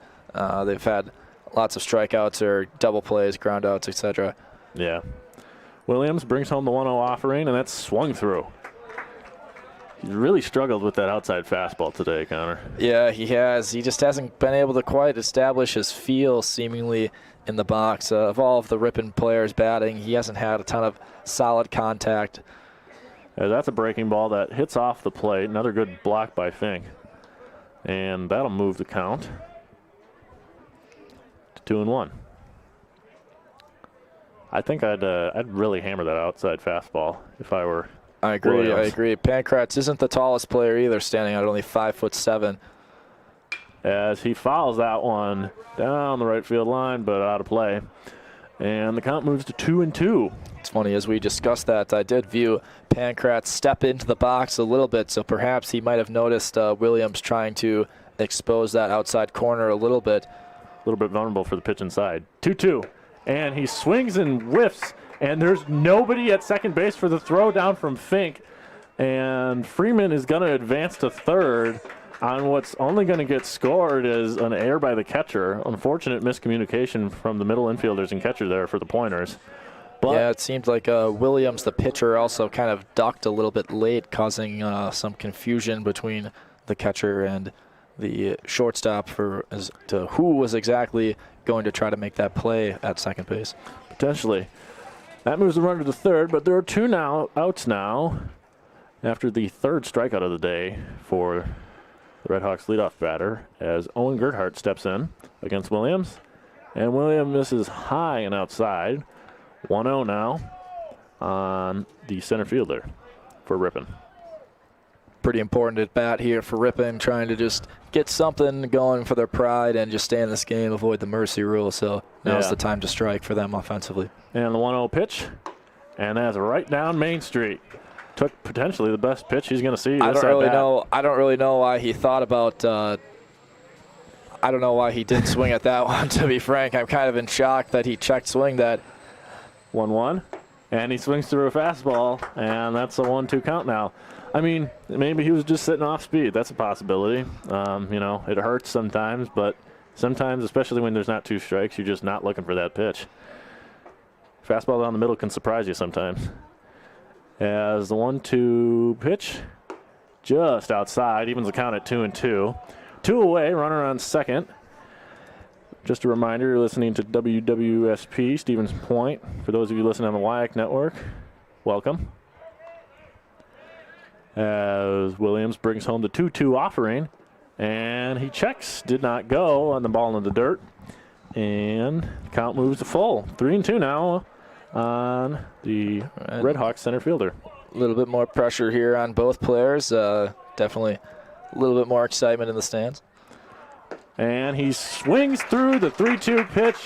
they've had lots of strikeouts or double plays, groundouts, etc. Yeah. Williams brings home the 1-0 offering, and that's swung through. He's really struggled with that outside fastball today, Connor. Yeah, he has. He just hasn't been able to quite establish his feel, seemingly, in the box. Of all of the Ripon players batting, he hasn't had a ton of solid contact. Yeah, that's a breaking ball that hits off the plate. Another good block by Fink. And that'll move the count to 2-1. I think I'd really hammer that outside fastball if I were I agree. Williams. I agree. Pankratz isn't the tallest player either, standing at only 5'7". As he fouls that one down the right field line, but out of play. And the count moves to 2-2. It's funny, as we discussed that, I did view Pankratz step into the box a little bit, so perhaps he might have noticed Williams trying to expose that outside corner a little bit. A little bit vulnerable for the pitch inside. 2-2. And he swings and whiffs. And there's nobody at second base for the throw down from Fink. And Freeman is going to advance to third on what's only going to get scored is an error by the catcher. Unfortunate miscommunication from the middle infielders and catcher there for the Pointers. But yeah, it seemed like Williams, the pitcher, also kind of ducked a little bit late, causing some confusion between the catcher and the shortstop as to who was exactly going to try to make that play at second base. Potentially. That moves the runner to third, but there are two outs now after the third strikeout of the day for the Red Hawks leadoff batter as Owen Gerhardt steps in against Williams. And Williams misses high and outside. 1-0 now on the center fielder for Ripon. Pretty important at bat here for Ripon, trying to just get something going for their pride and just stay in this game, avoid the mercy rule. So now's the time to strike for them offensively. And the 1-0 pitch, and that's right down Main Street. Took potentially the best pitch he's going to see. I don't really know why he thought about. I don't know why he didn't swing at that one. To be frank, I'm kind of in shock that he checked swing that. 1-1, and he swings through a fastball, and that's a 1-2 count now. I mean, maybe he was just sitting off speed. That's a possibility. It hurts sometimes, but sometimes, especially when there's not two strikes, you're just not looking for that pitch. Fastball down the middle can surprise you sometimes. As the 1-2 pitch, just outside, evens the count at 2-2. 2 away, runner on second. Just a reminder, you're listening to UWSP, Stevens Point. For those of you listening on the WIAC network, welcome. As Williams brings home the 2-2 offering, and he checks, did not go on the ball in the dirt, and the count moves to full. 3-2 now on the Red Hawks center fielder. A little bit more pressure here on both players. Definitely a little bit more excitement in the stands. And he swings through the 3-2 pitch.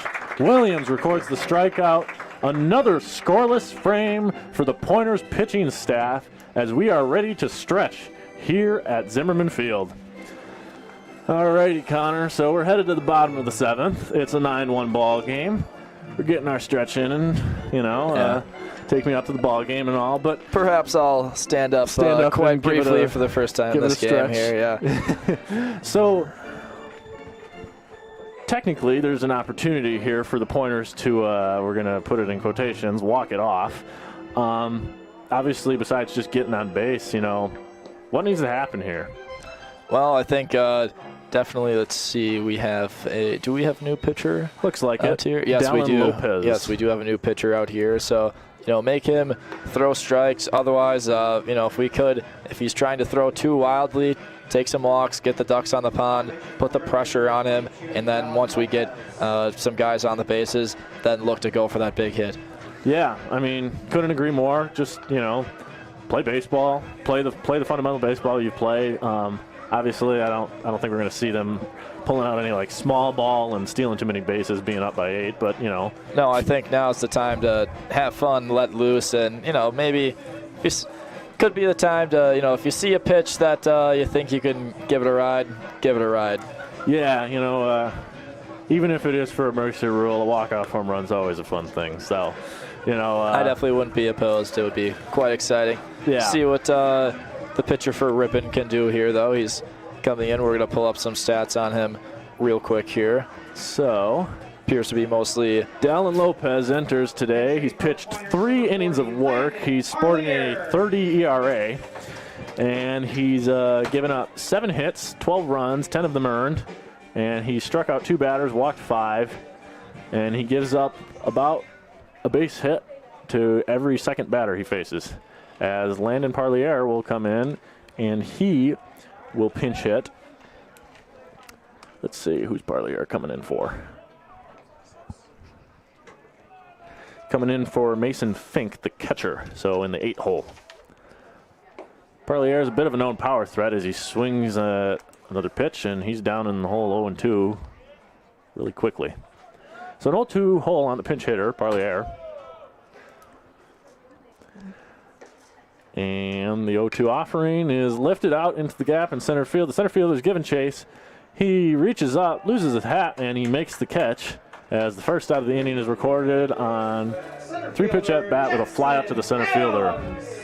Williams records the strikeout. Another scoreless frame for the Pointers pitching staff as we are ready to stretch here at Zimmermann Field. All righty, Connor. So we're headed to the bottom of the seventh. It's a 9-1 ball game. We're getting our stretch in and, take me out to the ball game and all. But perhaps I'll stand up quite briefly for the first time in this game here. Yeah. So technically, there's an opportunity here for the Pointers to, we're going to put it in quotations, walk it off. Obviously, besides just getting on base, what needs to happen here? Well, I think definitely, let's see, do we have a new pitcher? Looks like out it. Here? Yes, Dallin we do. Lopez. Yes, we do have a new pitcher out here. So, make him throw strikes. Otherwise, if he's trying to throw too wildly, take some walks, get the ducks on the pond, put the pressure on him, and then once we get some guys on the bases, then look to go for that big hit. Yeah, I mean, couldn't agree more. Just, play baseball, play the fundamental baseball you play. Obviously, I don't think we're going to see them pulling out any like small ball and stealing too many bases, being up by 8. But No, I think now's the time to have fun, let loose, and maybe could be the time to if you see a pitch that you think you can give it a ride, give it a ride. Yeah, even if it is for a mercy rule, a walk-off home run's always a fun thing. So, I definitely wouldn't be opposed. It would be quite exciting. Yeah. See what the pitcher for Ripon can do here, though. He's coming in. We're going to pull up some stats on him real quick here. So, appears to be mostly Dallin Lopez enters today. He's pitched 3 innings of work. He's sporting a 30 ERA, and he's given up 7 hits, 12 runs, 10 of them earned, and he struck out 2 batters, walked 5, and he gives up about a base hit to every second batter he faces, as Landon Parlier will come in, and he will pinch hit. Let's see, who's Parlier coming in for? Coming in for Mason Fink, the catcher, so in the 8 hole. Parlier is a bit of a known power threat as he swings another pitch, and he's down in the hole 0-2 really quickly. So an 0-2 hole on the pinch hitter, Parlier. And the 0-2 offering is lifted out into the gap in center field. The center fielder is given chase. He reaches up, loses his hat, and he makes the catch as the first out of the inning is recorded on 3-pitch at bat with a fly up to the center fielder.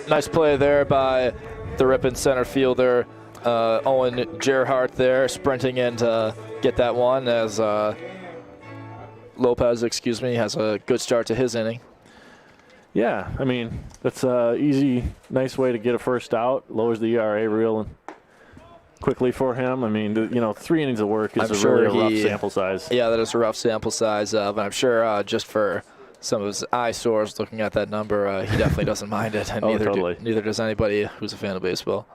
Nice play there by the Ripon center fielder, Owen Gerhardt there, sprinting in to get that one as Lopez, has a good start to his inning. Yeah, I mean, that's an easy, nice way to get a first out. Lowers the ERA real quickly for him. I mean, 3 innings of work is really a rough sample size. Yeah, that is a rough sample size, but I'm sure just for some of his eyesores looking at that number, he definitely doesn't mind it, and neither does anybody who's a fan of baseball.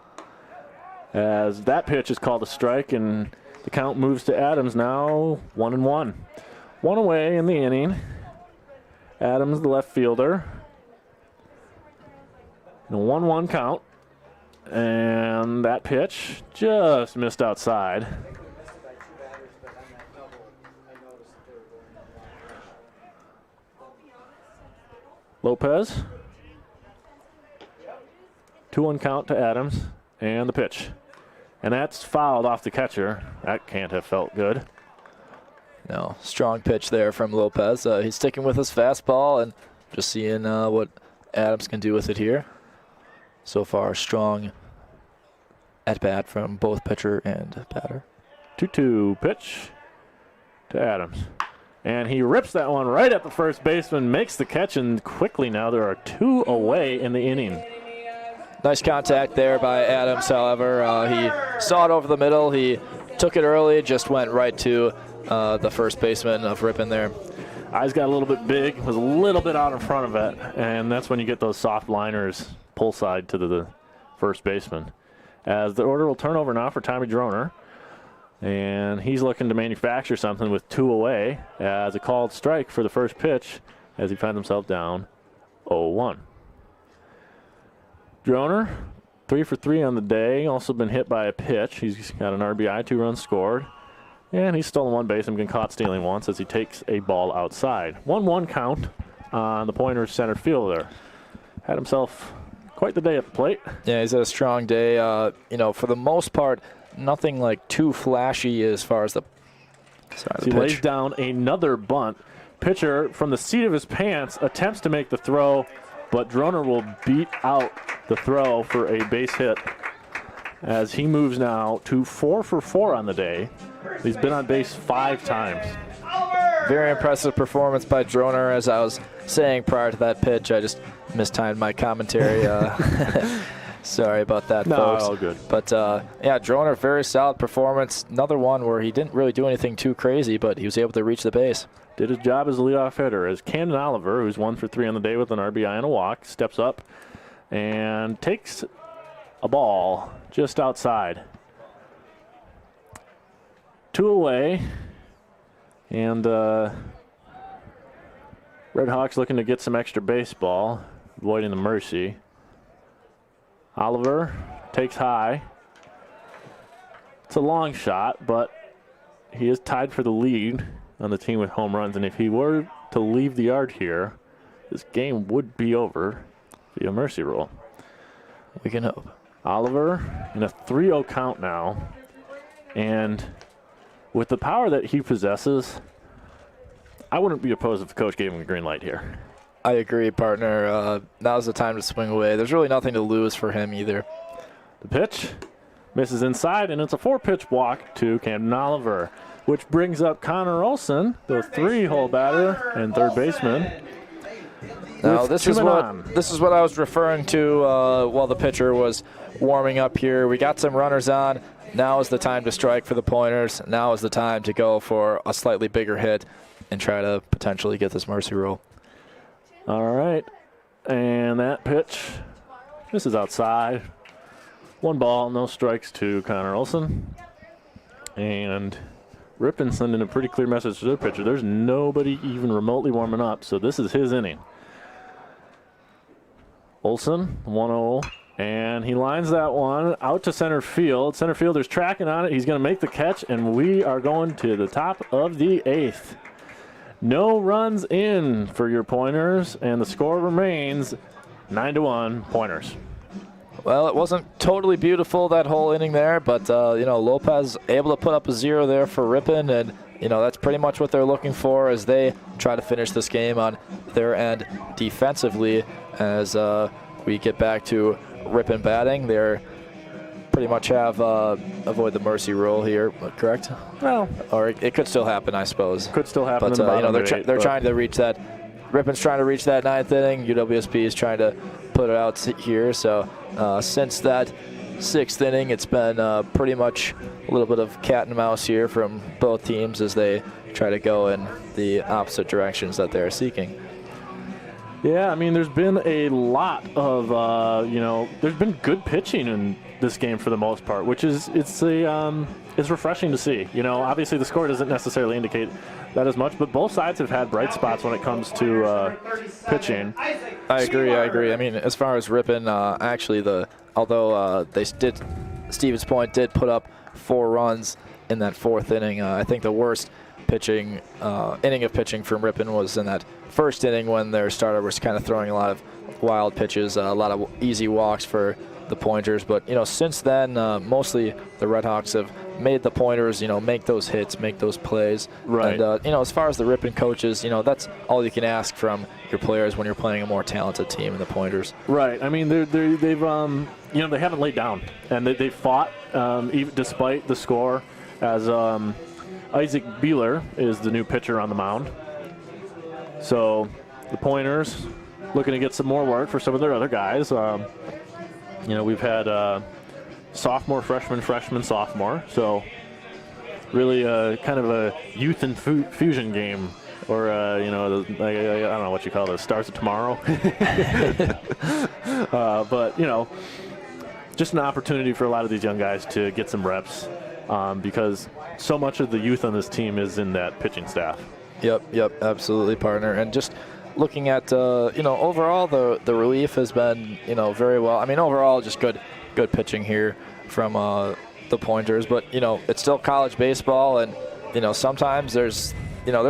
As that pitch is called a strike, and the count moves to Adams now, 1-1. 1 away in the inning. Adams, the left fielder. A 1-1 count. And that pitch just missed outside. Lopez. 2-1 count to Adams. And the pitch. And that's fouled off the catcher. That can't have felt good. No, strong pitch there from Lopez. He's sticking with his fastball and just seeing what Adams can do with it here. So far, strong at-bat from both pitcher and batter. 2-2 pitch to Adams. And he rips that one right at the first baseman, makes the catch, and quickly now there are 2 away in the inning. Nice contact there by Adams, however. He saw it over the middle. He took it early, just went right to the first baseman of Ripon there. Eyes got a little bit big, was a little bit out in front of it, and that's when you get those soft liners pull side to the first baseman. As the order will turn over now for Tommy Droner, and he's looking to manufacture something with 2 away as a called strike for the first pitch as he finds himself down 0-1. Droner, 3 for 3 on the day, also been hit by a pitch. He's got an RBI, 2 runs scored. And he's stolen 1 base and been caught stealing once as he takes a ball outside. 1-1 count on the Pointers center fielder. Had himself quite the day at the plate. Yeah, he's had a strong day. For the most part, nothing like too flashy as far as the pitch. He lays down another bunt. Pitcher from the seat of his pants attempts to make the throw, but Droner will beat out the throw for a base hit as he moves now to 4 for 4 on the day. He's been on base 5 times. Very impressive performance by Droner. As I was saying prior to that pitch, I just mistimed my commentary. Sorry about that, folks. All good. But, Droner, very solid performance. Another one where he didn't really do anything too crazy, but he was able to reach the base. Did his job as a leadoff hitter. As Camden Oliver, who's 1 for 3 on the day with an RBI and a walk, steps up and takes a ball just outside. 2 away, and Redhawks looking to get some extra baseball, avoiding the mercy. Oliver takes high. It's a long shot, but he is tied for the lead on the team with home runs, and if he were to leave the yard here, this game would be over via mercy rule. We can hope. Oliver in a 3-0 count now, and with the power that he possesses, I wouldn't be opposed if the coach gave him a green light here. I agree, partner. Now's the time to swing away. There's really nothing to lose for him either. The pitch misses inside, and it's a 4-pitch walk to Camden Oliver, which brings up Connor Olson, the 3-hole batter and third baseman. Now this is what I was referring to while the pitcher was warming up here. We got some runners on. Now is the time to strike for the Pointers. Now is the time to go for a slightly bigger hit and try to potentially get this mercy rule. All right, and that pitch misses outside. 1 ball, no strikes to Connor Olson. And Ripon sending a pretty clear message to the pitcher. There's nobody even remotely warming up, so this is his inning. Olson, 1-0, and he lines that one out to center field. Center fielder's tracking on it. He's going to make the catch, and we are going to the top of the 8th. No runs in for your Pointers, and the score remains 9-1 Pointers. Well, it wasn't totally beautiful, that whole inning there, but, Lopez able to put up a 0 there for Ripon, and, that's pretty much what they're looking for as they try to finish this game on their end defensively. As we get back to Ripon batting, they're pretty much have avoid the mercy rule here, correct? Well, or it could still happen, I suppose. Could still happen. But, in the bottom they're trying to reach that. Ripon's trying to reach that 9th inning. UWSP is trying to put it out here. So since that 6th inning, it's been pretty much a little bit of cat and mouse here from both teams as they try to go in the opposite directions that they're seeking. Yeah, I mean, there's been a lot of, there's been good pitching in this game for the most part, which is it's refreshing to see. Obviously the score doesn't necessarily indicate that as much, but both sides have had bright spots when it comes to pitching. I agree. I mean, as far as Ripon, although Stevens Point did put up 4 runs in that 4th inning. I think the worst inning of pitching from Ripon was in that 1st inning when their starter was kind of throwing a lot of wild pitches, a lot of easy walks for the Pointers. But, since then, mostly the Redhawks have made the Pointers, make those hits, make those plays. Right. And, as far as the Ripon coaches, that's all you can ask from your players when you're playing a more talented team in the Pointers. Right. I mean, they've they haven't laid down, and they fought even despite the score. As Isaac Beeler is the new pitcher on the mound. So the Pointers looking to get some more work for some of their other guys. We've had sophomore, freshman, sophomore. So really kind of a youth and fusion game. Or, I don't know what you call those, Stars of Tomorrow. But, just an opportunity for a lot of these young guys to get some reps because so much of the youth on this team is in that pitching staff. Yep, absolutely, partner. And just looking at, overall the relief has been, very well. I mean, overall just good pitching here from the Pointers. But, it's still college baseball, and, sometimes there's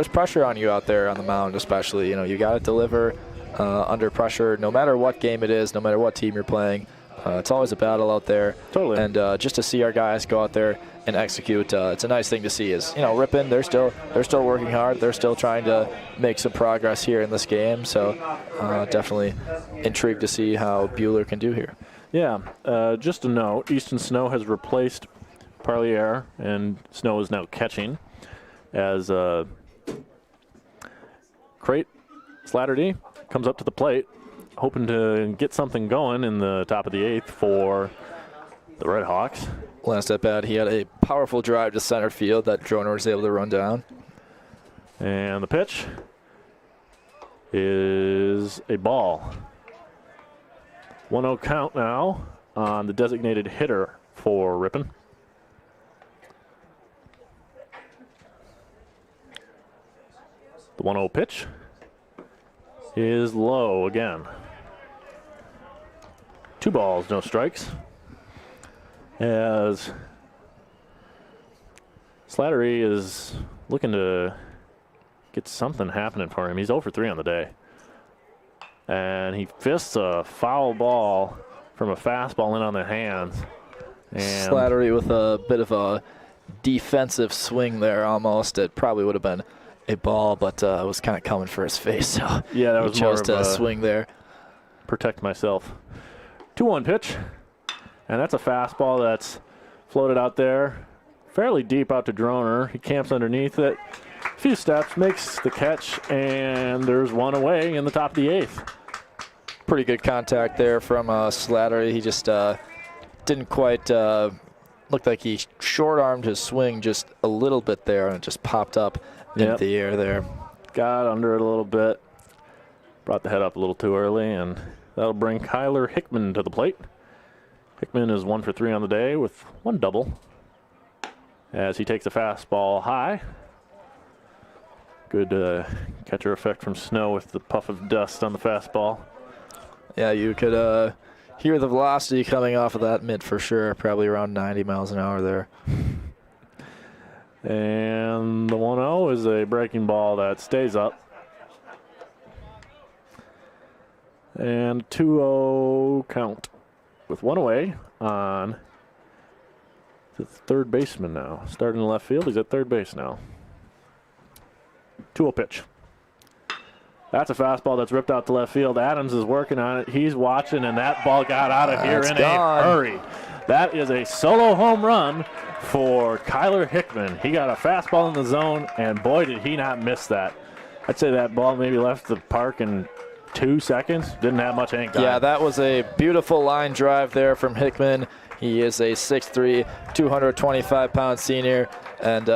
pressure on you out there on the mound, especially. You got to deliver under pressure, no matter what game it is, no matter what team you're playing. It's always a battle out there. Totally. And just to see our guys go out there and execute, it's a nice thing to see. Is Ripon, they're still working hard. They're still trying to make some progress here in this game. So definitely intrigued to see how Bueller can do here. Yeah. Just a note: Easton Snow has replaced Parlier, and Snow is now catching as Crate Slattery comes up to the plate, hoping to get something going in the top of the 8th for the Redhawks. Last at bat, he had a powerful drive to center field that Droner was able to run down. And the pitch is a ball. 1-0 count now on the designated hitter for Ripon. The 1-0 pitch is low again. 2 balls, no strikes. As Slattery is looking to get something happening for him. He's 0 for 3 on the day. And he fists a foul ball from a fastball in on the hands. And Slattery with a bit of a defensive swing there almost. It probably would have been a ball, but it was kind of coming for his face. So yeah, that was more chose of to a swing there. Protect myself. 2-1 pitch. And that's a fastball that's floated out there fairly deep out to Droner. He camps underneath it. A few steps, makes the catch, and there's one away in the top of the 8th. Pretty good contact there from Slattery. He just didn't quite look like he short-armed his swing just a little bit there, and it just popped up into the air there. Got under it a little bit. Brought the head up a little too early, and that'll bring Kyler Hickman to the plate. Hickman is 1 for 3 on the day with 1 double as he takes a fastball high. Good catcher effect from Snow with the puff of dust on the fastball. Yeah, you could hear the velocity coming off of that mitt for sure, probably around 90 miles an hour there. And the 1-0 is a breaking ball that stays up. And 2-0 count with 1 away on the third baseman now. Starting in left field, he's at third base now. 2-0 pitch. That's a fastball that's ripped out to left field. Adams is working on it. He's watching, and that ball got out of here in a hurry. That is a solo home run for Kyler Hickman. He got a fastball in the zone, and boy, did he not miss that. I'd say that ball maybe left the park in 2 seconds. Didn't have much ink on it. Yeah, that was a beautiful line drive there from Hickman. He is a 6'3", 225-pound senior. And,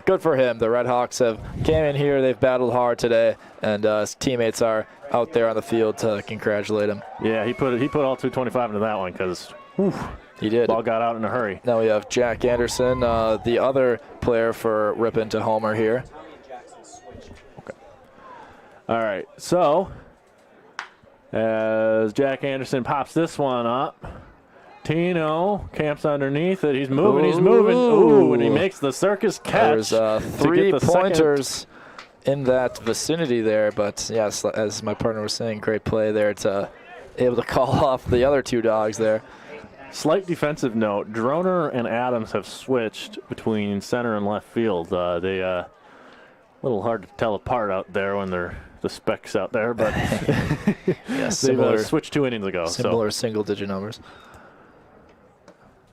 good for him. The Red Hawks have came in here. They've battled hard today. And his teammates are out there on the field to congratulate him. Yeah, he put all 225 into that one because he did. Ball got out in a hurry. Now we have Jack Anderson, the other player for Ripon to homer here. Okay. All right, so as Jack Anderson pops this one up, Tino camps underneath it. He's moving. Ooh, and he makes the circus catch. There's 3 pointers in that vicinity there, but yes, as my partner was saying, great play there to able to call off the other 2 dogs there. Slight defensive note, Droner and Adams have switched between center and left field. They a little hard to tell apart out there when they're the specs out there, but yeah, similar, they switched 2 innings ago. Similar single-digit numbers.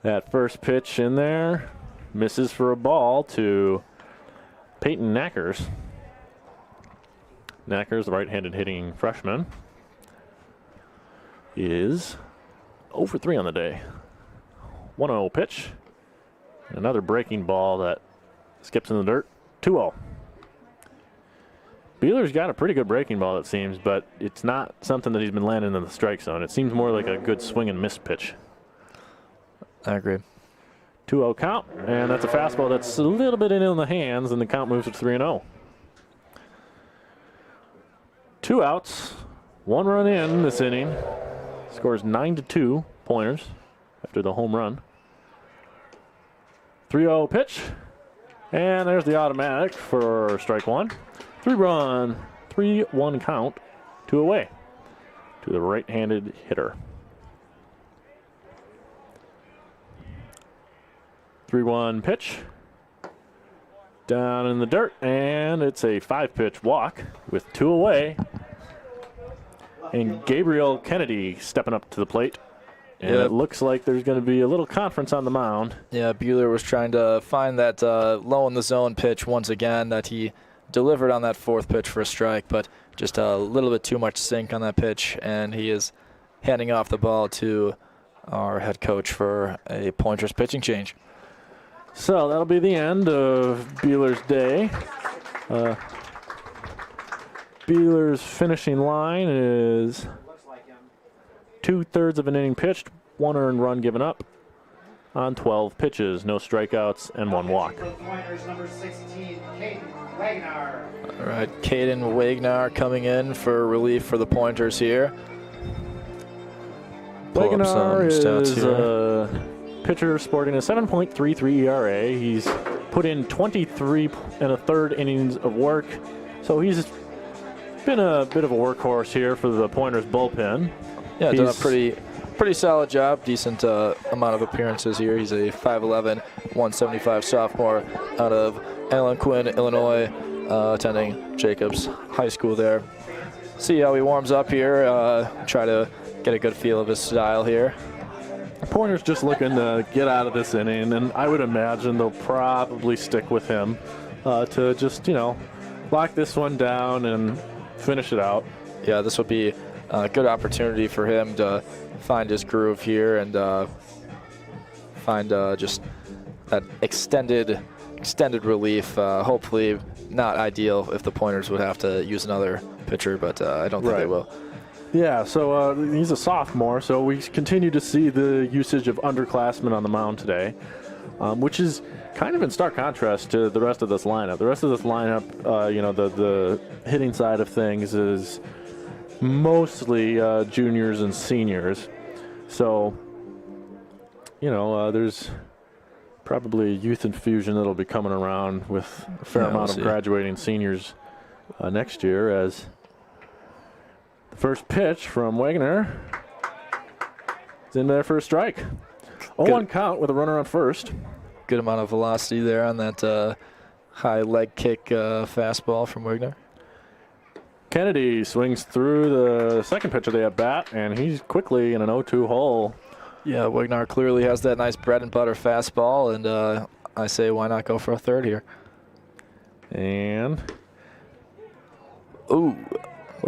That first pitch in there misses for a ball to Peyton Knackers. Knackers, the right-handed hitting freshman, is 0 for 3 on the day. 1-0 pitch. Another breaking ball that skips in the dirt. 2-0. Beeler's got a pretty good breaking ball, it seems, but it's not something that he's been landing in the strike zone. It seems more like a good swing and miss pitch. I agree. 2-0 count, and that's a fastball that's a little bit in the hands, and the count moves to 3-0. 2 outs, 1 run in this inning. Scores 9-2 pointers after the home run. 3-0 pitch, and there's the automatic for strike 1. 3-1 count, 2 away to the right-handed hitter. 3-1 pitch. Down in the dirt, and it's a 5-pitch walk with 2 away. And Gabriel Kennedy stepping up to the plate. And it looks like there's going to be a little conference on the mound. Yeah, Bueller was trying to find that low in the zone pitch once again that he delivered on that 4th pitch for a strike, but just a little bit too much sink on that pitch, and he is handing off the ball to our head coach for a Pointers pitching change. So that'll be the end of Beeler's day. Beeler's finishing line is 2/3 of an inning pitched, 1 earned run given up. on 12 pitches, no strikeouts, and 1 walk. For the Pointers, number 16, Caden Wagner. All right, Caden Wagner coming in for relief for the Pointers here. Pull up some Wagner stats is here. a pitcher sporting a 7.33 ERA. He's put in 23 and a third innings of work, so he's been a bit of a workhorse here for the Pointers bullpen. Yeah, done a pretty solid job. Decent amount of appearances here. He's a 5'11", 175 sophomore out of Algonquin, Illinois, attending Jacobs High School there. See how he warms up here. Try to get a good feel of his style here. Pointers just looking to get out of this inning, and I would imagine they'll probably stick with him to just, lock this one down and finish it out. Yeah, this would be a good opportunity for him to find his groove here and find just that extended relief. Hopefully not ideal if the Pointers would have to use another pitcher, but I don't think they will. Yeah, so he's a sophomore, so we continue to see the usage of underclassmen on the mound today, which is kind of in stark contrast to the rest of this lineup. The rest of this lineup, the hitting side of things is mostly juniors and seniors. So, there's probably a youth infusion that'll be coming around with a fair amount of graduating seniors next year, as the first pitch from Wagner is in there for a strike. 0-1 count with a runner on first. Good amount of velocity there on that high leg kick fastball from Wagner. Kennedy swings through the second pitch of the at-bat, and he's quickly in an 0-2 hole. Yeah, Wagner clearly has that nice bread and butter fastball, and I say why not go for a third here. And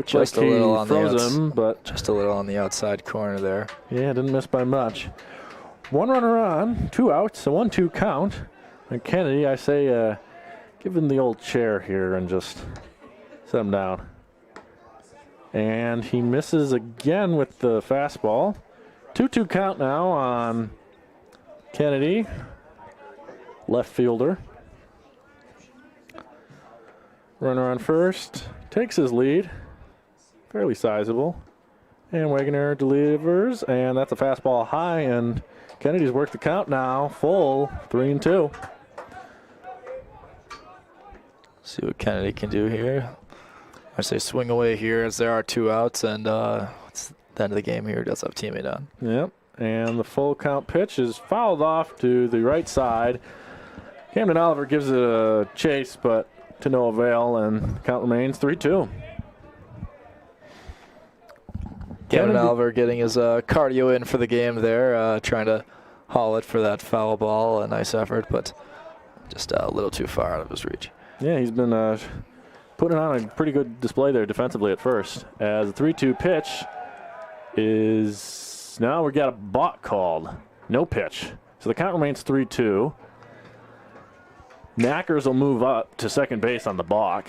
just a little on just a little on the outside corner there. Yeah, didn't miss by much. One runner on, 2 outs, a 1-2 count. And Kennedy, I say, give him the old chair here and just set him down. And he misses again with the fastball. 2-2 count now on Kennedy, left fielder. Runner on first, takes his lead, fairly sizable. And Wagner delivers, and that's a fastball high, and Kennedy's worked the count now, full 3-2. See what Kennedy can do here. I say swing away here as there are 2 outs, and it's the end of the game here. Does have teammate on. Yep, and the full count pitch is fouled off to the right side. Camden Oliver gives it a chase, but to no avail, and the count remains 3-2. Camden Oliver getting his cardio in for the game there, trying to haul it for that foul ball. A nice effort, but just a little too far out of his reach. Yeah, he's been putting on a pretty good display there defensively at first. As the 3-2 pitch is, now we got a balk called. No pitch. So the count remains 3-2. Knackers will move up to second base on the balk.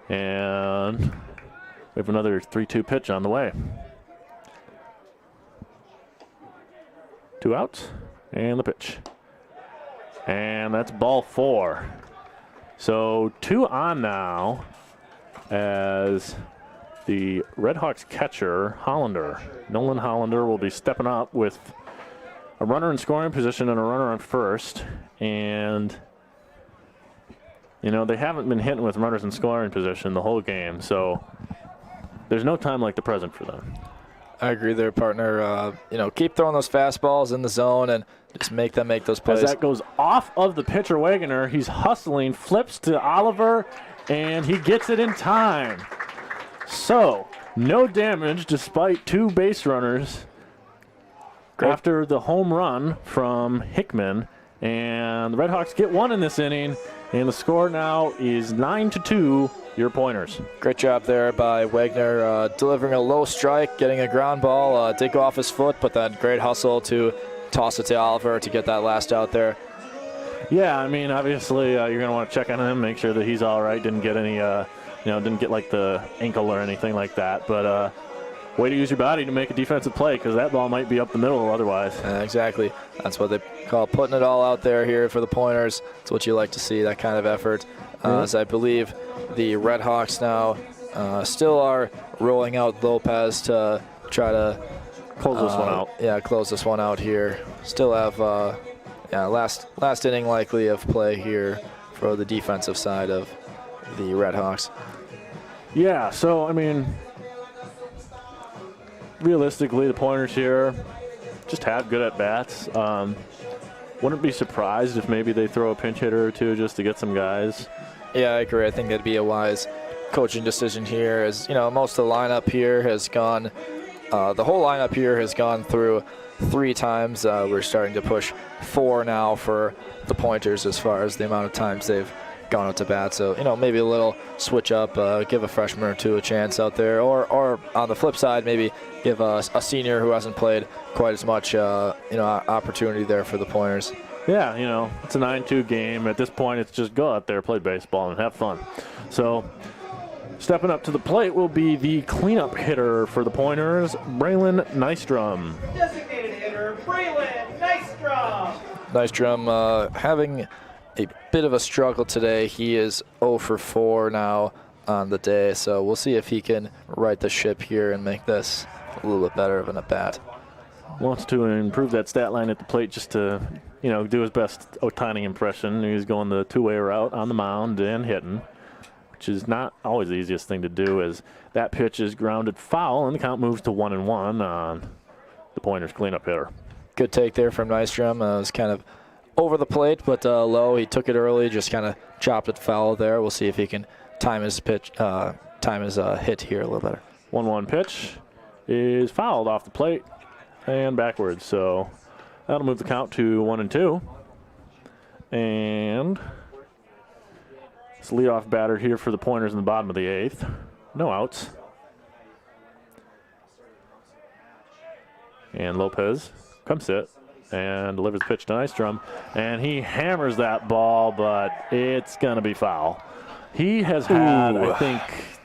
And we have another 3-2 pitch on the way. 2 outs, and the pitch. And that's ball 4. So 2 on now, as the Redhawks catcher, Hollander, Nolan Hollander, will be stepping up with a runner in scoring position and a runner on first. And, they haven't been hitting with runners in scoring position the whole game, so there's no time like the present for them. I agree there, partner. Keep throwing those fastballs in the zone and just make them make those plays. As that goes off of the pitcher, Wagner, he's hustling, flips to Oliver, and he gets it in time. So, no damage despite 2 base runners after the home run from Hickman. And the Redhawks get 1 in this inning, and the score now is 9-2, your Pointers. Great job there by Wagner, delivering a low strike, getting a ground ball, did go off his foot, but then great hustle to toss it to Oliver to get that last out there. Yeah, obviously you're going to want to check on him, make sure that he's all right, didn't get any, didn't get like the ankle or anything like that. But way to use your body to make a defensive play because that ball might be up the middle otherwise. Exactly. That's what they call putting it all out there here for the Pointers. It's what you like to see, that kind of effort. As I believe the Red Hawks now still are rolling out Lopez to try to close this one out. Yeah, close this one out here. Still have last inning likely of play here for the defensive side of the Red Hawks. Yeah, so I mean, realistically, the Pointers here just have good at bats. Wouldn't be surprised if maybe they throw a pinch hitter or two just to get some guys. Yeah, I agree. I think that'd be a wise coaching decision here. As you know, most of the lineup here has gone. The whole lineup here has gone through 3 times. We're starting to push 4 now for the Pointers as far as the amount of times they've gone out to bat. So, you know, maybe a little switch up, give a freshman or two a chance out there. Or on the flip side, maybe give a senior who hasn't played quite as much, opportunity there for the Pointers. Yeah, you know, it's a 9-2 game. At this point, it's just go out there, play baseball, and have fun. So, stepping up to the plate will be the cleanup hitter for the Pointers, Braylon Nystrom. Designated hitter, Braylon Nystrom. Nystrom having a bit of a struggle today. He is 0 for 4 now on the day, so we'll see if he can right the ship here and make this a little bit better of an at-bat. Wants to improve that stat line at the plate just to, you know, do his best Ohtani impression. He's going the two-way route on the mound and hitting, which is not always the easiest thing to do, as that pitch is grounded foul, and the count moves to 1-1 on the Pointers cleanup hitter. Good take there from Nystrom. It was kind of over the plate, but low. He took it early, just kind of chopped it foul there. We'll see if he can time his pitch, time his hit here a little better. 1-1 pitch is fouled off the plate and backwards, so that'll move the count to 1-2. And it's leadoff batter here for the Pointers in the bottom of the 8th. No outs. And Lopez comes sit and delivers the pitch to Nystrom, and he hammers that ball, but it's going to be foul. He has had, I think,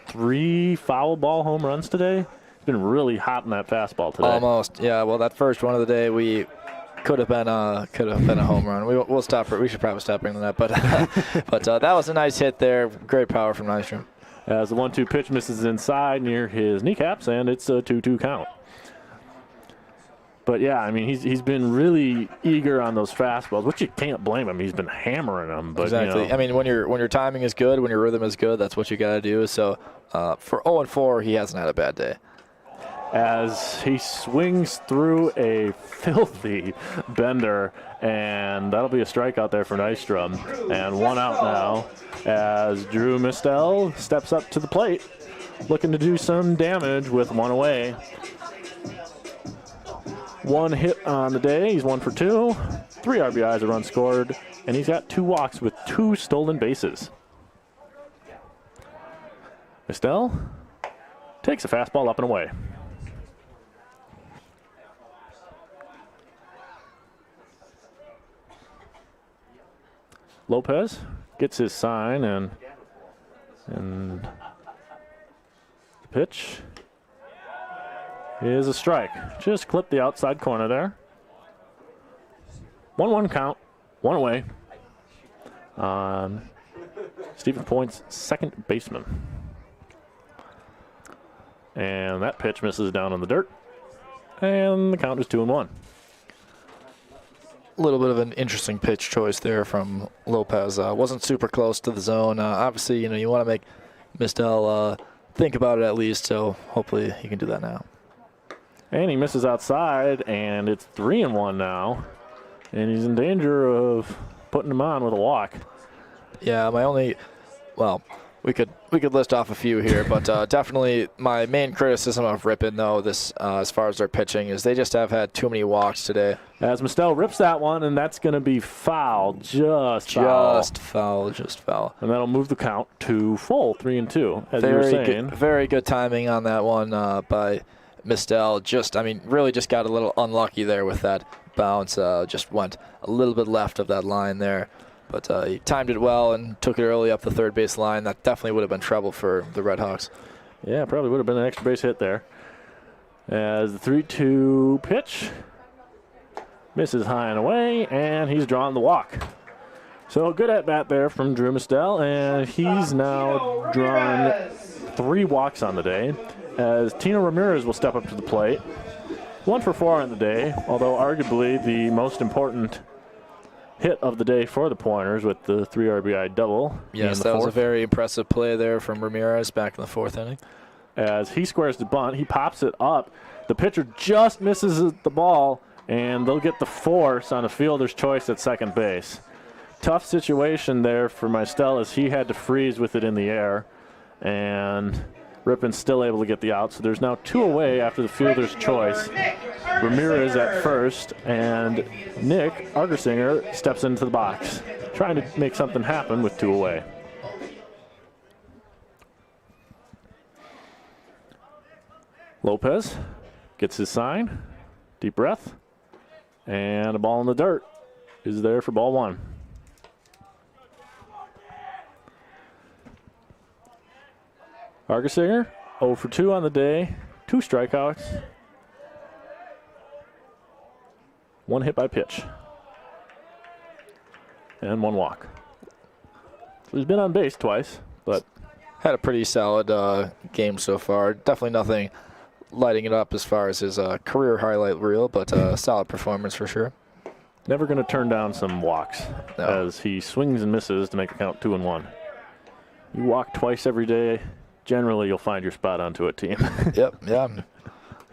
3 foul ball home runs today. He's been really hot in that fastball today. Almost, yeah. Well, that first one of the day, we could have been a home run. We'll stop. We should probably stop bringing that, but that was a nice hit there. Great power from Nystrom. As the 1-2 pitch misses inside near his kneecaps, and it's a 2-2 count. But yeah, I mean, he's been really eager on those fastballs, which you can't blame him. He's been hammering them. But, exactly. You know, I mean, when your timing is good, when your rhythm is good, that's what you got to do. So for 0-4, he hasn't had a bad day. As he swings through a filthy bender, and that'll be a strikeout there for Nystrom. And 1 out now as Drew Mistel steps up to the plate, looking to do some damage with 1 away. 1 hit on the day. He's 1 for 2. 3 RBIs, a run scored, and he's got 2 walks with 2 stolen bases. Mistel takes a fastball up and away. Lopez gets his sign, and the pitch is a strike. Just clipped the outside corner there. 1-1 count, 1 away on Stephen Point's second baseman. And that pitch misses down in the dirt, and the count is 2-1. A little bit of an interesting pitch choice there from Lopez. Wasn't super close to the zone. Obviously, you know, you want to make Mistel think about it at least, so hopefully he can do that now. And he misses outside, and it's 3-1 now. And he's in danger of putting him on with a walk. Yeah, we could list off a few here, but definitely my main criticism of Ripon, though, this as far as their pitching, is they just have had too many walks today. As Mistel rips that one, and that's going to be foul. Just foul. And that'll move the count to full 3-2, as you were saying. Very good timing on that one by Mistel. Really just got a little unlucky there with that bounce. Just went a little bit left of that line there. But he timed it well and took it early up the third base line. That definitely would have been trouble for the Red Hawks. Yeah, probably would have been an extra base hit there. As the 3-2 pitch misses high and away, and he's drawn the walk. So good at bat there from Drew Mistel, and he's now drawn 3 walks on the day, as Tino Ramirez will step up to the plate. 1 for 4 on the day, although arguably the most important hit of the day for the Pointers with the 3 RBI double. Yes, that was a very impressive play there from Ramirez back in the 4th inning. As he squares the bunt, he pops it up. The pitcher just misses the ball, and they'll get the force on a fielder's choice at second base. Tough situation there for Mistel, as he had to freeze with it in the air, and Ripon's still able to get the out. So there's now 2 away after the fielder's choice. Ramirez at first, and Nick Argersinger steps into the box, trying to make something happen with 2 away. Lopez gets his sign, deep breath, and a ball in the dirt is there for ball 1. Argersinger, 0 for 2 on the day, 2 strikeouts, 1 hit by pitch, and 1 walk. So he's been on base twice, but had a pretty solid game so far. Definitely nothing lighting it up as far as his career highlight reel, but solid performance for sure. Never going to turn down some walks, No. as he swings and misses to make the count 2-1. You walk twice every day, generally you'll find your spot onto a team. Yep, yeah.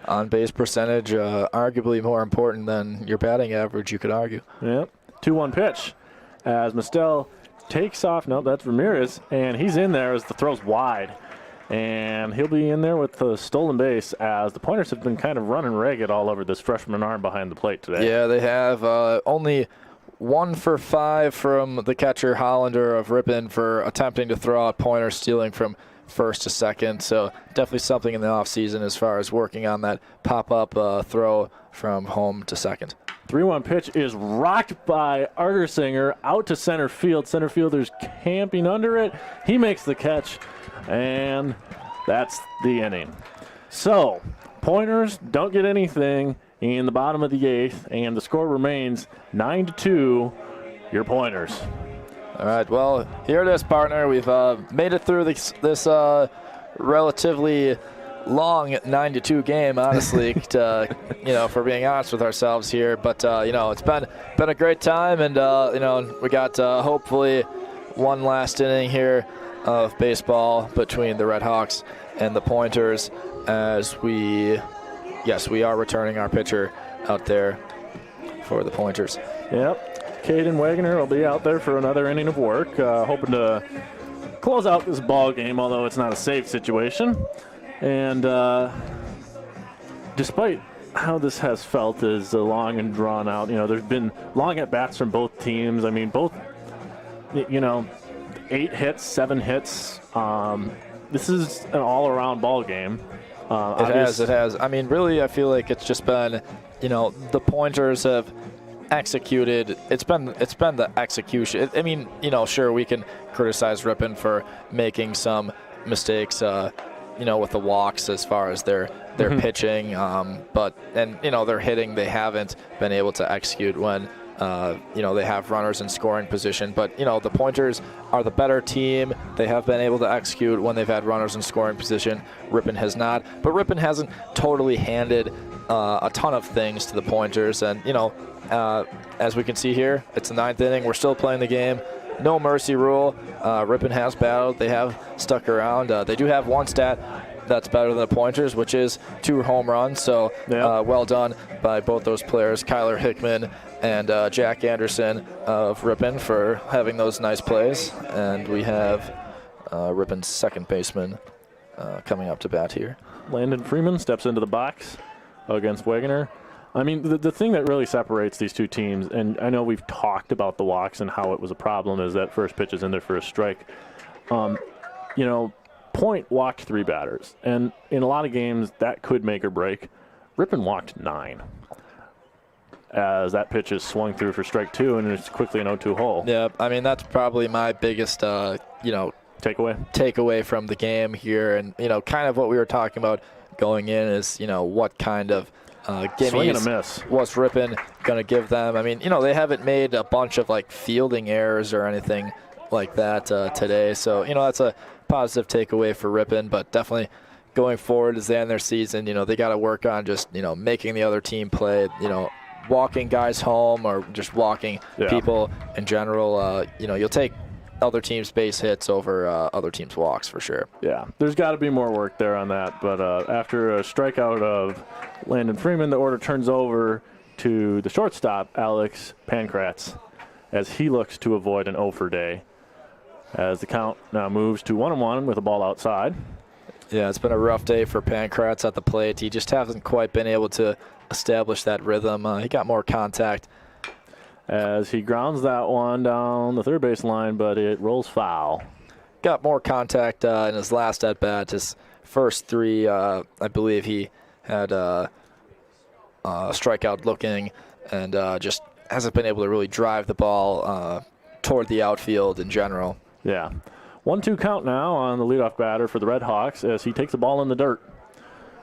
On base percentage, arguably more important than your batting average, you could argue. Yep. 2-1 pitch as Mistel takes off. No, that's Ramirez, and he's in there as the throw's wide. And he'll be in there with the stolen base, as the Pointers have been kind of running ragged all over this freshman arm behind the plate today. Yeah, they have only 1 for 5 from the catcher Hollander of Ripon for attempting to throw out Pointers, stealing from first to second. So definitely something in the offseason as far as working on that pop-up throw from home to second. 3-1 pitch is rocked by Argersinger out to center field. Center fielder's camping under it. He makes the catch, and that's the inning. So Pointers don't get anything in the bottom of the 8th, and the score remains 9-2, your Pointers. All right, well, here it is, partner. We've made it through this relatively long 9-2 game, honestly, to, for being honest with ourselves here. But, it's been a great time, and, we got hopefully one last inning here of baseball between the Red Hawks and the Pointers, as we are returning our pitcher out there for the Pointers. Yep. Caden Wagner will be out there for another inning of work, hoping to close out this ball game, although it's not a safe situation. And despite how this has felt as long and drawn out, there's been long at-bats from both teams. I mean, both, 8 hits, 7 hits. This is an all-around ball game. It has. I mean, really, I feel like it's just been, the Pointers have executed. It's been the execution. I mean, sure, we can criticize Ripon for making some mistakes, with the walks as far as their pitching, but their hitting, they haven't been able to execute when they have runners in scoring position. But the Pointers are the better team. They have been able to execute when they've had runners in scoring position. Ripon has not, but Ripon hasn't totally handed a ton of things to the Pointers. And as we can see here, it's the 9th inning. We're still playing the game. No mercy rule. Ripon has battled. They have stuck around. They do have one stat that's better than the Pointers, which is 2 home runs. So well done by both those players, Kyler Hickman and Jack Anderson of Ripon, for having those nice plays. And we have Ripon's second baseman coming up to bat here. Landon Freeman steps into the box against Wagner. I mean, the thing that really separates these two teams, and I know we've talked about the walks and how it was a problem, is that first pitch is in there for a strike. Point walked 3 batters, and in a lot of games that could make or break. Ripon walked 9 as that pitch is swung through for strike 2, and it's quickly an 0-2 hole. Yeah, I mean, that's probably my biggest, takeaway from the game here, and kind of what we were talking about going in is, what kind of Swing and a gimmies miss. was Ripon going to give them. I mean, they haven't made a bunch of like fielding errors or anything like that today. So, that's a positive takeaway for Ripon, but definitely going forward as they end their season, they got to work on just, making the other team play, walking guys home or just walking people in general. You'll take other teams' base hits over other teams' walks for sure. Yeah, there's got to be more work there on that. But after a strikeout of Landon Freeman, the order turns over to the shortstop, Alex Pankratz, as he looks to avoid an 0 for day. As the count now moves to 1-1 with a ball outside. Yeah, it's been a rough day for Pankratz at the plate. He just hasn't quite been able to establish that rhythm. He got more contact. As he grounds that one down the third base line, but it rolls foul. Got more contact in his last at-bat. His first three, I believe he had a strikeout looking and just hasn't been able to really drive the ball toward the outfield in general. Yeah. 1-2 count now on the leadoff batter for the Red Hawks as he takes the ball in the dirt.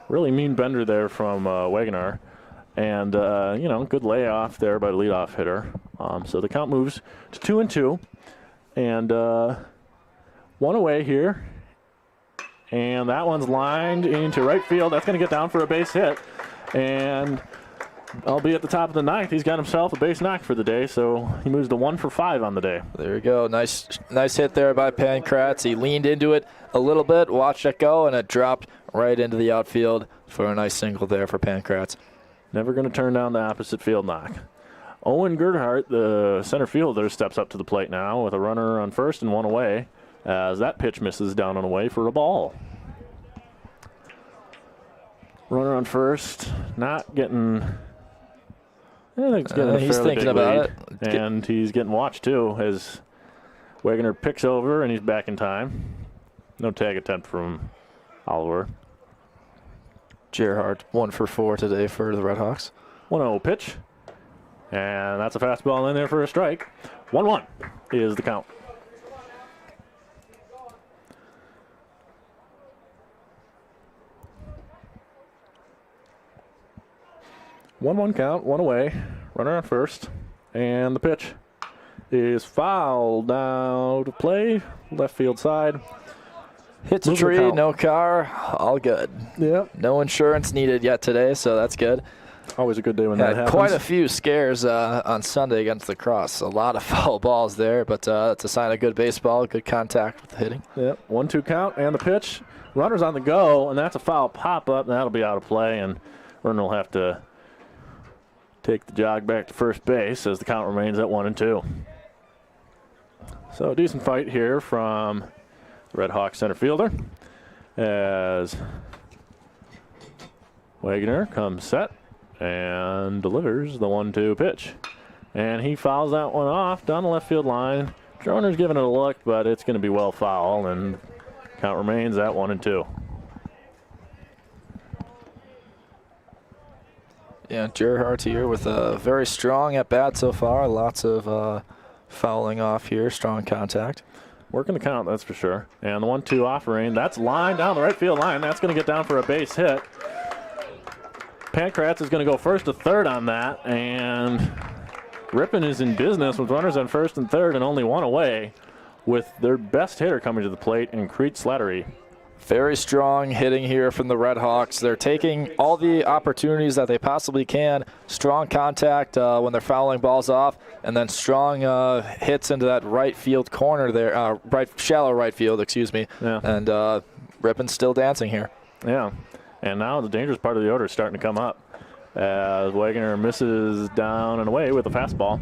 Really mean bender there from Wagoner. And, good layoff there by the leadoff hitter. So the count moves to 2-2. And one away here. And that one's lined into right field. That's going to get down for a base hit. And I'll be at the top of the ninth. He's got himself a base knock for the day, so he moves to 1 for 5 on the day. There you go. Nice hit there by Pankratz. He leaned into it a little bit, watched it go, and it dropped right into the outfield for a nice single there for Pankratz. Never going to turn down the opposite field knock. Owen Gerhardt, the center fielder, steps up to the plate now with a runner on first and one away as that pitch misses down and away for a ball. Runner on first, not getting... I think he's getting a he's fairly thinking big about lead. it. And he's getting watched, too, as Wagoner picks over and he's back in time. No tag attempt from Oliver. Gerhardt 1 for 4 today for the Red Hawks. 1-0 pitch. And that's a fastball in there for a strike. 1-1 is the count. One count, one away. Runner on first. And the pitch is fouled down to play. Left field side. Hits a tree, no car, all good. Yep. No insurance needed yet today, so that's good. Always a good day when that happens. Quite a few scares on Sunday against the Cross. A lot of foul balls there, but it's a sign of good baseball, good contact with the hitting. Yep. 1-2 count and the pitch. Runner's on the go, and that's a foul pop-up, and that'll be out of play, and runner will have to take the jog back to first base as the count remains at 1-2. So a decent fight here from the Red Hawks center fielder as Wagoner comes set and delivers the 1-2 pitch. And he fouls that one off down the left field line. Droner's giving it a look, but it's going to be well foul, and count remains at 1-2. Yeah, Gerhardt here with a very strong at-bat so far. Lots of fouling off here, strong contact. Working the count, that's for sure. And the 1-2 offering, that's lined down the right field line. That's going to get down for a base hit. Pankratz is going to go first to third on that, and Ripon is in business with runners on first and third and only one away with their best hitter coming to the plate in Creed Slattery. Very strong hitting here from the Red Hawks. They're taking all the opportunities that they possibly can. Strong contact when they're fouling balls off, and then strong hits into that right field corner there, shallow right field, excuse me. Yeah. And Ripon's still dancing here. Yeah. And now the dangerous part of the order is starting to come up as Wagoner misses down and away with a fastball.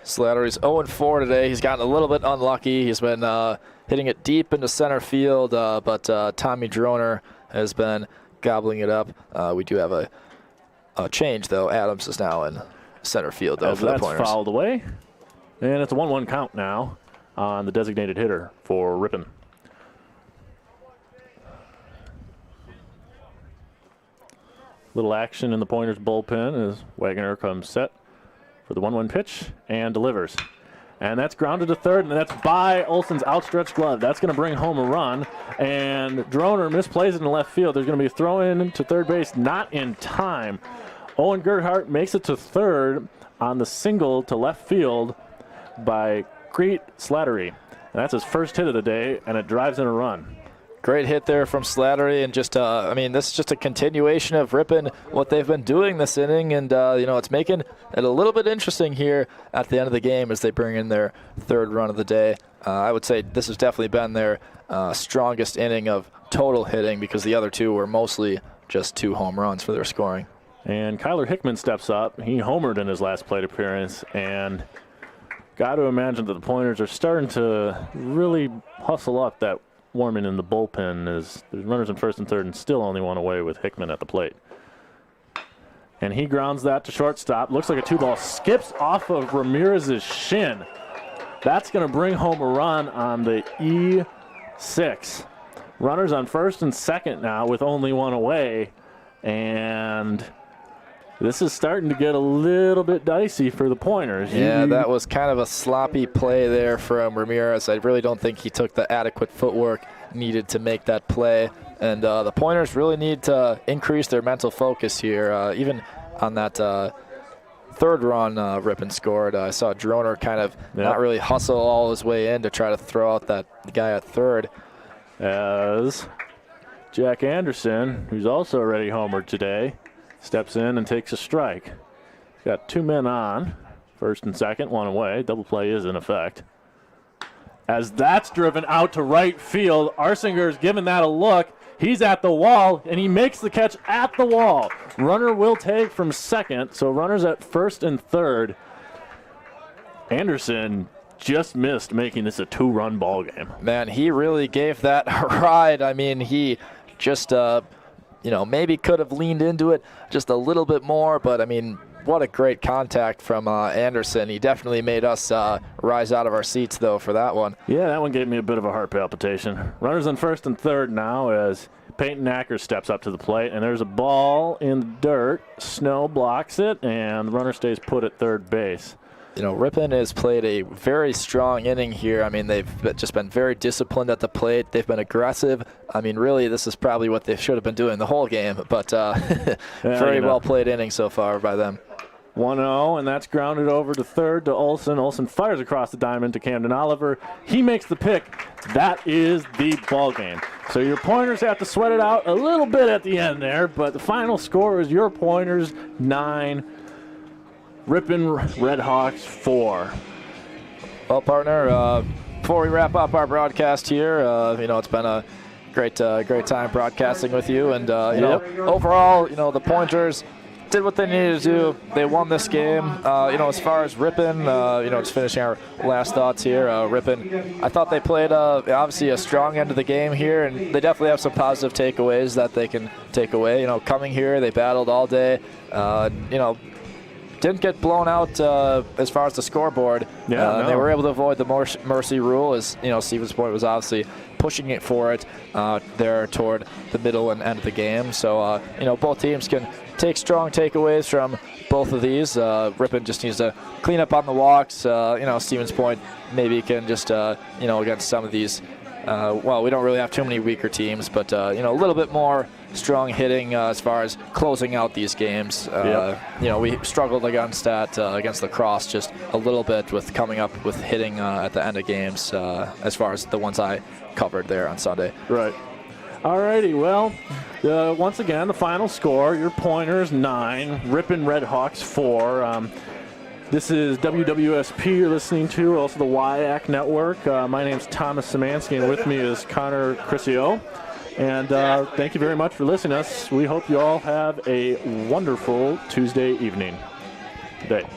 Slattery's 0-4 today. He's gotten a little bit unlucky. He's been hitting it deep into center field, but Tommy Droner has been gobbling it up. We do have a change, though. Adams is now in center field, though, for the Pointers. That's fouled away. And it's a 1-1 count now on the designated hitter for Ripon. Little action in the Pointers bullpen as Wagoner comes set for the 1-1 pitch and delivers. And that's grounded to third, and that's by Olson's outstretched glove. That's going to bring home a run. And Droner misplays it in left field. There's going to be a throw in to third base, not in time. Owen Gerhardt makes it to third on the single to left field by Crete Slattery. And that's his first hit of the day, and it drives in a run. Great hit there from Slattery, and just, this is just a continuation of Ripon, what they've been doing this inning, and, it's making it a little bit interesting here at the end of the game as they bring in their third run of the day. I would say this has definitely been their strongest inning of total hitting because the other two were mostly just 2 home runs for their scoring. And Kyler Hickman steps up. He homered in his last plate appearance, and got to imagine that the Pointers are starting to really hustle up that Warman in the bullpen as there's runners in first and third and still only one away with Hickman at the plate. And he grounds that to shortstop. Looks like a 2-ball. Skips off of Ramirez's shin. That's going to bring home a run on the E6. Runners on first and second now with only one away. And this is starting to get a little bit dicey for the Pointers. Yeah, that was kind of a sloppy play there from Ramirez. I really don't think he took the adequate footwork needed to make that play. And the Pointers really need to increase their mental focus here. Even on that third run Ripon scored, I saw Droner kind of not really hustle all his way in to try to throw out that guy at third. As Jack Anderson, who's also already homered today, steps in and takes a strike. Got 2 men on, first and second, one away. Double play is in effect. As that's driven out to right field, Arsinger's giving that a look. He's at the wall, and he makes the catch at the wall. Runner will take from second, so runners at first and third. Anderson just missed making this a 2-run ball game. Man, he really gave that a ride. I mean, he just maybe could have leaned into it just a little bit more, but I mean, what a great contact from Anderson. He definitely made us rise out of our seats, though, for that one. Yeah, that one gave me a bit of a heart palpitation. Runners on first and third now as Peyton Acker steps up to the plate, and there's a ball in the dirt. Snow blocks it, and the runner stays put at third base. Ripon has played a very strong inning here. I mean, they've just been very disciplined at the plate. They've been aggressive. I mean, really, this is probably what they should have been doing the whole game, but very well played inning so far by them. 1-0, and that's grounded over to third to Olson. Olson fires across the diamond to Camden Oliver. He makes the pick. That is the ball game. So your Pointers have to sweat it out a little bit at the end there, but the final score is your Pointers 9, Ripon Redhawks 4. Well, partner, before we wrap up our broadcast here, it's been a great time broadcasting with you, and overall, the Pointers did what they needed to do. They won this game. As far as Ripon, just finishing our last thoughts here. Ripon, I thought they played obviously a strong end of the game here, and they definitely have some positive takeaways that they can take away. Coming here, they battled all day. Didn't get blown out as far as the scoreboard. They were able to avoid the mercy rule, as Stevens Point was obviously pushing it for it there toward the middle and end of the game. So both teams can take strong takeaways from both of these. Ripon just needs to clean up on the walks. Stevens Point maybe can just against some of these. We don't really have too many weaker teams, but a little bit more strong hitting as far as closing out these games. We struggled against that against La Crosse just a little bit with coming up with hitting at the end of games as far as the ones I covered there on Sunday. Right. All righty. Well, once again, the final score: your Pointers 9, Ripon Redhawks 4. This is WWSP you're listening to, also the WIAC Network. My name's Thomas Szymanski, and with me is Connor Criscio. And thank you very much for listening to us. We hope you all have a wonderful Tuesday evening. Good day.